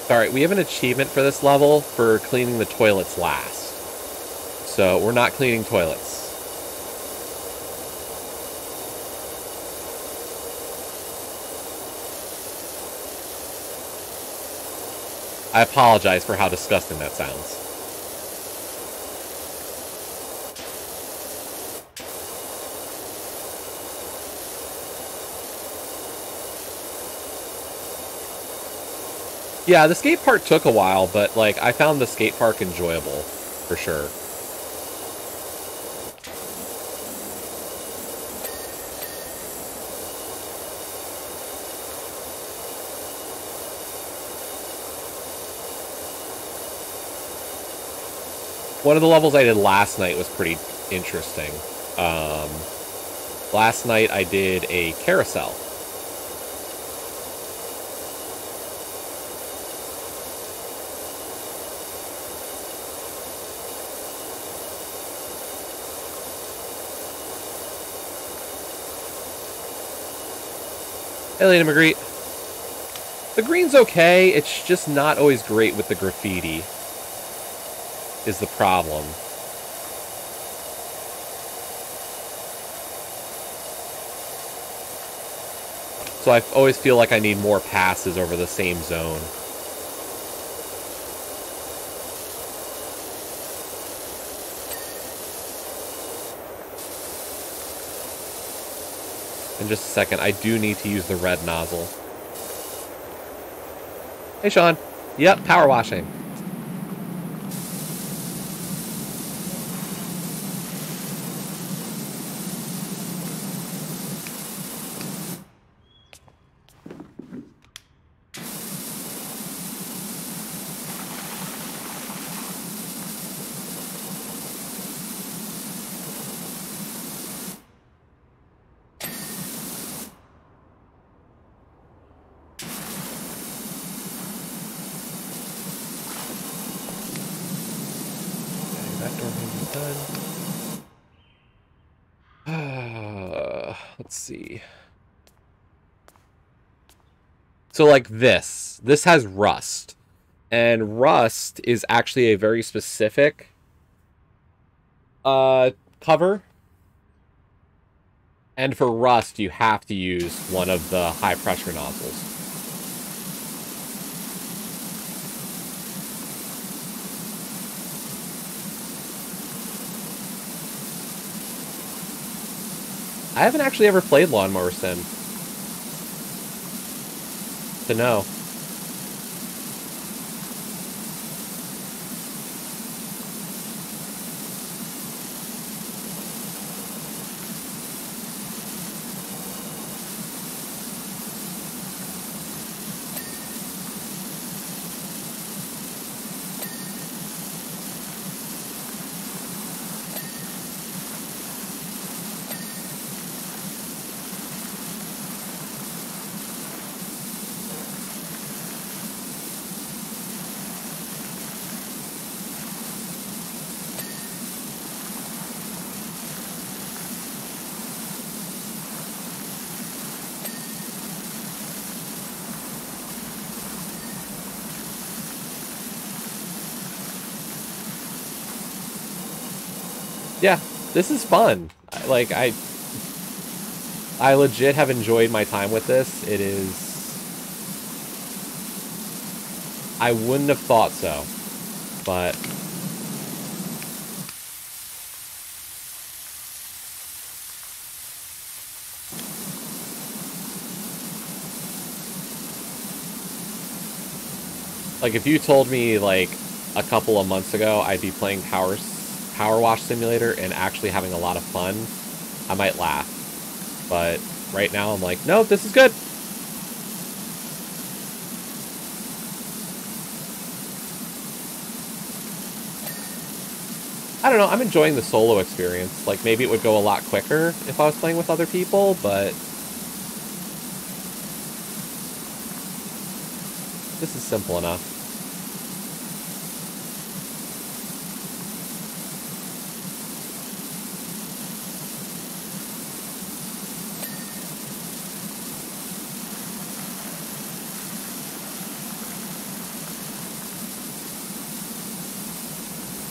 Alright, we have an achievement for this level for cleaning the toilets last. So, we're not cleaning toilets. I apologize for how disgusting that sounds. Yeah, the skate park took a while, but, like, I found the skate park enjoyable, for sure. One of the levels I did last night was pretty interesting. Last night I did a carousel. Hey, Lady Magritte. The green's okay, it's just not always great with the graffiti, is the problem. So I always feel like I need more passes over the same zone. In just a second, I do need to use the red nozzle. Hey, Sean. Yep, power washing. door handle done. Let's see. So like this has rust. And rust is actually a very specific cover. And for rust, you have to use one of the high pressure nozzles. I haven't actually ever played Lawnmower Sim to know. Yeah, this is fun. Like, I legit have enjoyed my time with this. It is... I wouldn't have thought so, but... Like, if you told me, like, a couple of months ago I'd be playing Powerwash Simulator and actually having a lot of fun, I might laugh. But right now I'm like, no, this is good. I don't know, I'm enjoying the solo experience. Like, maybe it would go a lot quicker if I was playing with other people, but this is simple enough.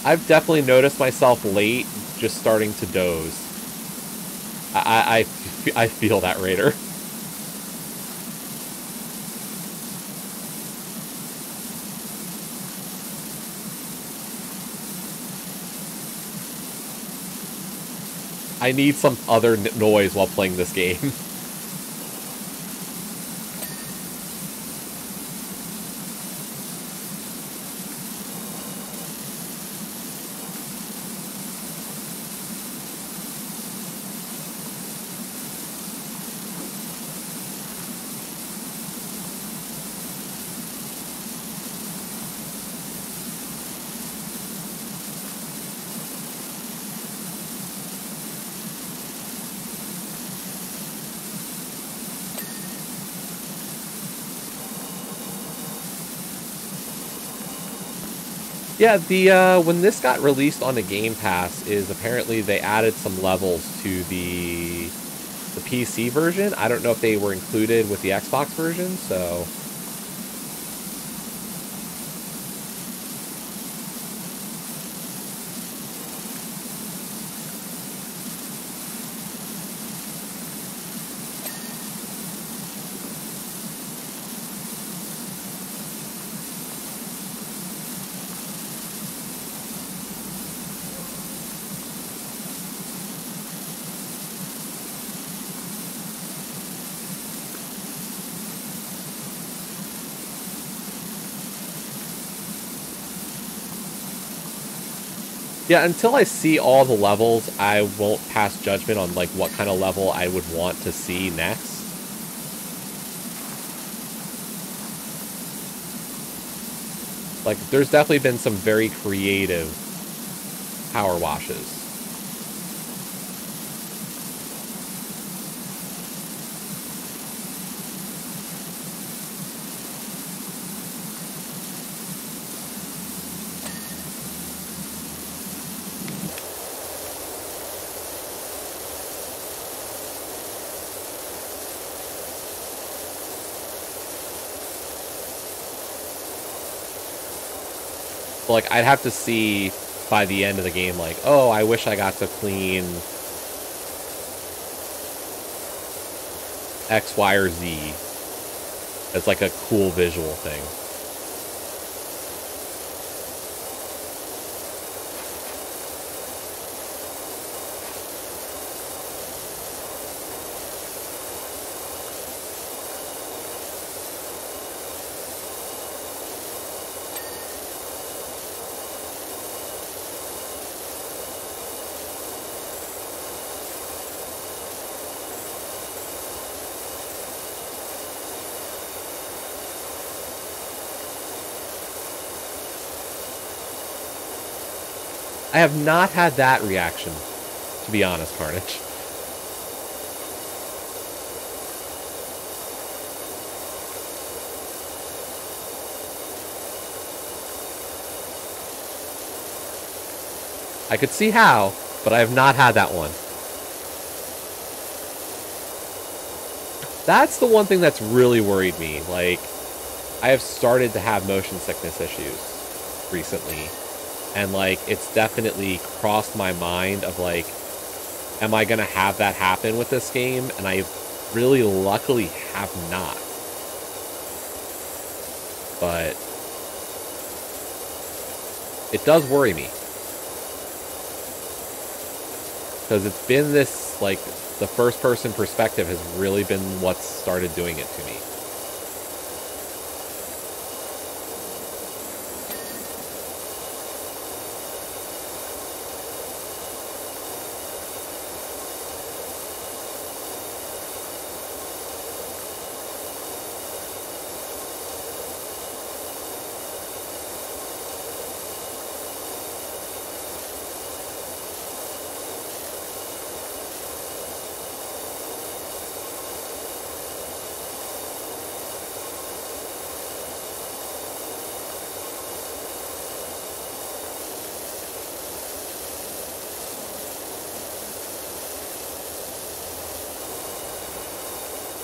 I've definitely noticed myself late just starting to doze. I feel that, Raider. I need some other noise while playing this game. Yeah, the when this got released on the Game Pass is apparently they added some levels to the PC version. I don't know if they were included with the Xbox version, so... Yeah, until I see all the levels, I won't pass judgment on, like, what kind of level I would want to see next. Like, there's definitely been some very creative power washes. But, like, I'd have to see by the end of the game, like, oh, I wish I got to clean X, Y, or Z. It's like a cool visual thing. I have not had that reaction, to be honest, Carnage. I could see how, but I have not had that one. That's the one thing that's really worried me. Like, I have started to have motion sickness issues recently. And, like, it's definitely crossed my mind of, like, am I going to have that happen with this game? And I really luckily have not. But it does worry me. Because it's been this, like, the first-person perspective has really been what's started doing it to me.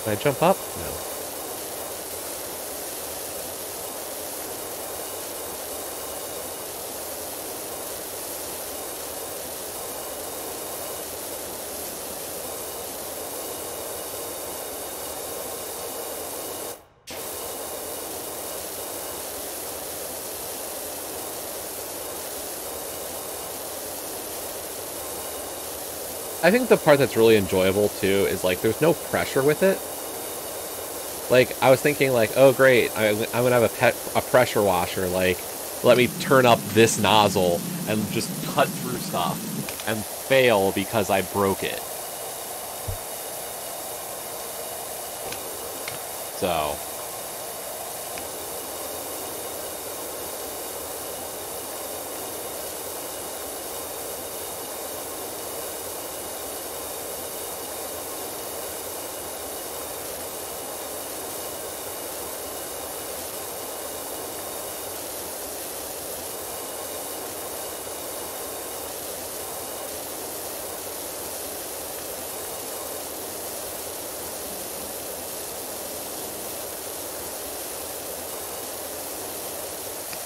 Can I jump up? No. I think the part that's really enjoyable, too, is, like, there's no pressure with it. Like, I was thinking, like, oh, great, I'm going to have a pressure washer, like, let me turn up this nozzle and just cut through stuff and fail because I broke it. So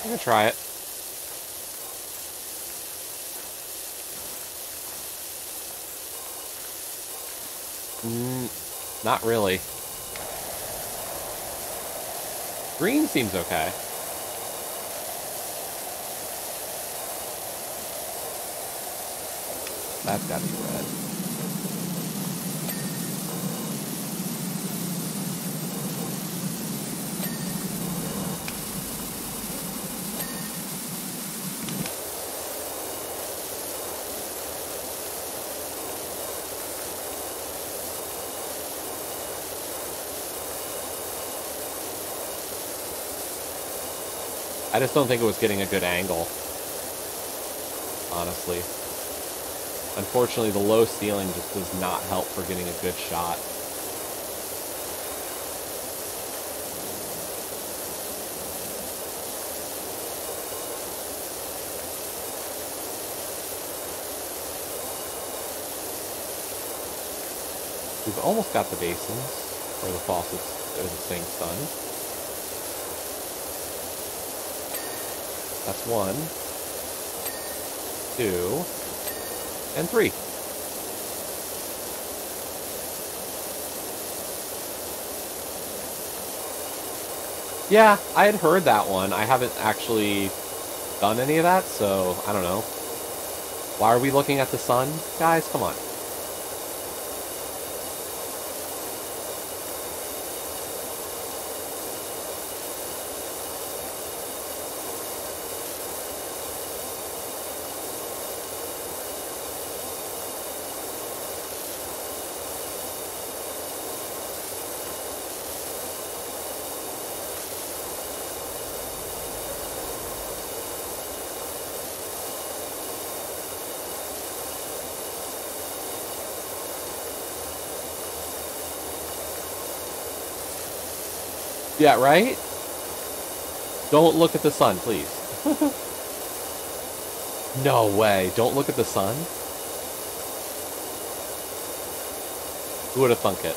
I'm gonna try it. Not really. Green seems okay. That's gotta be red. I just don't think it was getting a good angle, honestly. Unfortunately, the low ceiling just does not help for getting a good shot. We've almost got the basins, or the faucets, or the sinks done. That's 1, 2, and 3. Yeah, I had heard that one. I haven't actually done any of that, so I don't know. Why are we looking at the sun? Guys, come on. Yeah, right? Don't look at the sun, please. No way. Don't look at the sun? Who would have thunk it?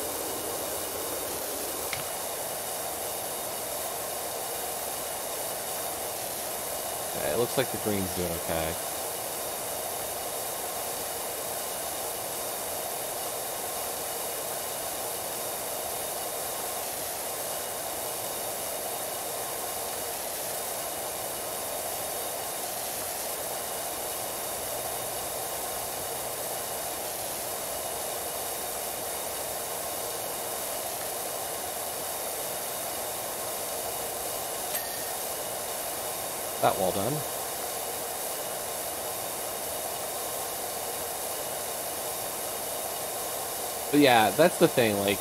Okay, it looks like the green's doing okay. That well done. But yeah, that's the thing, like,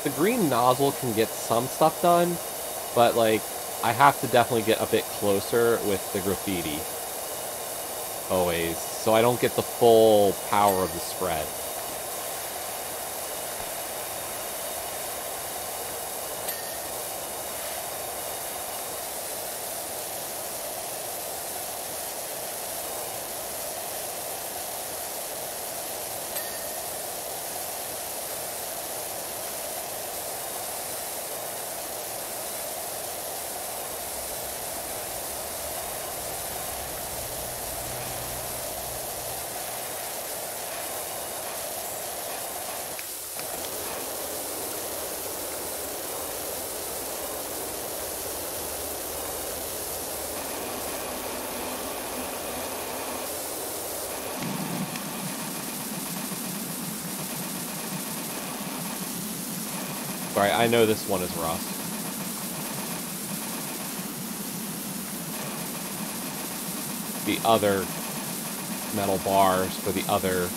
the green nozzle can get some stuff done, but, like, I have to definitely get a bit closer with the graffiti. Always. So I don't get the full power of the spread. Sorry, I know this one is rust. The other metal bars for the other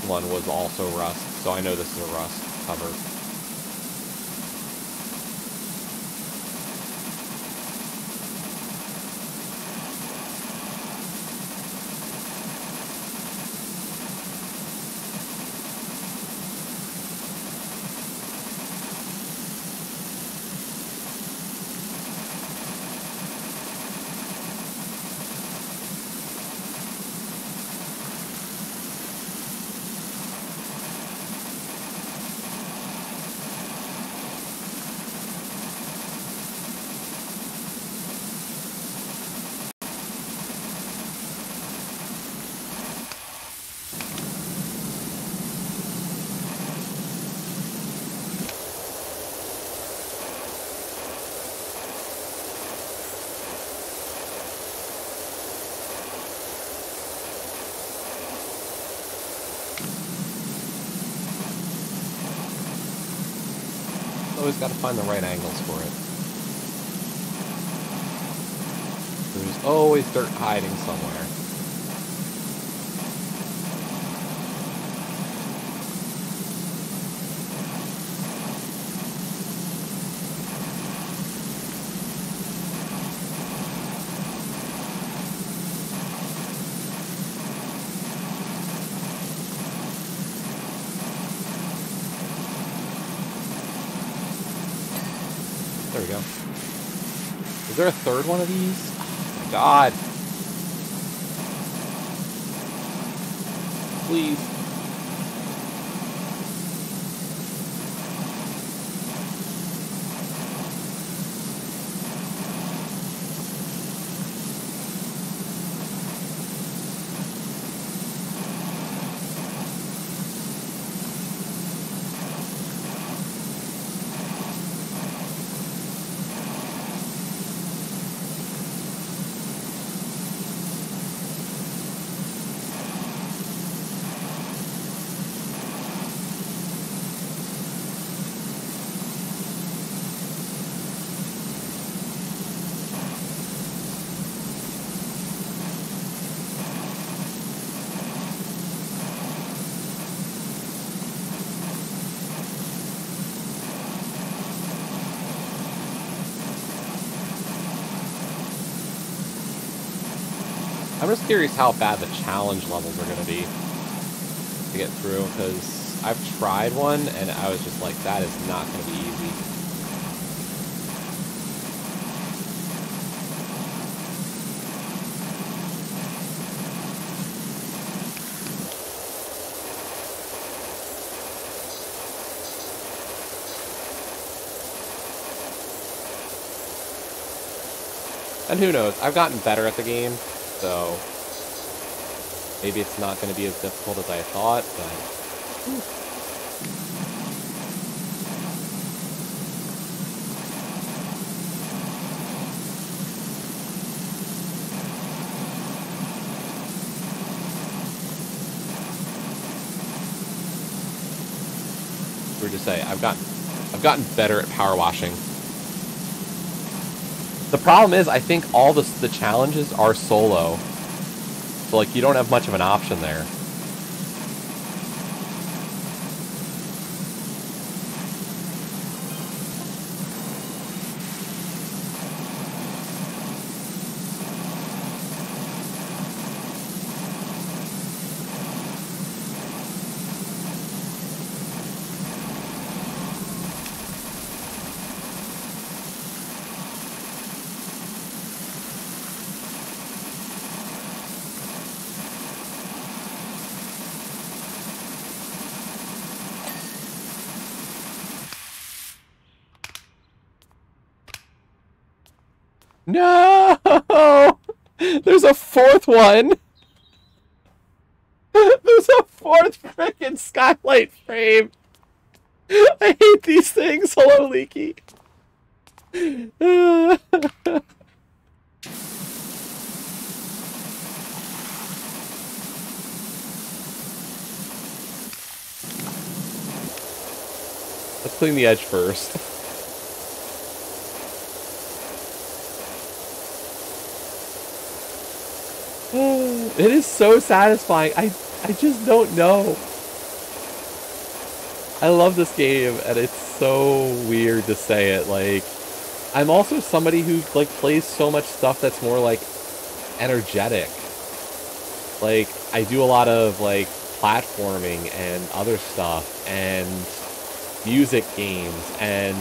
one was also rust, so I know this is a rust cover. Always got to find the right angles for it. There's always dirt hiding somewhere. There we go. Is there a third one of these? Oh my god. Please. I'm just curious how bad the challenge levels are going to be to get through, because I've tried one, and I was just like, that is not going to be easy. And who knows, I've gotten better at the game, so maybe it's not going to be as difficult as I thought, but... We're to say, I've gotten better at power washing. The problem is, I think all the challenges are solo. So, like, you don't have much of an option there. No! There's a fourth one! There's a fourth frickin' skylight frame! I hate these things! Hello, Leaky! Let's clean the edge first. It is so satisfying. I just don't know. I love this game, and it's so weird to say it. Like, I'm also somebody who, like, plays so much stuff that's more, like, energetic. Like, I do a lot of, like, platforming and other stuff, and music games, and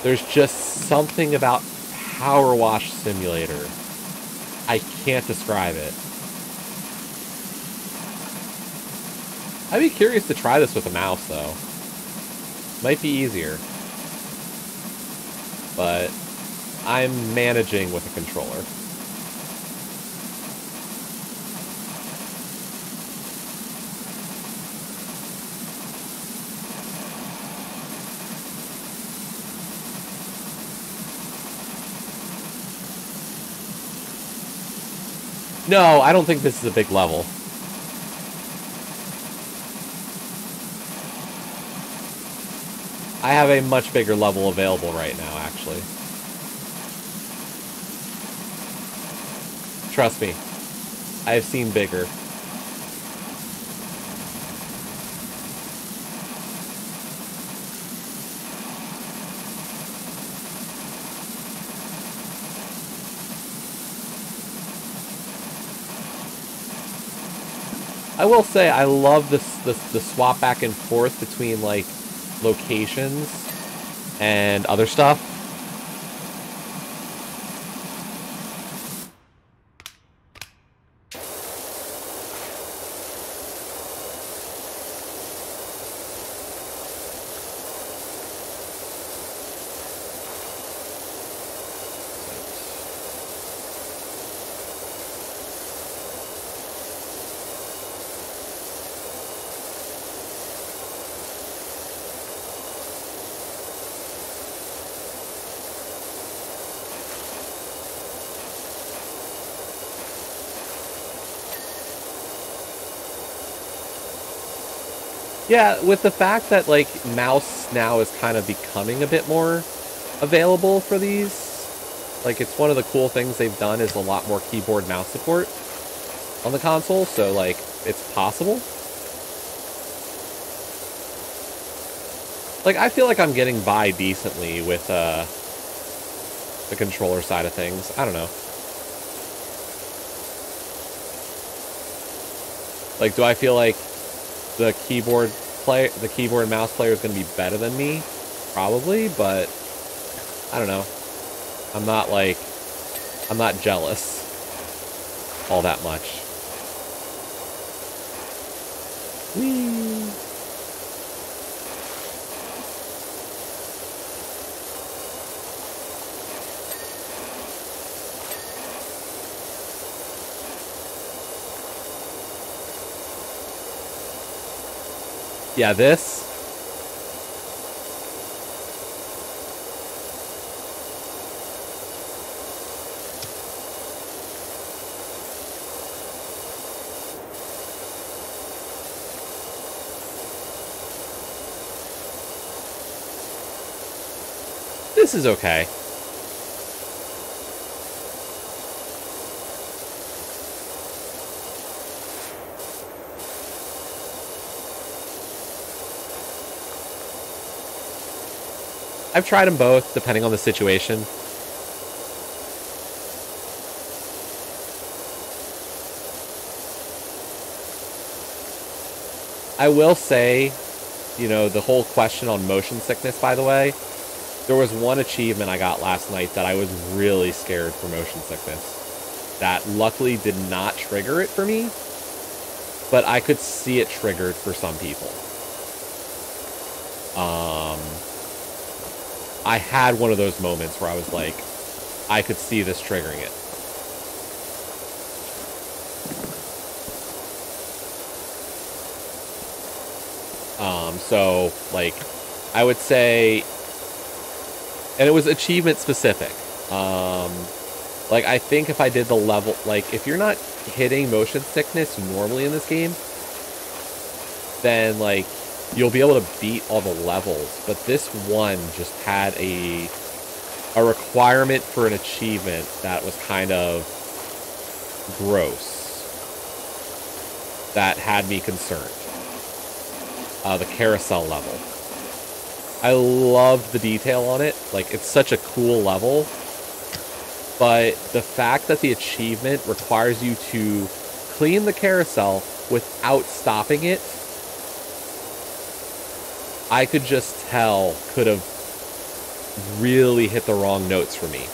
there's just something about Power Wash Simulator. I can't describe it. I'd be curious to try this with a mouse, though. Might be easier. But I'm managing with a controller. No, I don't think this is a big level. I have a much bigger level available right now, actually. Trust me. I have seen bigger. I will say, I love the swap back and forth between, like, locations and other stuff. Yeah, with the fact that, like, mouse now is kind of becoming a bit more available for these, like, it's one of the cool things they've done is a lot more keyboard mouse support on the console, so, like, it's possible. Like, I feel like I'm getting by decently with, the controller side of things. I don't know. Like, do I feel like the keyboard and mouse player is going to be better than me? Probably, but I don't know. I'm not jealous all that much. Whee! Yeah, this. This is okay. I've tried them both, depending on the situation. I will say, you know, the whole question on motion sickness, by the way, there was one achievement I got last night that I was really scared for motion sickness. That luckily did not trigger it for me, but I could see it triggered for some people. I had one of those moments where I was like, I could see this triggering it. So, like, I would say, and it was achievement specific. Like, I think if I did the level, like, if you're not hitting motion sickness normally in this game, then, like, you'll be able to beat all the levels. But this one just had a requirement for an achievement that was kind of gross. That had me concerned. The carousel level. I loved the detail on it. Like, it's such a cool level. But the fact that the achievement requires you to clean the carousel without stopping it, I could just tell could have really hit the wrong notes for me.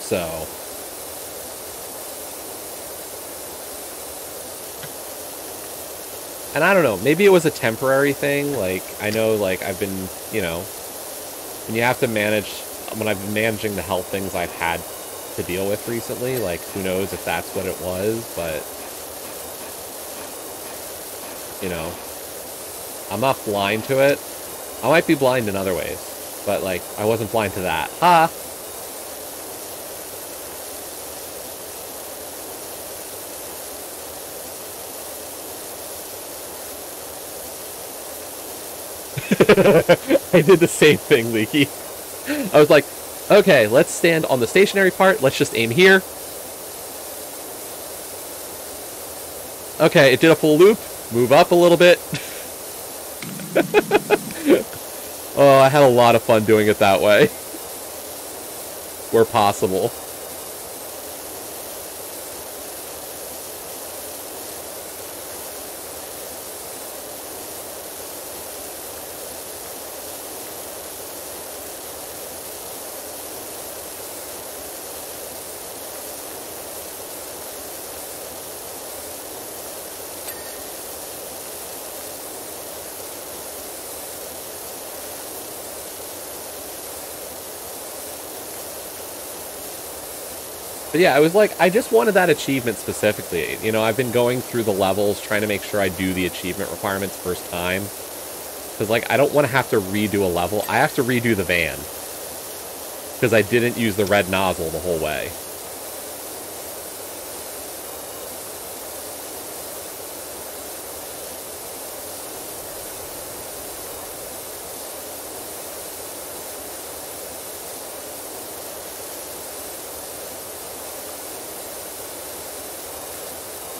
So, and I don't know, maybe it was a temporary thing. Like, I know, like, I've been, you know, when you have to manage, when I've been managing the health things I've had to deal with recently, like, who knows if that's what it was, but, you know, I'm not blind to it. I might be blind in other ways, but, like, I wasn't blind to that. Ha! I did the same thing, Leaky. I was like, okay, let's stand on the stationary part. Let's just aim here. Okay, it did a full loop. Move up a little bit. Oh, I had a lot of fun doing it that way. Where possible. But yeah, I was like, I just wanted that achievement specifically. You know, I've been going through the levels, trying to make sure I do the achievement requirements first time. Because, like, I don't want to have to redo a level. I have to redo the van. Because I didn't use the red nozzle the whole way.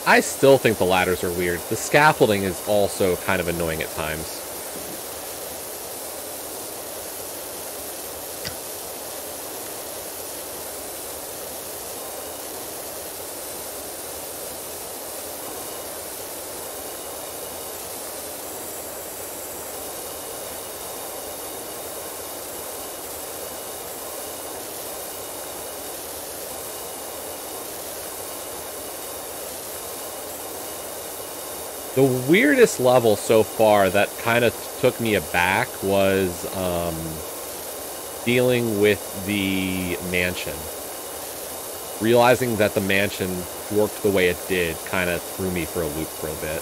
I still think the ladders are weird. The scaffolding is also kind of annoying at times. The weirdest level so far that kind of took me aback was dealing with the mansion. Realizing that the mansion worked the way it did kind of threw me for a loop for a bit.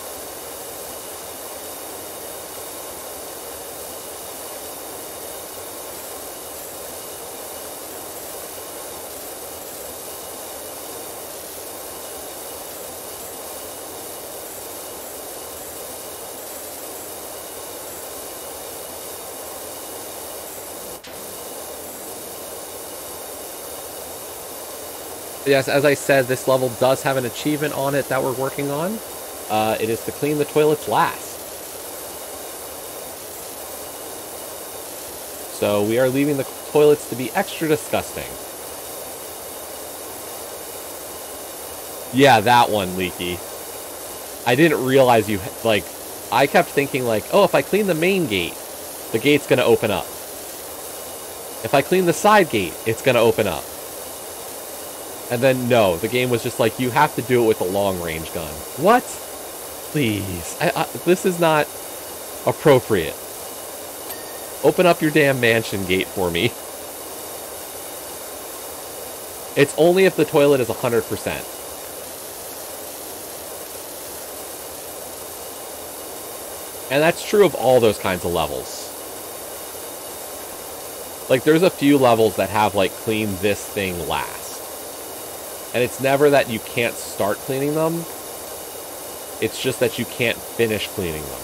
Yes, as I said, this level does have an achievement on it that we're working on. It is to clean the toilets last. So we are leaving the toilets to be extra disgusting. Yeah, that one, Leaky. I didn't realize you, like, I kept thinking, like, oh, if I clean the main gate, the gate's gonna open up. If I clean the side gate, it's gonna open up. And then, no, the game was just like, you have to do it with a long-range gun. What? Please. This is not appropriate. Open up your damn mansion gate for me. It's only if the toilet is 100%. And that's true of all those kinds of levels. Like, there's a few levels that have, like, clean this thing last. And it's never that you can't start cleaning them. It's just that you can't finish cleaning them.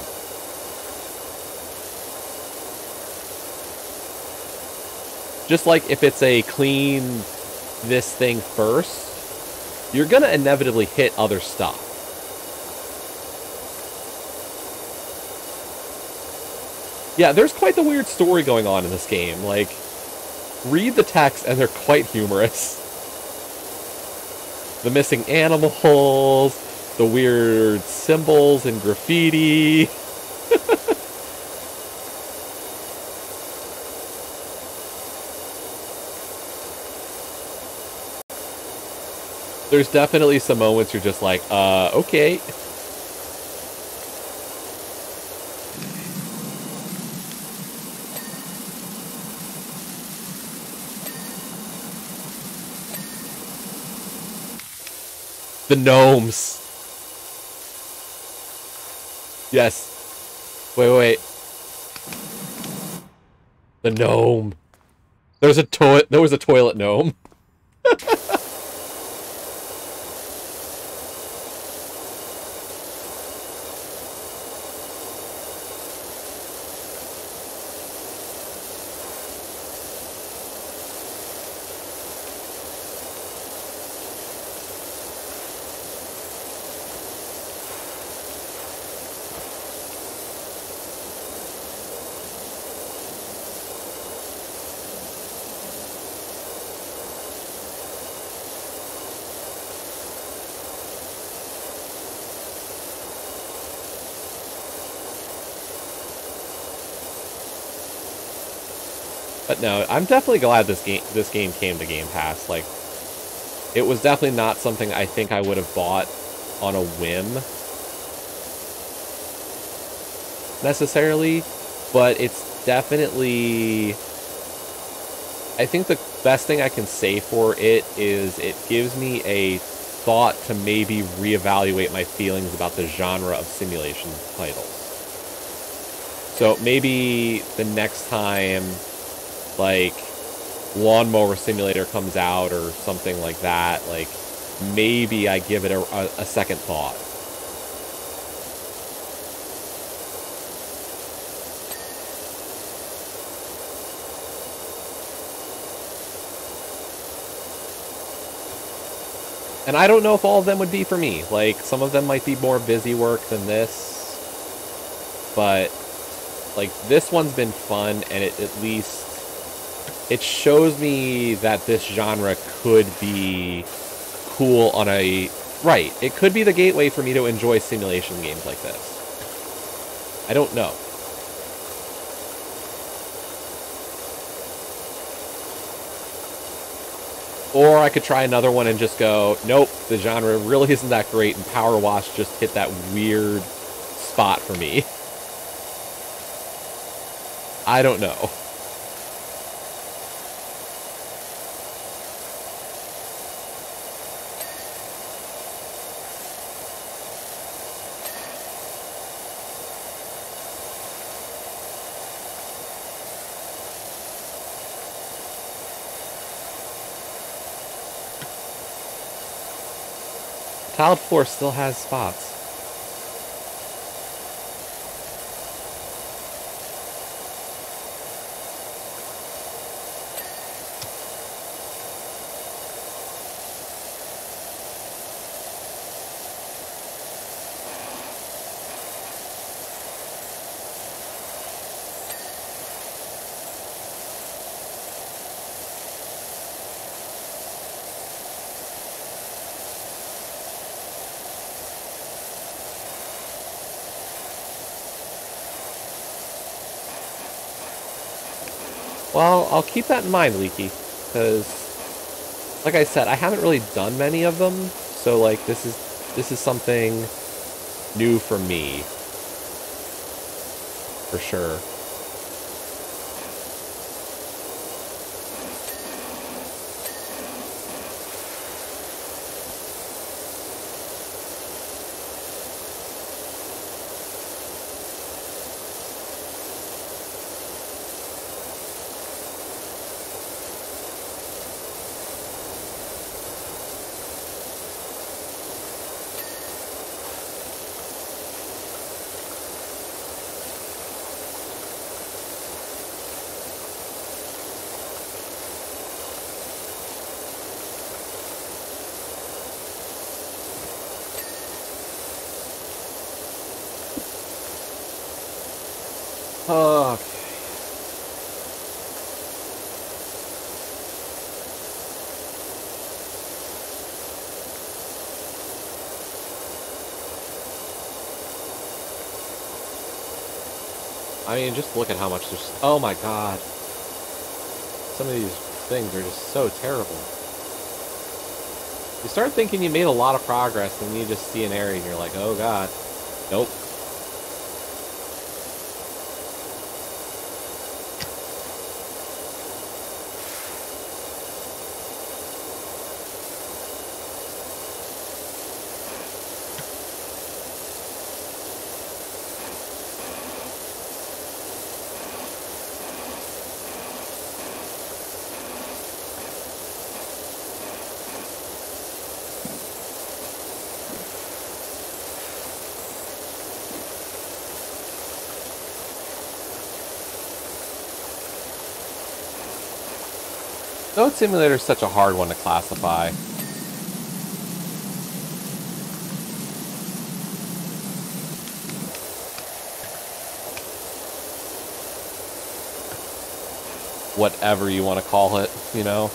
Just like if it's a clean this thing first, you're gonna inevitably hit other stuff. Yeah, there's quite the weird story going on in this game. Like, read the text and they're quite humorous. The missing animals, the weird symbols and graffiti. There's definitely some moments you're just like, okay. The gnomes. Yes. Wait. The gnome. There was a toilet gnome. But no, I'm definitely glad this game came to Game Pass. Like, it was definitely not something I think I would have bought on a whim, necessarily, but it's definitely... I think the best thing I can say for it is it gives me a thought to maybe reevaluate my feelings about the genre of simulation titles. So maybe the next time, like, Lawnmower Simulator comes out or something like that, like, maybe I give it a second thought. And I don't know if all of them would be for me. Like, some of them might be more busy work than this. But, like, this one's been fun, and it at least... It shows me that this genre could be cool on a... Right, it could be the gateway for me to enjoy simulation games like this. I don't know. Or I could try another one and just go, nope, the genre really isn't that great, and Powerwash just hit that weird spot for me. I don't know. Tiled floor still has spots. Well, I'll keep that in mind, Leaky, because, like I said, I haven't really done many of them, so, like, this is something new for me, for sure. Okay. I mean, just look at how much there's... Oh my god. Some of these things are just so terrible. You start thinking you made a lot of progress, and you just see an area and you're like, oh god. Nope. Goat Simulator is such a hard one to classify. Whatever you want to call it, you know?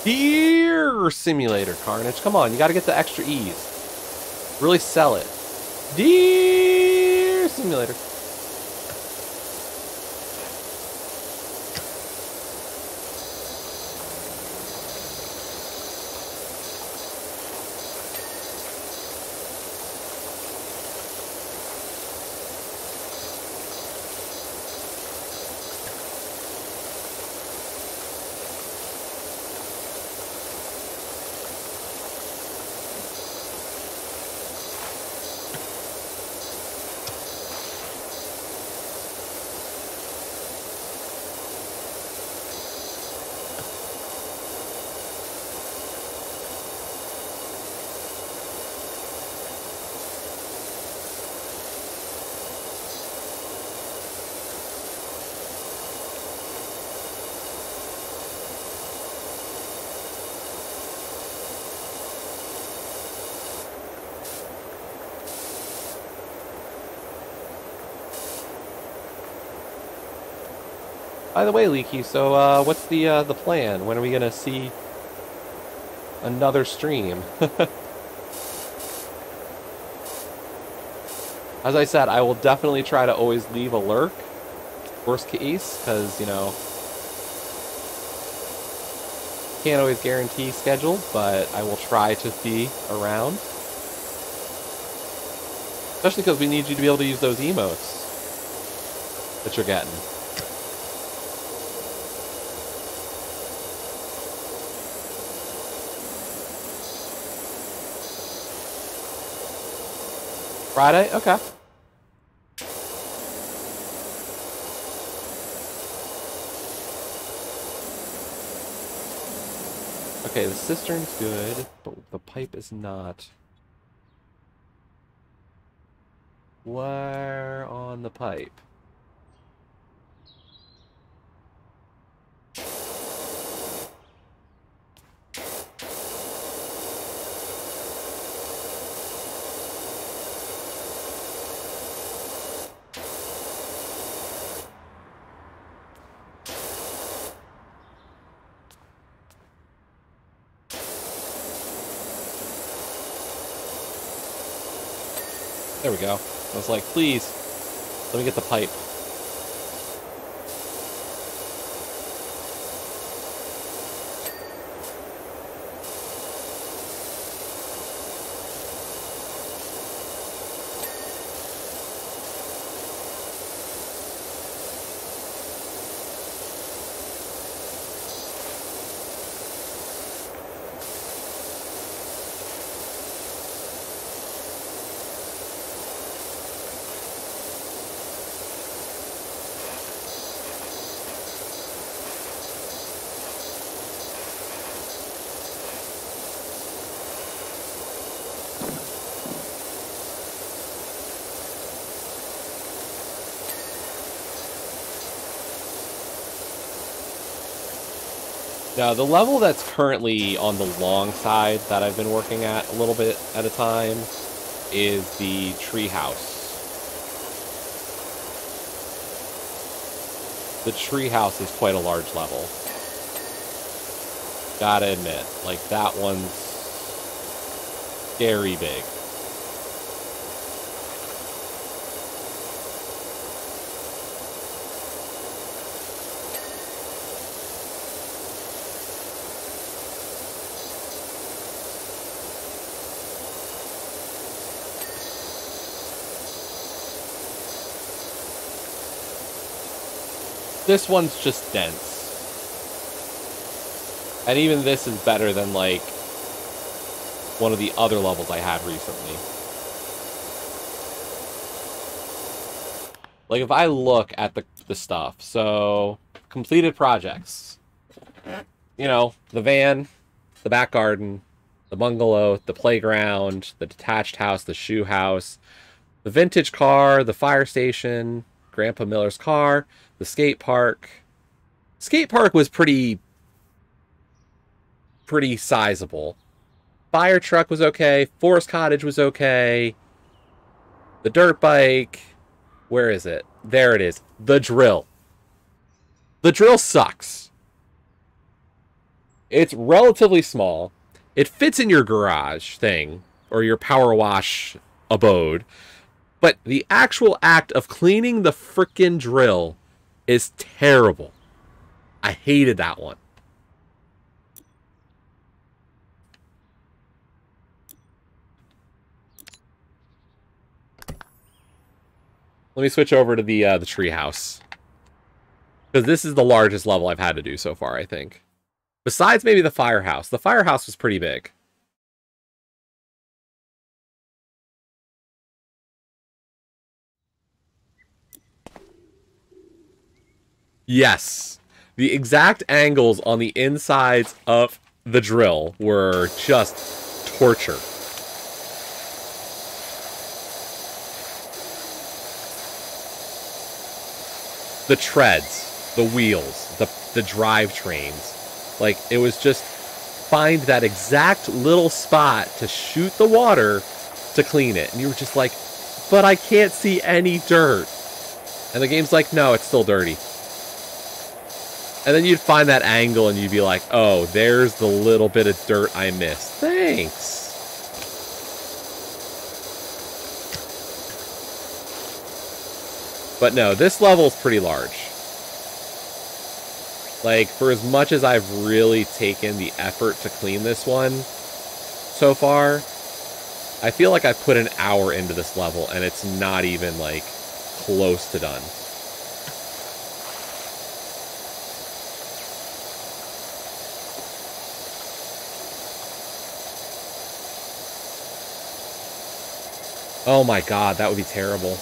Deer Simulator, Carnage. Come on, you gotta get the extra E's. Really sell it. Deer Simulator. By the way, Leaky, so what's the plan? When are we gonna see another stream? As I said, I will definitely try to always leave a lurk, worst case, because, you know, can't always guarantee schedule, but I will try to be around. Especially because we need you to be able to use those emotes that you're getting. Friday? Okay. Okay, the cistern's good, but the pipe is not. Where on the pipe? There we go. I was like, please, let me get the pipe. Now, the level that's currently on the long side that I've been working at a little bit at a time is the treehouse. The treehouse is quite a large level. Gotta admit, like, that one's scary big. This one's just dense. And even this is better than, like, one of the other levels I had recently. Like, if I look at the stuff, so, completed projects. You know, the van, the back garden, the bungalow, the playground, the detached house, the shoe house, the vintage car, the fire station, Grandpa Miller's car, the skate park. Skate park was pretty sizable. Fire truck was okay. Forest cottage was okay. The dirt bike. Where is it? There it is. The drill. The drill sucks. It's relatively small. It fits in your garage thing, or your power wash abode. But the actual act of cleaning the frickin' drill is terrible. I hated that one. Let me switch over to the treehouse. Because this is the largest level I've had to do so far, I think. Besides maybe the firehouse. The firehouse was pretty big. Yes. The exact angles on the insides of the drill were just torture. The treads, the wheels, the drivetrains. Like, it was just find that exact little spot to shoot the water to clean it. And you were just like, but I can't see any dirt. And the game's like, no, it's still dirty. And then you'd find that angle and you'd be like, oh, there's the little bit of dirt I missed. Thanks. But no, this level's pretty large. Like, for as much as I've really taken the effort to clean this one so far, I feel like I've put an hour into this level and it's not even, like, close to done. Oh my god, that would be terrible.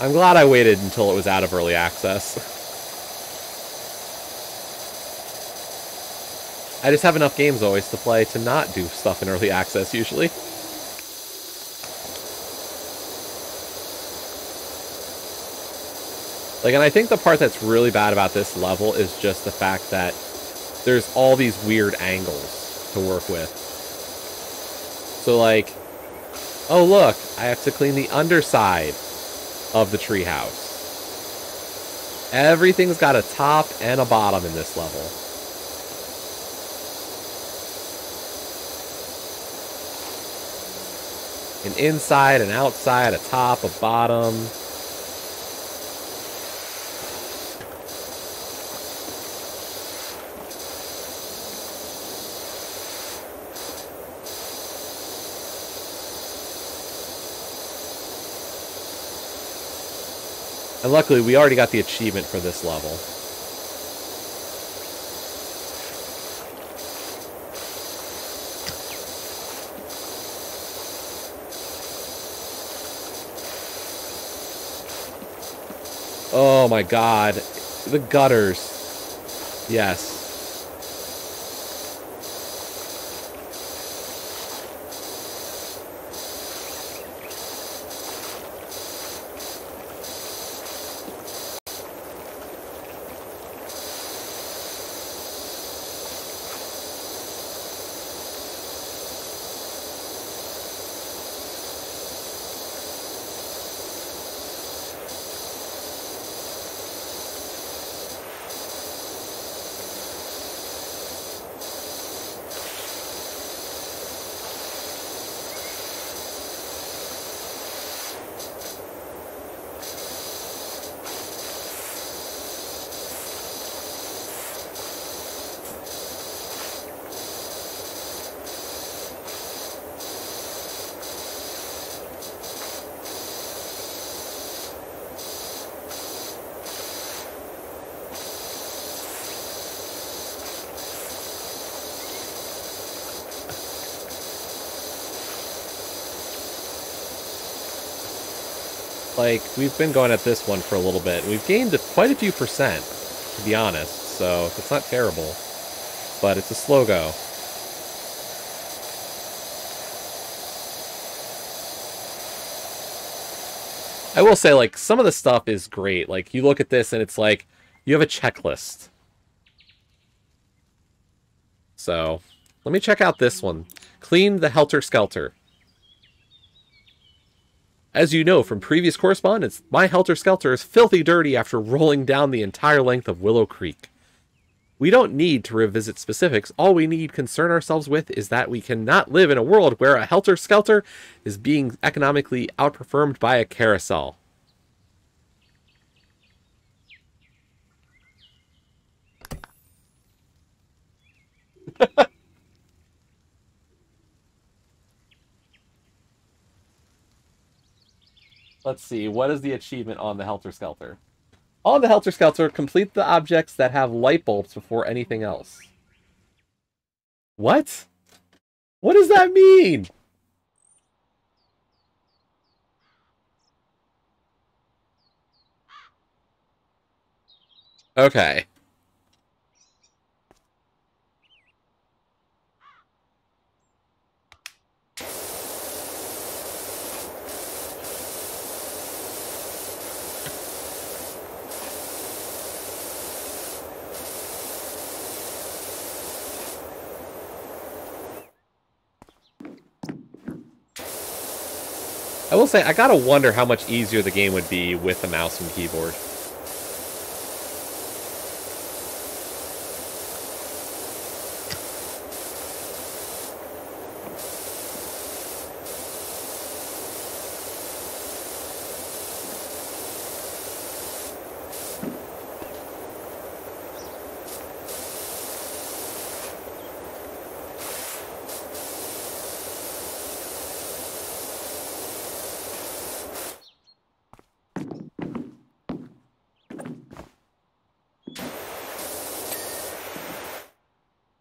I'm glad I waited until it was out of early access. I just have enough games always to play to not do stuff in early access, usually. Like, and I think the part that's really bad about this level is just the fact that there's all these weird angles to work with. So, like, oh look, I have to clean the underside of the treehouse. Everything's got a top and a bottom in this level. An inside, an outside, a top, a bottom. And luckily, we already got the achievement for this level. Oh my god. The gutters. Yes. Like, we've been going at this one for a little bit. We've gained quite a few percent, to be honest, so it's not terrible. But it's a slow go. I will say, like, some of the stuff is great. Like, you look at this and it's like, you have a checklist. So, let me check out this one. Clean the Helter Skelter. As you know from previous correspondence, my Helter Skelter is filthy dirty after rolling down the entire length of Willow Creek. We don't need to revisit specifics. All we need concern ourselves with is that we cannot live in a world where a Helter Skelter is being economically outperformed by a carousel. Let's see, what is the achievement on the Helter Skelter? On the Helter Skelter, complete the objects that have light bulbs before anything else. What? What does that mean? Okay. I will say, I gotta wonder how much easier the game would be with the mouse and keyboard.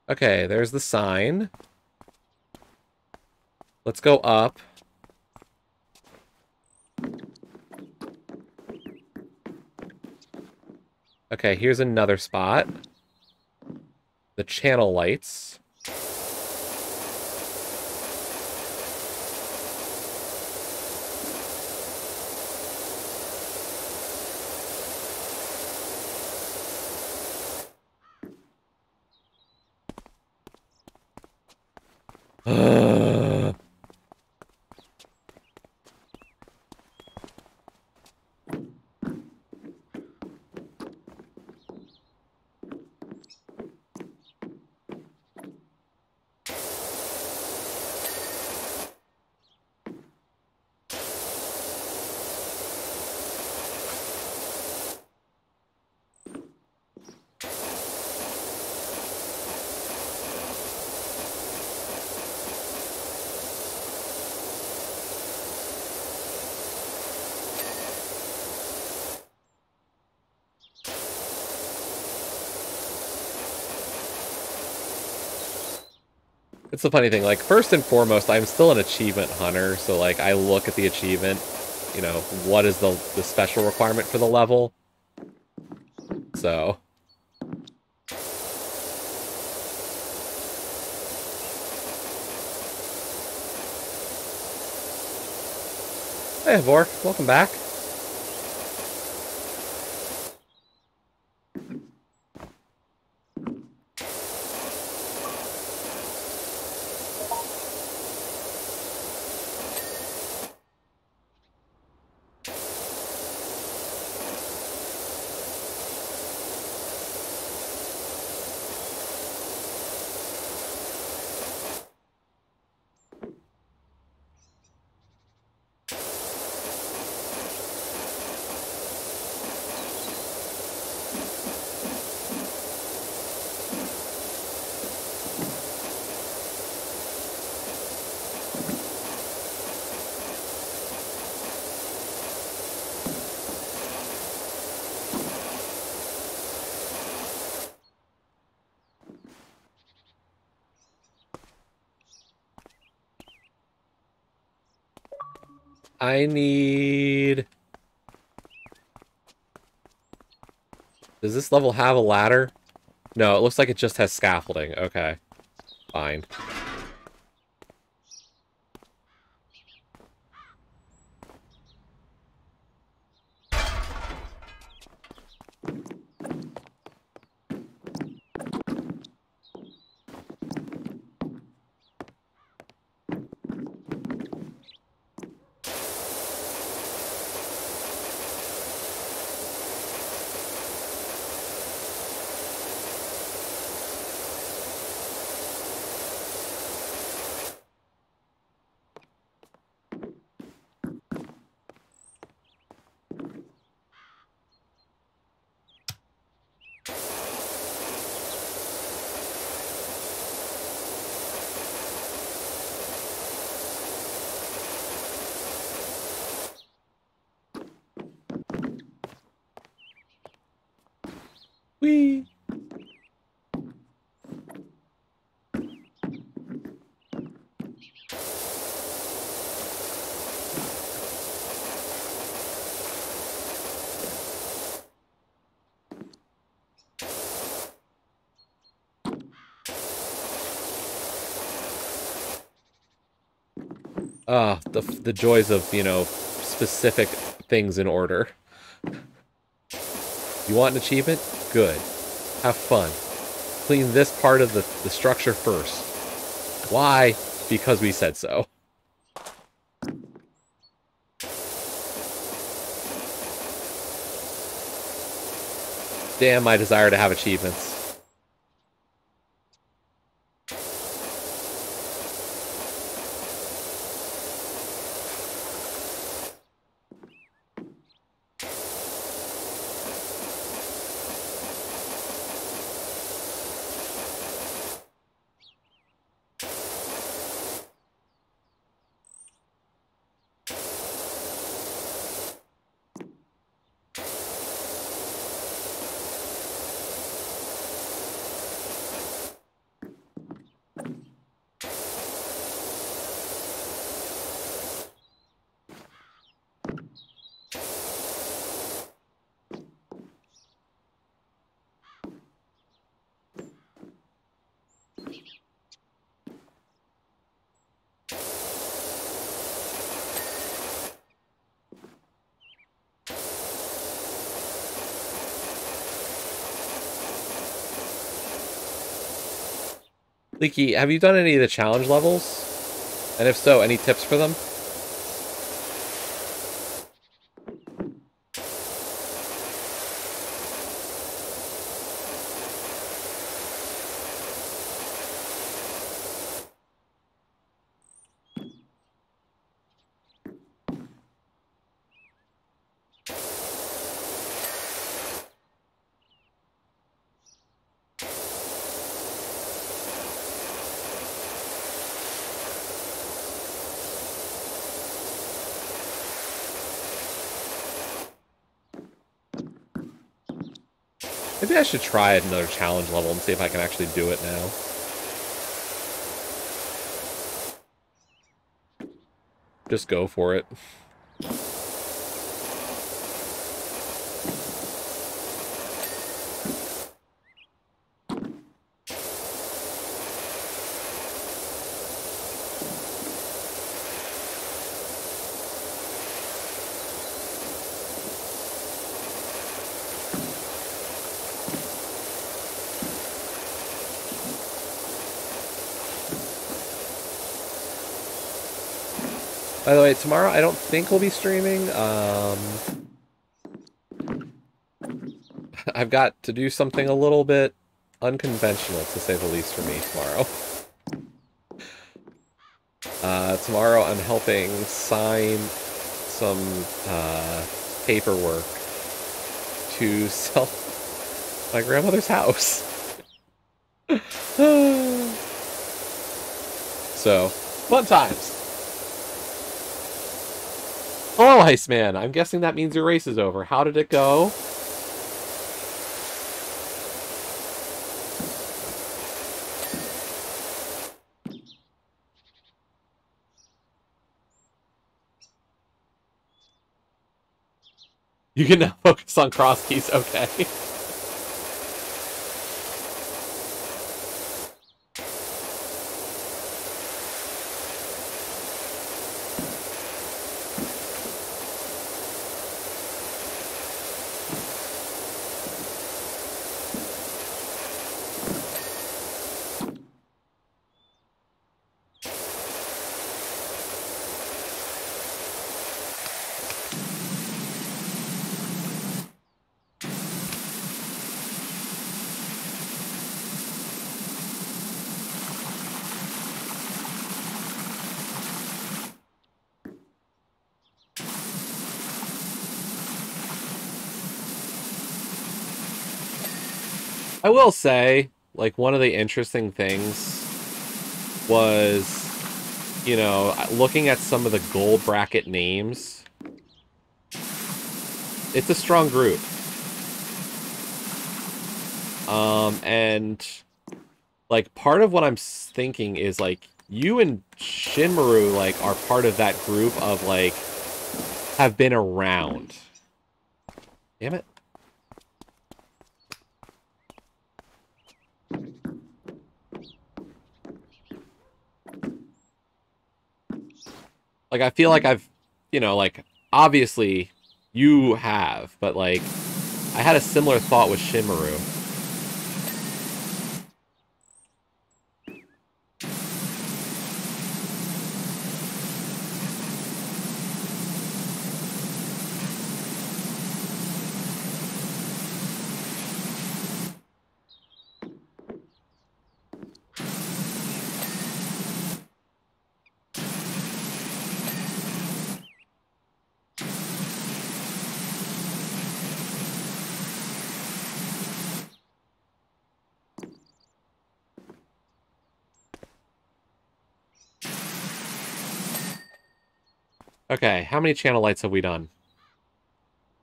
Okay, there's the sign. Let's go up. Okay, here's another spot. The channel lights. It's the funny thing, like, first and foremost, I'm still an achievement hunter, so, like, I look at the achievement, you know, what is the special requirement for the level? So... Hey, Vork, welcome back. I need... Does this level have a ladder? No, it looks like it just has scaffolding. Okay. Fine. Whee! Ah, the joys of, you know, specific things in order. You want an achievement? Good. Have fun. Clean this part of the structure first. Why? Because we said so. Damn my desire to have achievements. Leaky, have you done any of the challenge levels? And if so, any tips for them? Maybe I should try another challenge level and see if I can actually do it now. Just go for it. By the way, tomorrow I don't think we'll be streaming. I've got to do something a little bit unconventional, to say the least, for me tomorrow. Tomorrow I'm helping sign some paperwork to sell my grandmother's house. So, fun times. Hello, Iceman. I'm guessing that means your race is over. How did it go? You can now focus on cross keys. Okay. I will say, like, one of the interesting things was, you know, looking at some of the gold bracket names. It's a strong group. And, like, part of what I'm thinking is, like, you and Shinmaru, like, are part of that group of, like, have been around. Damn it. Like, I feel like I've, you know, like, obviously you have, but, like, I had a similar thought with Shinmaru. Okay, how many channel lights have we done?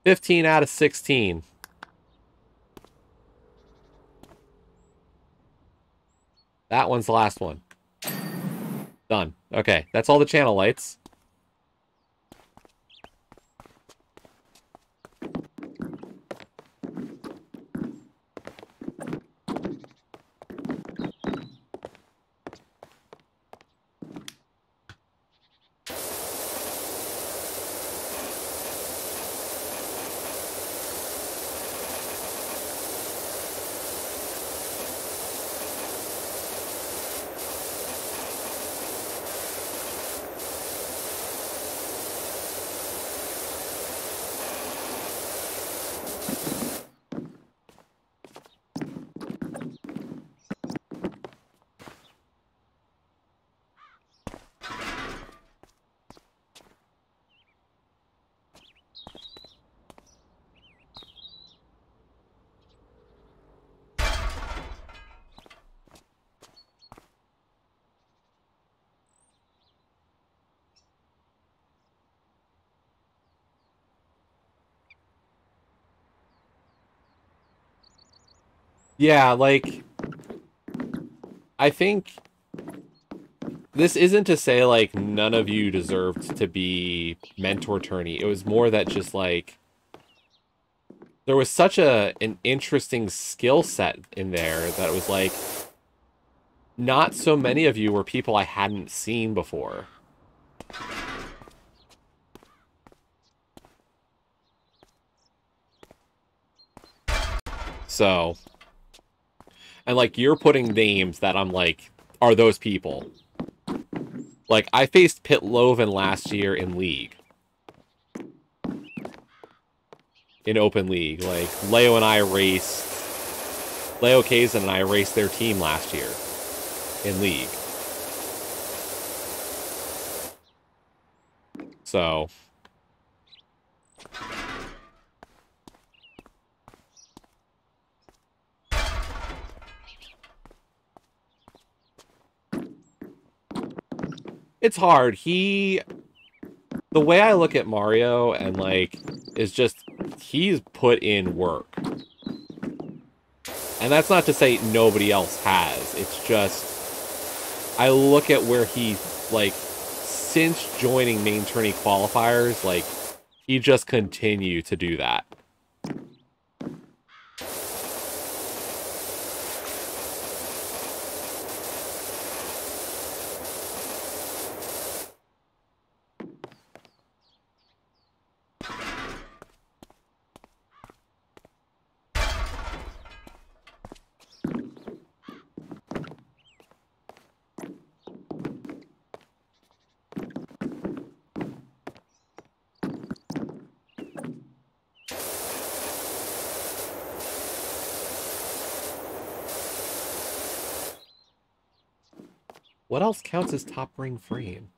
15 out of 16. That one's the last one. Done. Okay, that's all the channel lights. Yeah, like, I think this isn't to say, like, none of you deserved to be mentor tourney. It was more that just, like, there was such an interesting skill set in there that it was, like, not so many of you were people I hadn't seen before. So, and, like, you're putting names that I'm like, are those people? Like, I faced Pit Loven last year in League. In Open League. Like, Leo Kazan and I raced their team last year in League. So, it's hard. The way I look at Mario and, like, is just, he's put in work. And that's not to say nobody else has. It's just, I look at where he, like, since joining main tourney qualifiers, like, he just continued to do that. What else counts as top ring frame?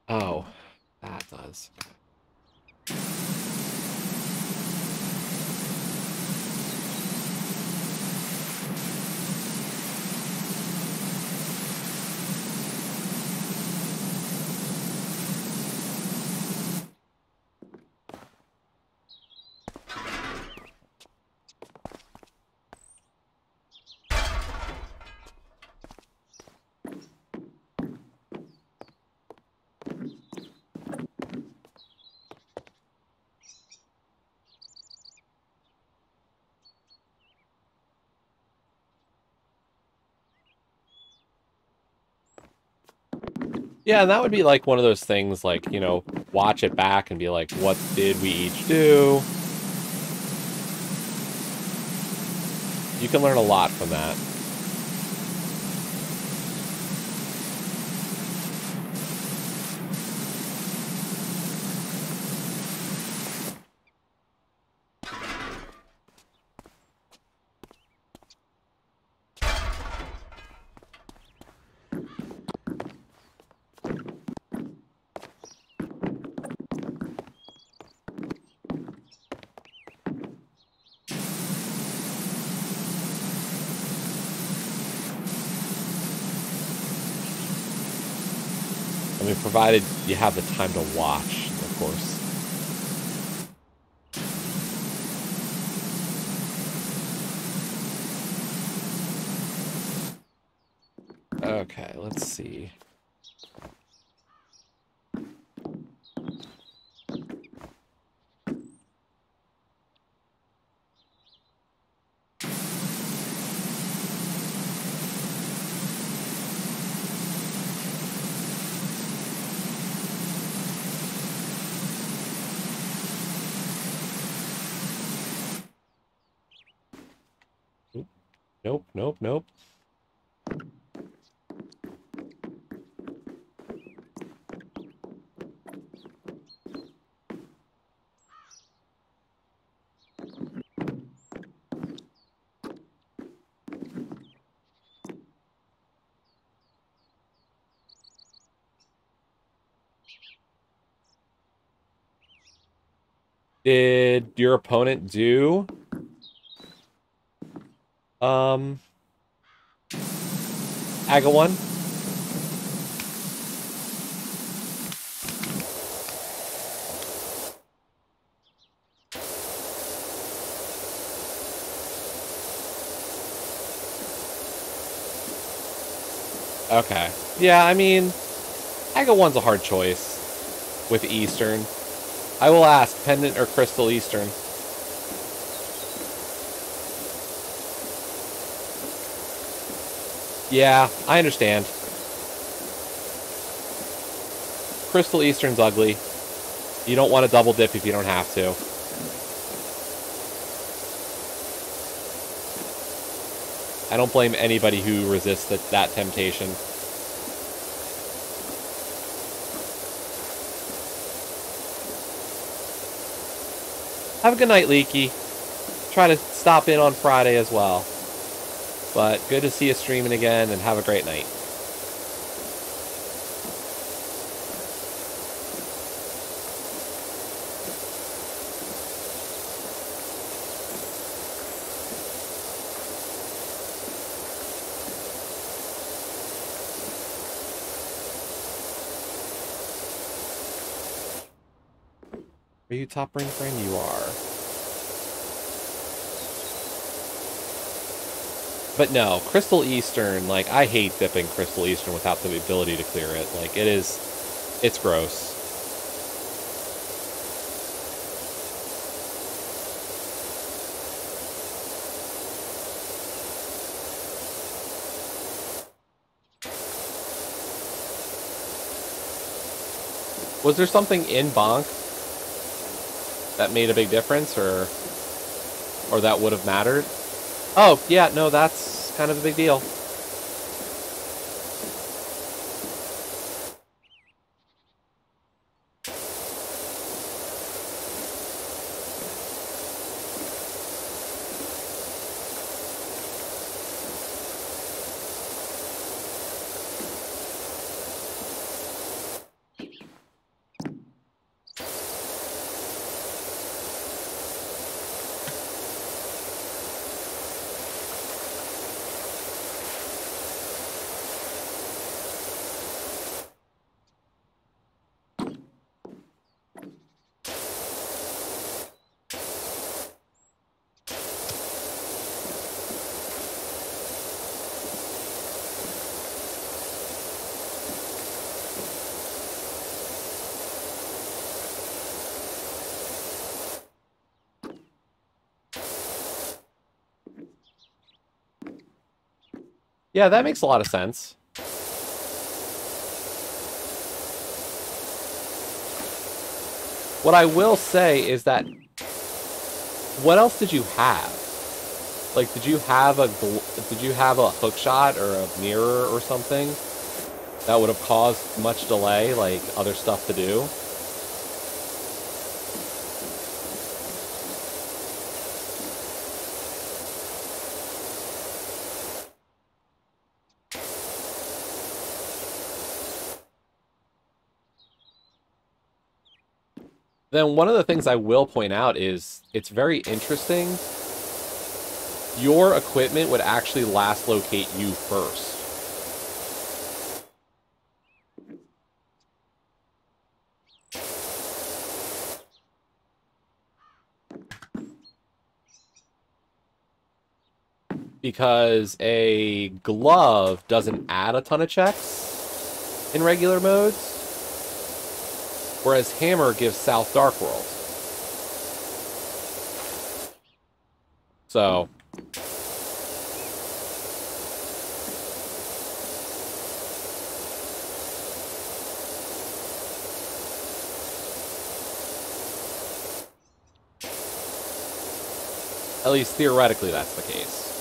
Oh, that does. Yeah, and that would be like one of those things, like, you know, watch it back and be like, what did we each do? You can learn a lot from that. I mean, provided you have the time to watch, of course. Okay, let's see. Nope, nope, nope. Did your opponent do Aga 1? Okay. Yeah, I mean, I go one's a hard choice with Eastern. I will ask, Pendant or Crystal Eastern? Yeah, I understand. Crystal Eastern's ugly. You don't want to double dip if you don't have to. I don't blame anybody who resists that temptation. Have a good night, Leaky. Try to stop in on Friday as well. But good to see you streaming again, and have a great night. Are you top ring friend? You are. But no, Crystal Eastern, like, I hate dipping Crystal Eastern without the ability to clear it. Like, it's gross. Was there something in Bonk that made a big difference, or that would have mattered? Oh, yeah, no, that's kind of a big deal. Yeah, that makes a lot of sense. What I will say is that, what else did you have? Like, did you have a hook shot or a mirror or something that would have caused much delay, like other stuff to do? Then one of the things I will point out is, it's very interesting. Your equipment would actually last locate you first. Because a glove doesn't add a ton of checks in regular modes, whereas Hammer gives South Dark World. So at least theoretically that's the case.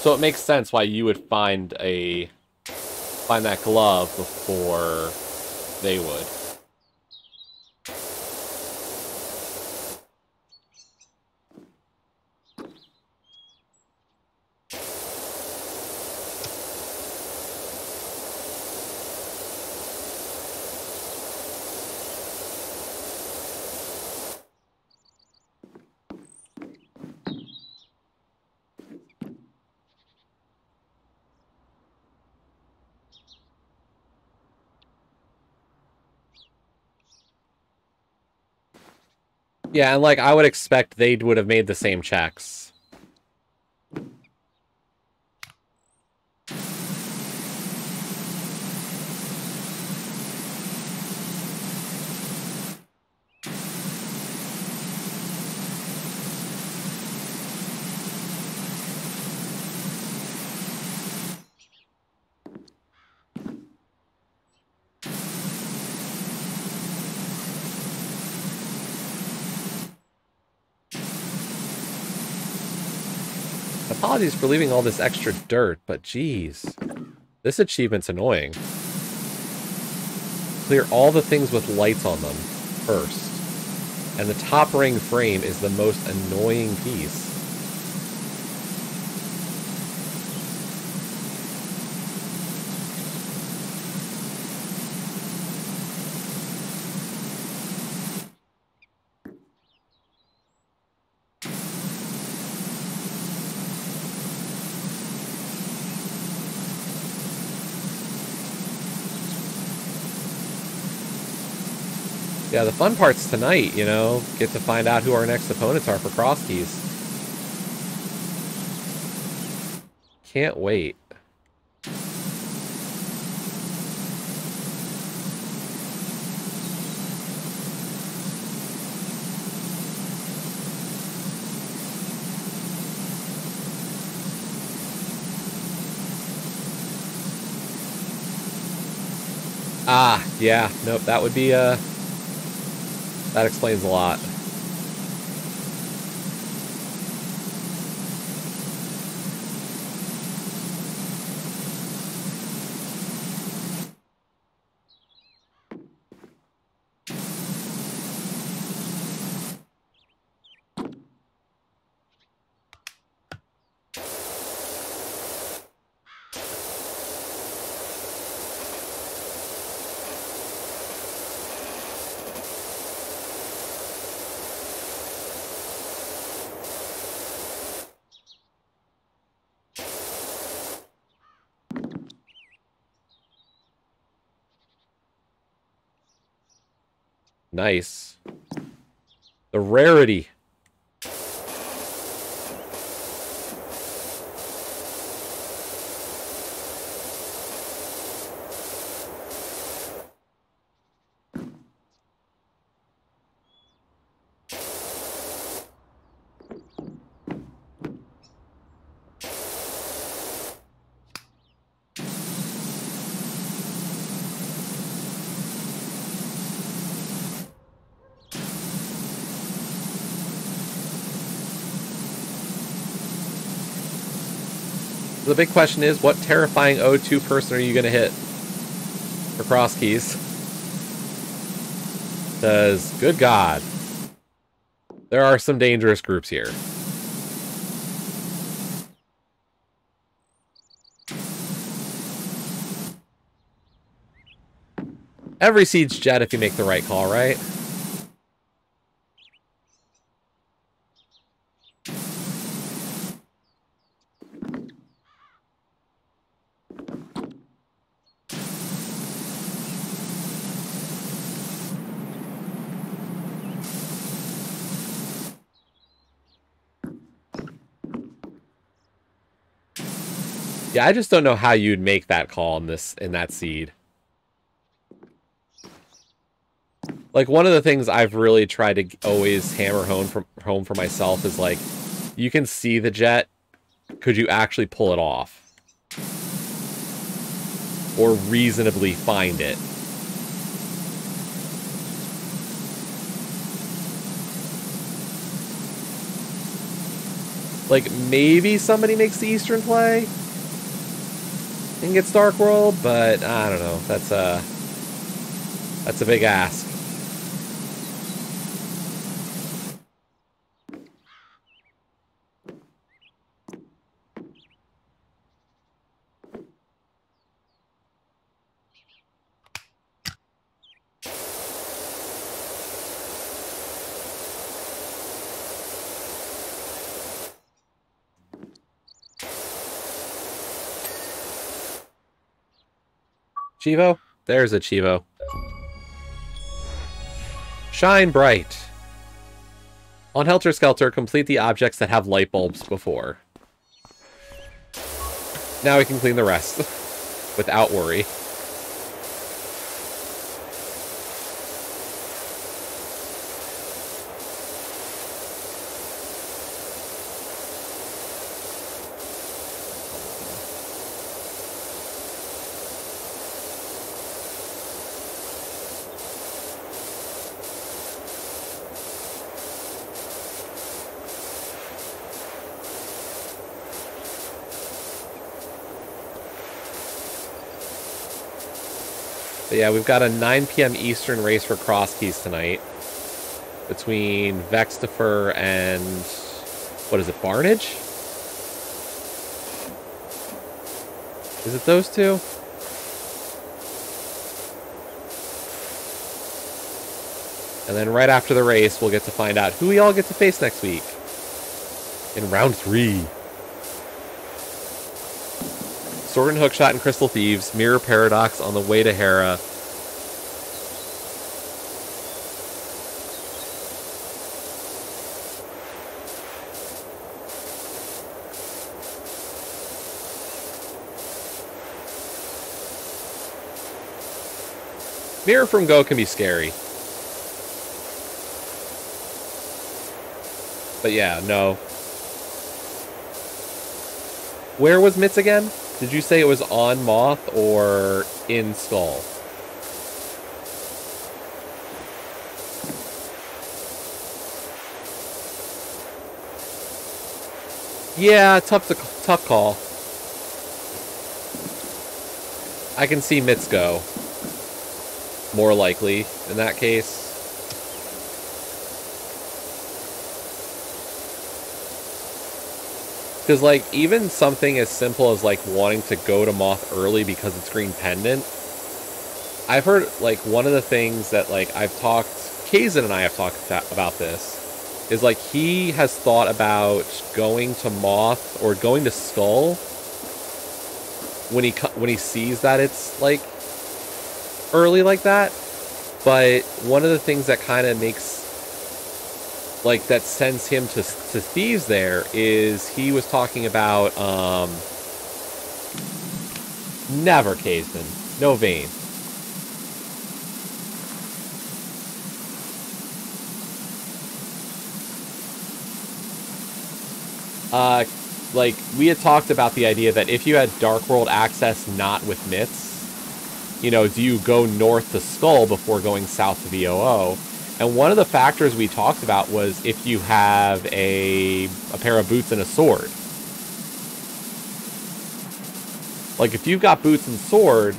So it makes sense why you would find that glove before they would. Yeah, and like I would expect they would have made the same checks. Apologies for leaving all this extra dirt, but geez. This achievement's annoying. Clear all the things with lights on them first. And the top ring frame is the most annoying piece. Yeah, the fun part's tonight, you know, get to find out who our next opponents are for cross keys. Can't wait. Ah, yeah, nope, that would be, that explains a lot. Nice. The rarity. The big question is, what terrifying O2 person are you going to hit for cross keys? Because, good God, there are some dangerous groups here. Every seed's jet if you make the right call, right? Yeah, I just don't know how you'd make that call in that seed. Like, one of the things I've really tried to always hammer home for myself is, like, you can see the jet. Could you actually pull it off? Or reasonably find it? Like, maybe somebody makes the Eastern play and gets Dark World, but I don't know. That's a big ask. Chivo? There's a Chivo. Shine bright. On Helter Skelter, complete the objects that have light bulbs before. Now we can clean the rest without worry. But yeah, we've got a 9 p.m. Eastern race for cross keys tonight between Vextifer and, what is it, Barnage? Is it those two? And then right after the race, we'll get to find out who we all get to face next week in round 3. Sword and Hookshot and Crystal Thieves, Mirror Paradox on the way to Hera. Mirror from Go can be scary. But yeah, no. Where was Mitz again? Did you say it was on Moth or in Skull? Yeah, tough call. I can see Mitz go. More likely in that case. Because, like, even something as simple as, like, wanting to go to Moth early because it's Green Pendant. I've heard, like, one of the things that, like, I've talked... Kazin and I have talked about this. Is, like, he has thought about going to Moth or going to Skull when he sees that it's, like, early like that. But one of the things that kind of makes... like, that sends him to Thieves there is he was talking about, never Kazin. No vein. Like, we had talked about the idea that if you had Dark World access not with Mitz, you know, do you go north to Skull before going south to VOO? And one of the factors we talked about was if you have a pair of boots and a sword. Like, if you've got boots and sword,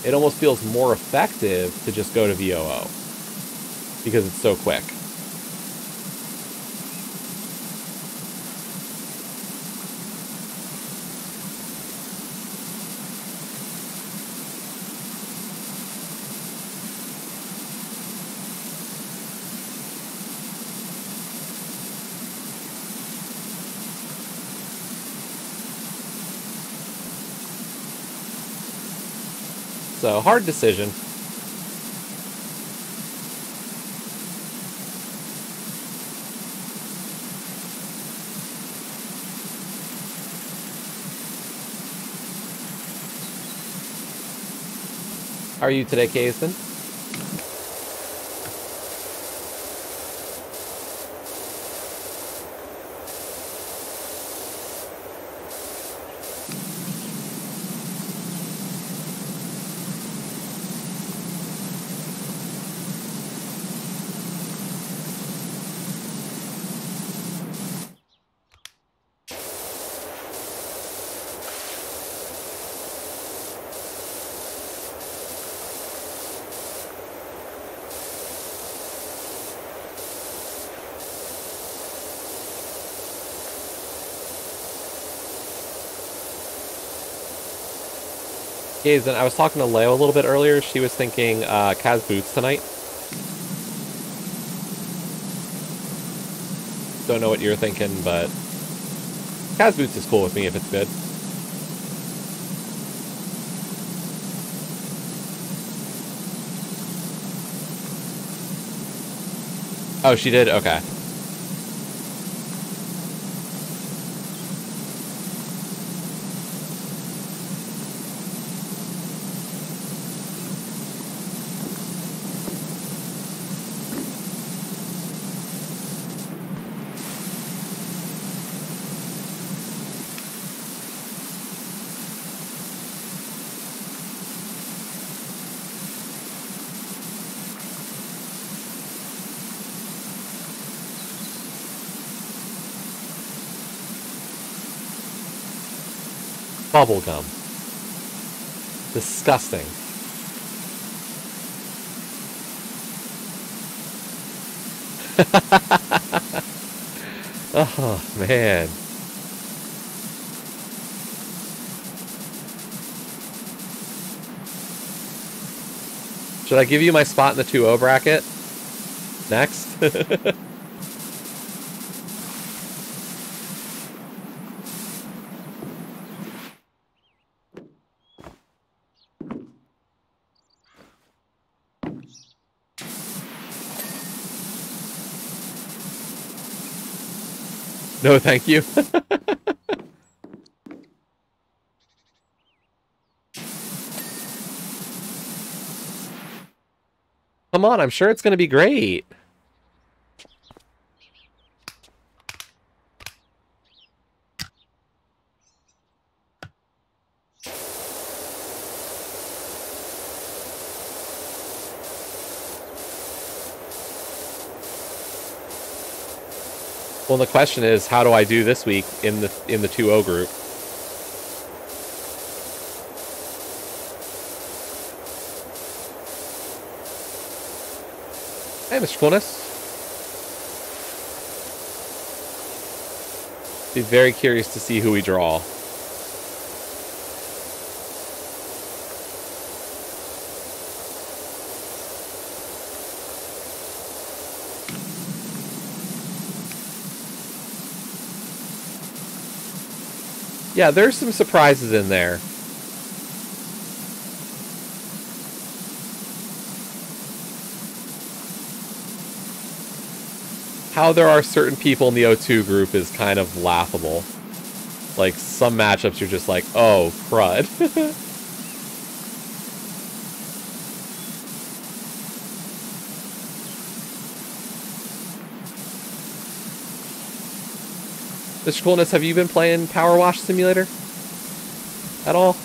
it almost feels more effective to just go to VOO. Because it's so quick. So, hard decision. How are you today, Kazin? Kazin, I was talking to Leo a little bit earlier. She was thinking Kaz Boots tonight. Don't know what you're thinking, but Kaz Boots is cool with me if it's good. Oh, she did? Okay. Bubblegum. Disgusting. Oh, man. Should I give you my spot in the 2-0 bracket? Next? No, thank you. Come on, I'm sure it's going to be great. Well, the question is, how do I do this week in the 2-0 group? Hey, Mr. Coolness. Be very curious to see who we draw. Yeah, there's some surprises in there. How there are certain people in the O2 group is kind of laughable. Like, some matchups you're just like, oh, crud. Mr. Coolness, have you been playing Powerwash Simulator at all?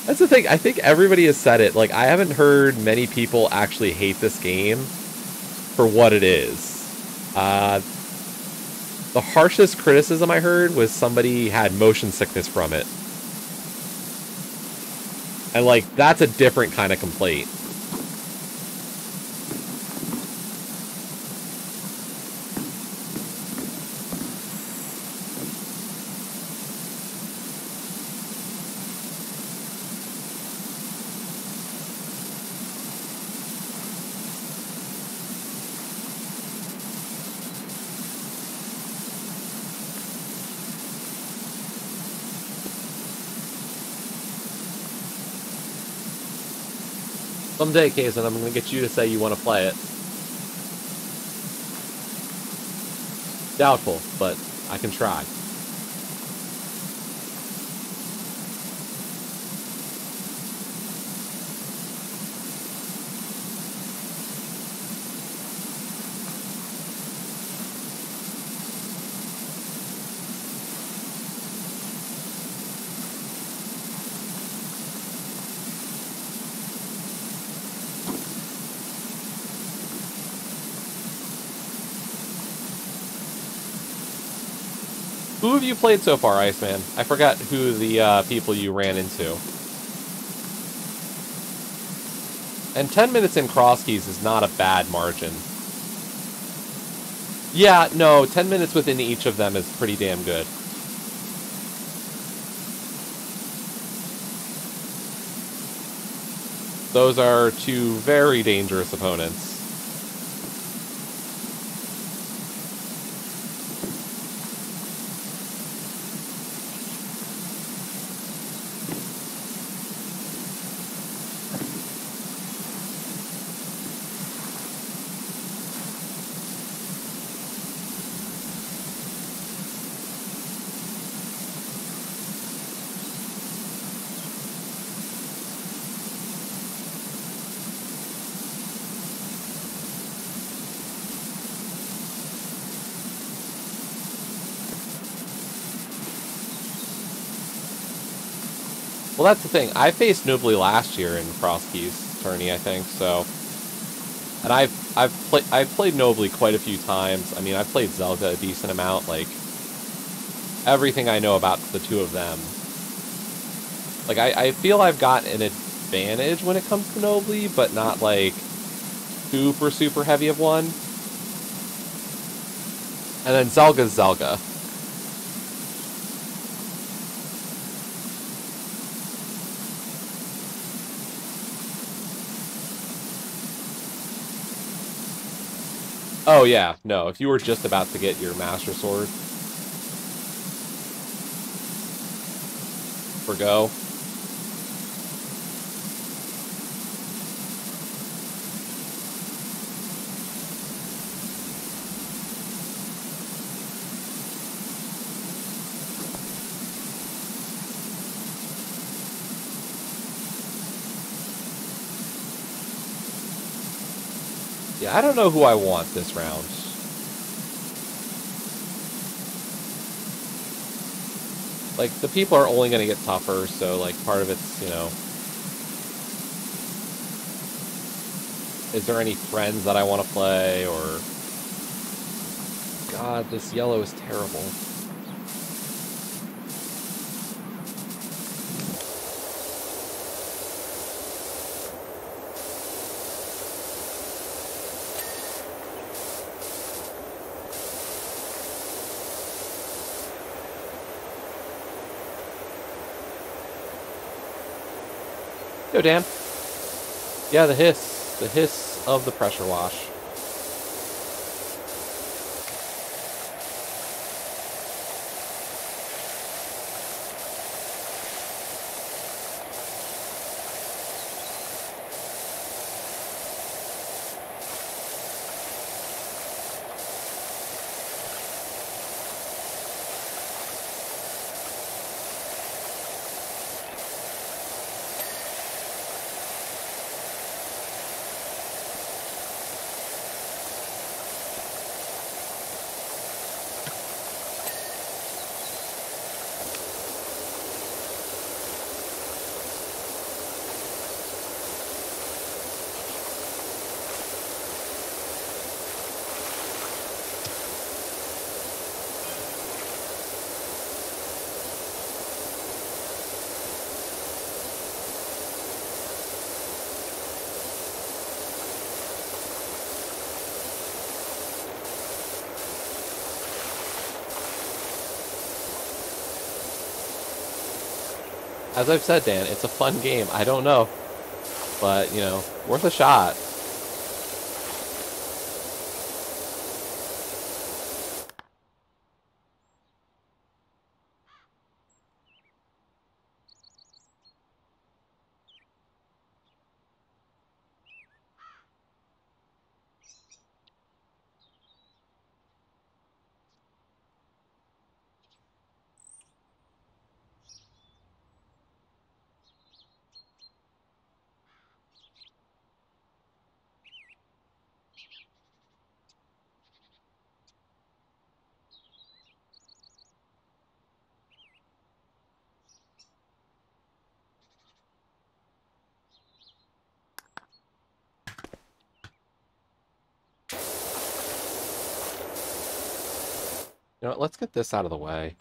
That's the thing, I think everybody has said it. Like, I haven't heard many people actually hate this game for what it is. The harshest criticism I heard was somebody had motion sickness from it. And, like, that's a different kind of complaint. Someday, Kazan, I'm going to get you to say you want to play it. Doubtful, but I can try. Who have you played so far, Iceman? I forgot who the people you ran into. And 10 minutes in cross keys is not a bad margin. Yeah, no, 10 minutes within each of them is pretty damn good. Those are two very dangerous opponents. Well, that's the thing. I faced Nobly last year in Frostkeys tourney, I think, so... And I've played Nobly quite a few times. I mean, I've played Zelda a decent amount, like... Everything I know about the two of them. Like, I feel I've got an advantage when it comes to Nobly, but not, like, super heavy of one. And then Zelga's Zelga. Oh, yeah. No, if you were just about to get your Master Sword for Go. Yeah, I don't know who I want this round. Like, the people are only going to get tougher, so, like, part of it's, you know... Is there any friends that I want to play, or... God, this yellow is terrible. Yo, Dan. Yeah, the hiss of the pressure wash. As I've said, Dan, it's a fun game. I don't know. But, you know, worth a shot. You know what, let's get this out of the way.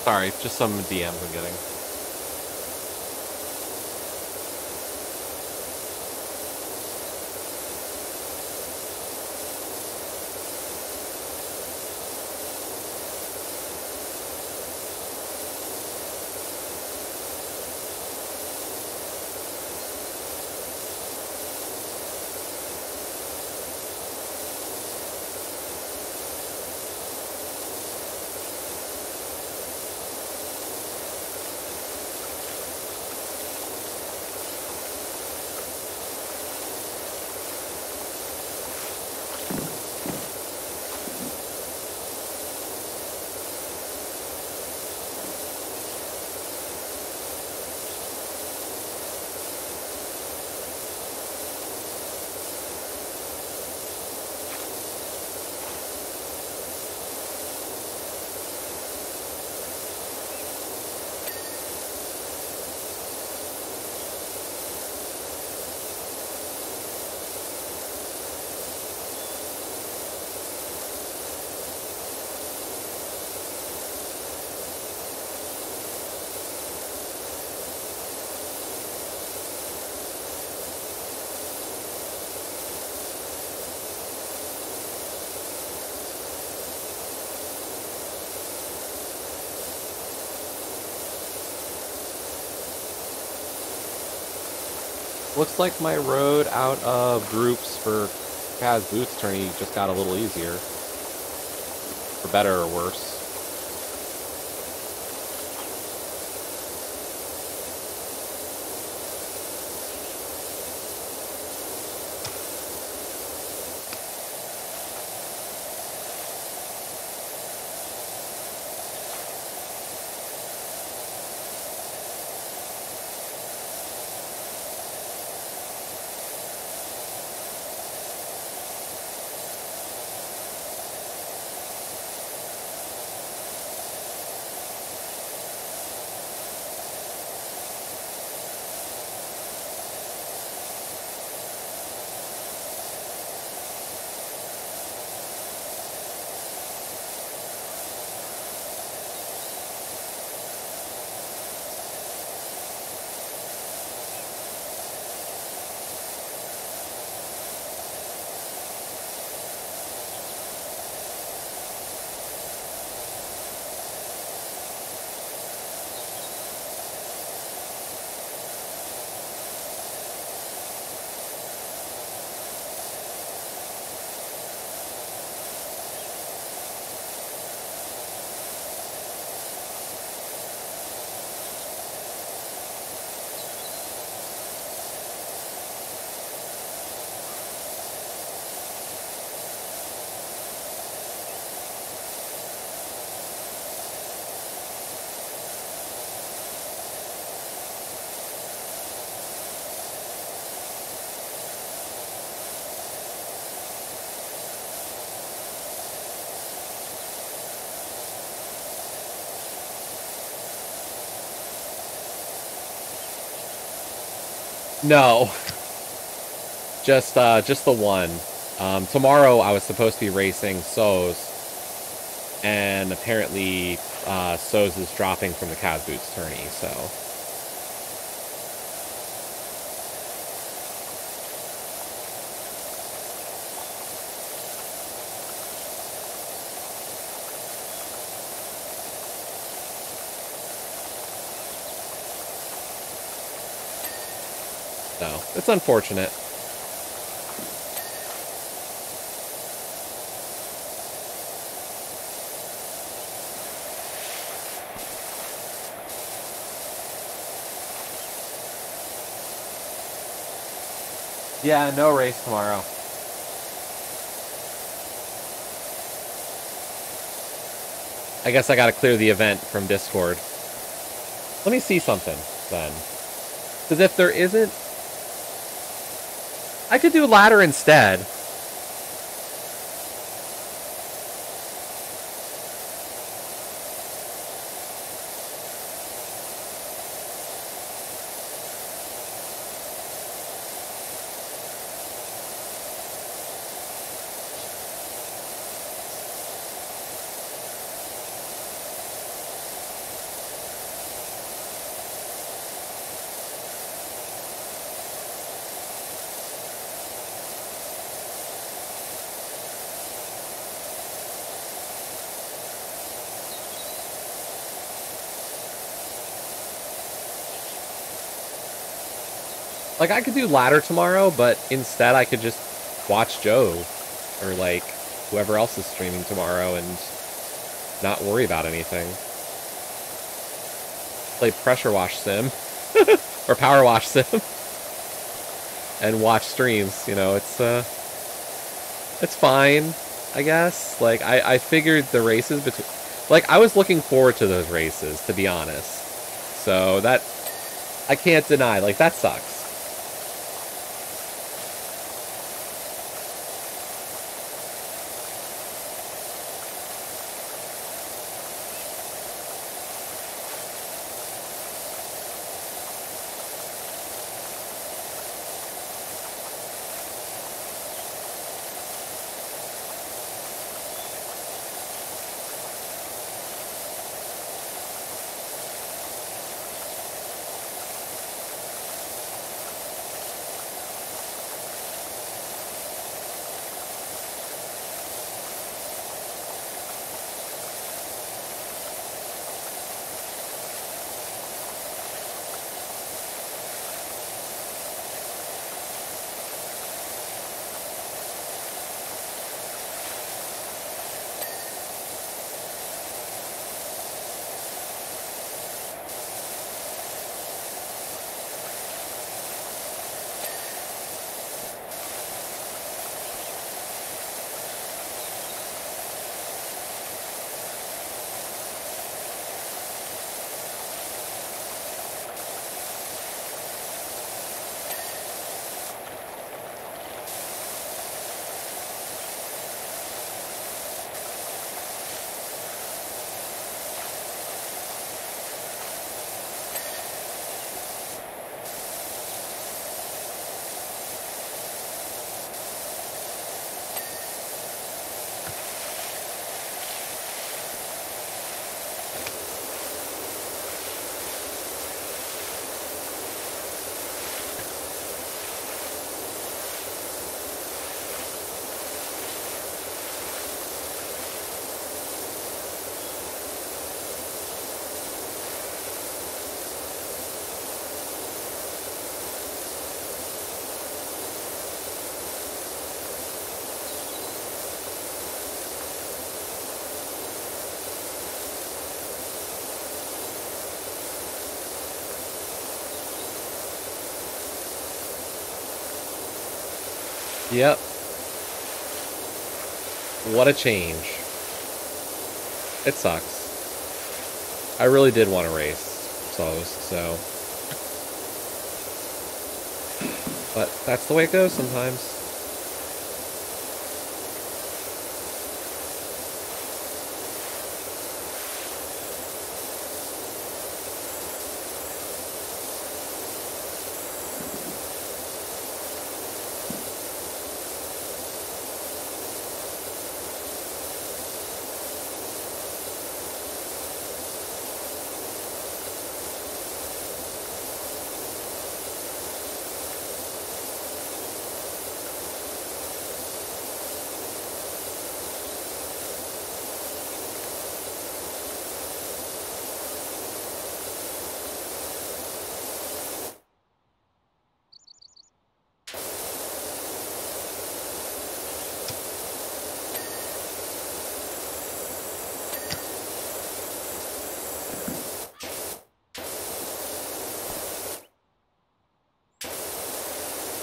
Sorry, just some DMs I'm getting. Looks like my road out of groups for Kaz Boots tourney just got a little easier. For better or worse. No. Just the one. Tomorrow I was supposed to be racing So's, and apparently So's is dropping from the Kaz Boots tourney, so... No, it's unfortunate. Yeah, no race tomorrow. I guess I gotta clear the event from Discord. Let me see something, then. Because if there isn't... I could do ladder instead. Like, I could do ladder tomorrow, but instead I could just watch Joe or, like, whoever else is streaming tomorrow and not worry about anything. Play Pressure Wash Sim or Power Wash Sim and watch streams. You know, it's fine, I guess. Like, I figured the races between, like, I was looking forward to those races, to be honest. So that I can't deny. Like, that sucks. Yep. What a change. It sucks. I really did want to race so. But that's the way it goes sometimes.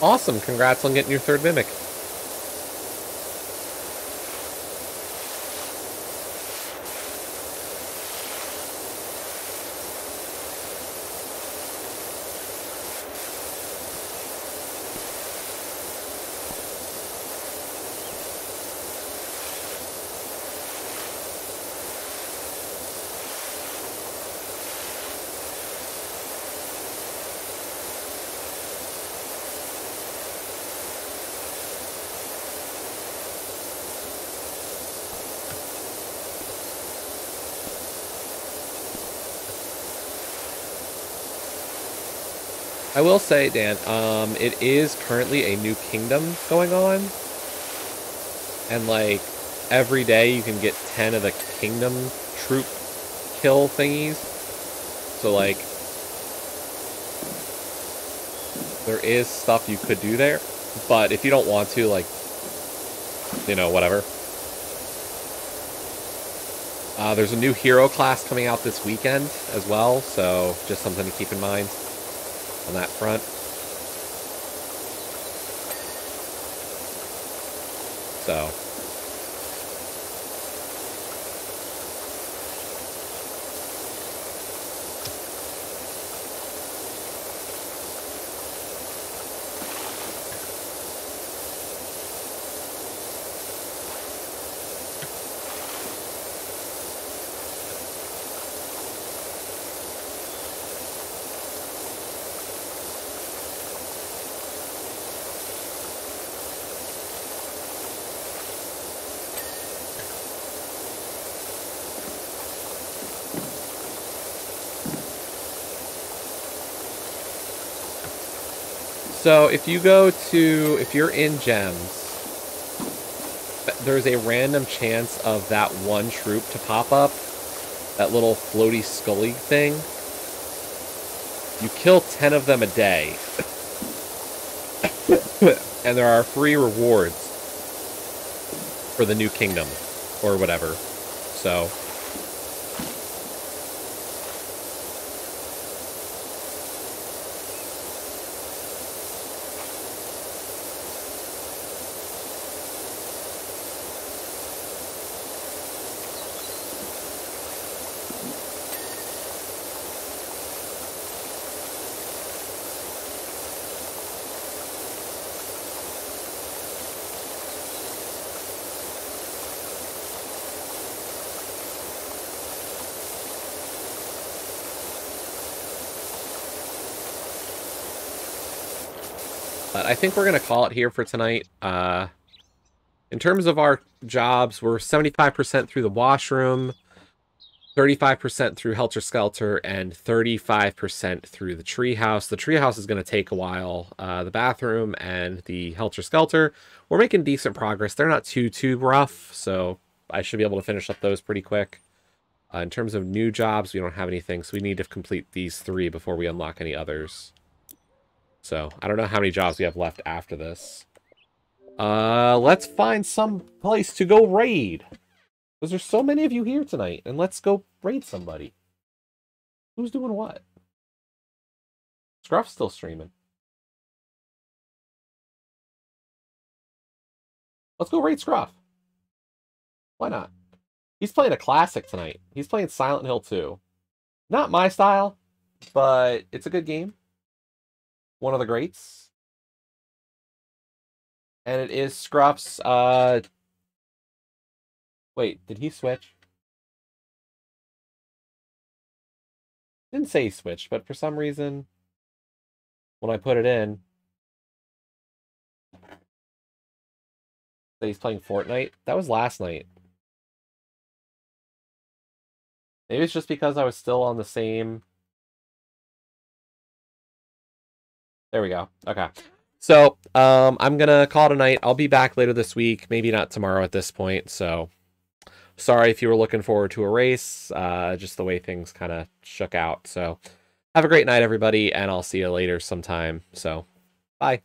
Awesome, congrats on getting your third Mimic. I will say, Dan, it is currently a new kingdom going on. And, like, every day you can get 10 of the kingdom troop kill thingies. So, like, there is stuff you could do there, but if you don't want to, like, you know, whatever. There's a new hero class coming out this weekend as well, so just something to keep in mind on that front. So... So if you're in gems, there's a random chance of that one troop to pop up, that little floaty scully thing. You kill 10 of them a day, and there are free rewards for the new kingdom, or whatever. So... But I think we're going to call it here for tonight. In terms of our jobs, we're 75% through the washroom, 35% through Helter Skelter, and 35% through the treehouse. The treehouse is going to take a while. The bathroom and the Helter Skelter, we're making decent progress. They're not too rough, so I should be able to finish up those pretty quick. In terms of new jobs, we don't have anything, so we need to complete these 3 before we unlock any others. So, I don't know how many jobs we have left after this. Let's find some place to go raid. Because there's so many of you here tonight. And let's go raid somebody. Who's doing what? Scruff's still streaming. Let's go raid Scruff. Why not? He's playing a classic tonight. He's playing Silent Hill 2. Not my style, but it's a good game. One of the greats. And it is Scruff's, Wait, did he switch? Didn't say he switched, but for some reason, when I put it in, that he's playing Fortnite. That was last night. Maybe it's just because I was still on the same... There we go. Okay. So, I'm going to call it a night. I'll be back later this week. Maybe not tomorrow at this point. So, sorry if you were looking forward to a race. Just the way things kind of shook out. So, have a great night, everybody. And I'll see you later sometime. So, bye.